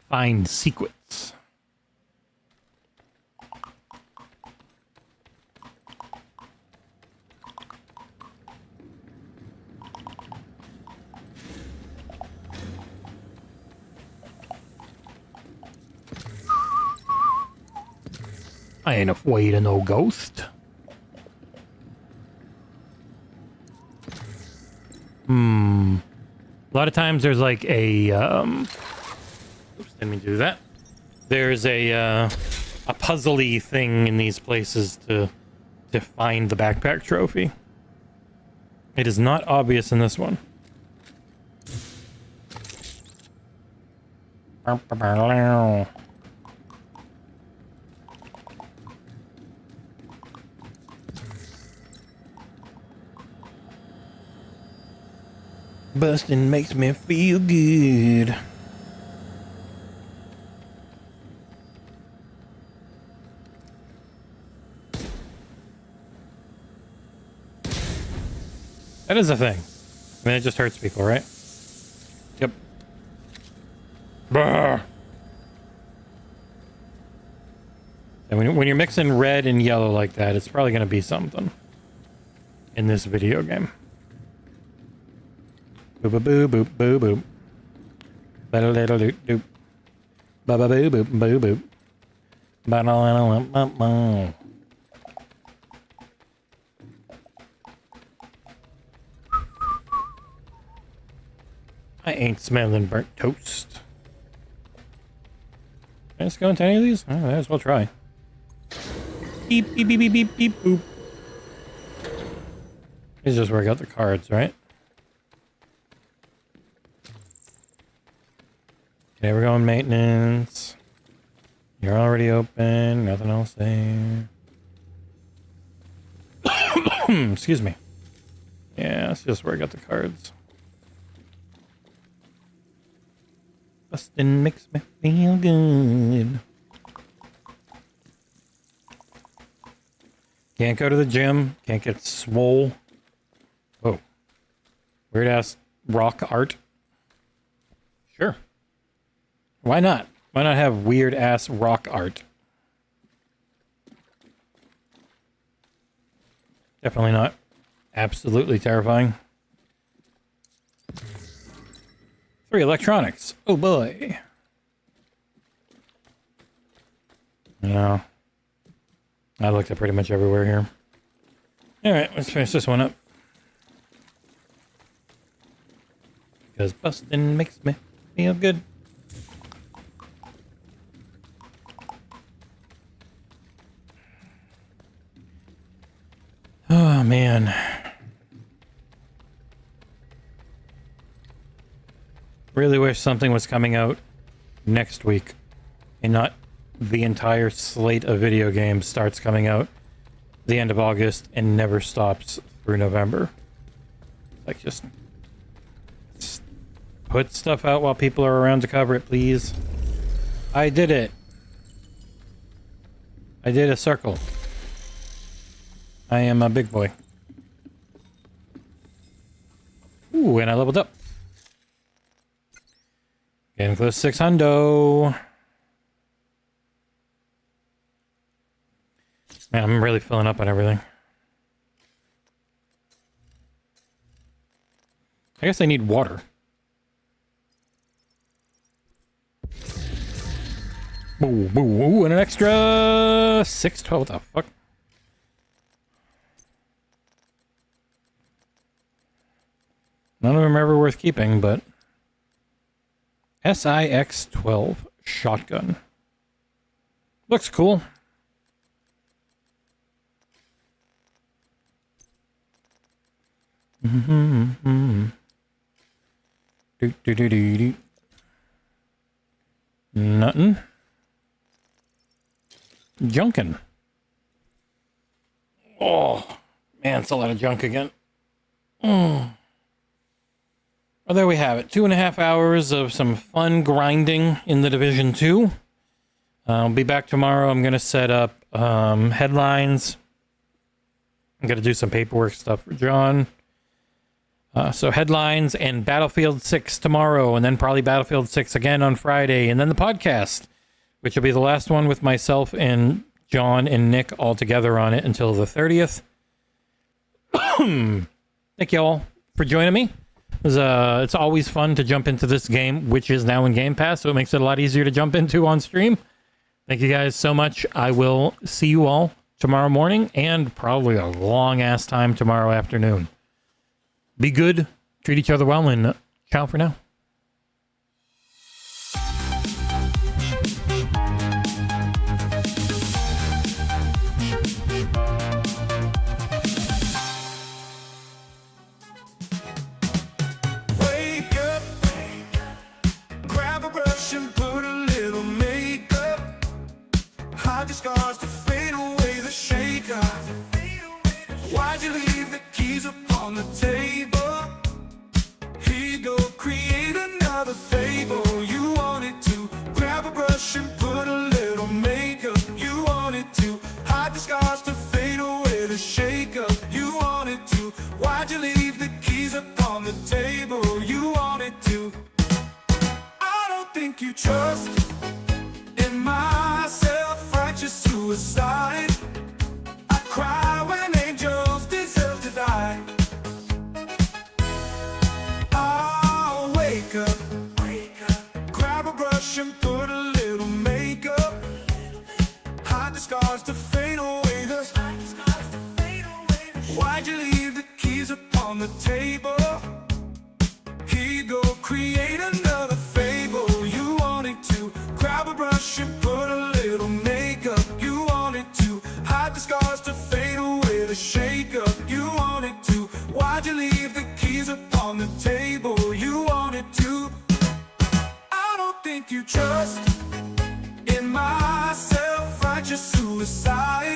find secrets. I ain't afraid of no ghost. A lot of times there's like a oops, didn't mean to do that. There's a puzzly thing in these places to find the backpack trophy. It is not obvious in this one. Bustin' makes me feel good. That is a thing. I mean, it just hurts people, right? Yep. Brr. And when you're mixing red and yellow like that, it's probably going to be something in this video game. Boop boop boop boop boop boop. Ba-da-da-da-doop doop. Ba-ba-boo boop boo boop. Ba-da-da-da-da-da-da. I ain't smelling burnt toast. Can I just go into any of these? Oh, I might as well try. Beep, beep, beep, beep, beep, beep, boop. Let's just work out the cards, right? Okay, we're going maintenance. You're already open. Nothing else there. Excuse me. Yeah, let's just work out the cards. Bustin' makes me feel good. Can't go to the gym. Can't get swole. Oh. Weird ass rock art. Sure. Why not? Why not have weird ass rock art? Definitely not absolutely terrifying. 3 electronics. Oh boy. No. I looked at pretty much everywhere here. Alright, let's finish this one up. Because busting makes me feel good. Oh man. Really wish something was coming out next week and not the entire slate of video games starts coming out the end of August and never stops through November. Like, just put stuff out while people are around to cover it, please. I did it. I did a circle. I am a big boy. Ooh, and I leveled up. Getting close to 600. Man, I'm really filling up on everything. I guess I need water. Boo, boo, ooh, and an extra 612. What the fuck? None of them are ever worth keeping, but SIX-12 shotgun. Looks cool. Nothing. Junkin'. Oh, man, it's a lot of junk again. Well, there we have it. 2.5 hours of some fun grinding in the Division 2. I'll be back tomorrow. I'm going to set up headlines. I'm going to do some paperwork stuff for John. So headlines and Battlefield 6 tomorrow, and then probably Battlefield 6 again on Friday, and then the podcast, which will be the last one with myself and John and Nick all together on it until the 30th. Thank you all for joining me. It's always fun to jump into this game, which is now in Game Pass, so it makes it a lot easier to jump into on stream. Thank you guys so much. I will see you all tomorrow morning and probably a long-ass time tomorrow afternoon. Be good, treat each other well, and ciao for now. Wake up, grab a brush and put a little makeup. Hide the scars to fade away the shake up. Why'd you leave the keys upon the table? Here you go, create another fable. You wanted to grab a brush and put a little makeup. You wanted to hide the scars to fade away the shake up. You wanted to, why'd you leave the keys hide the scars to fade away the. Why'd you leave the keys upon the table? Here you go, create another fable. You wanted to grab a brush and put a little makeup. You wanted to hide the scars to fade away the shake-up. You wanted to. Why'd you leave the keys upon the table? You wanted to. I don't think you trust in my self-righteous suicide.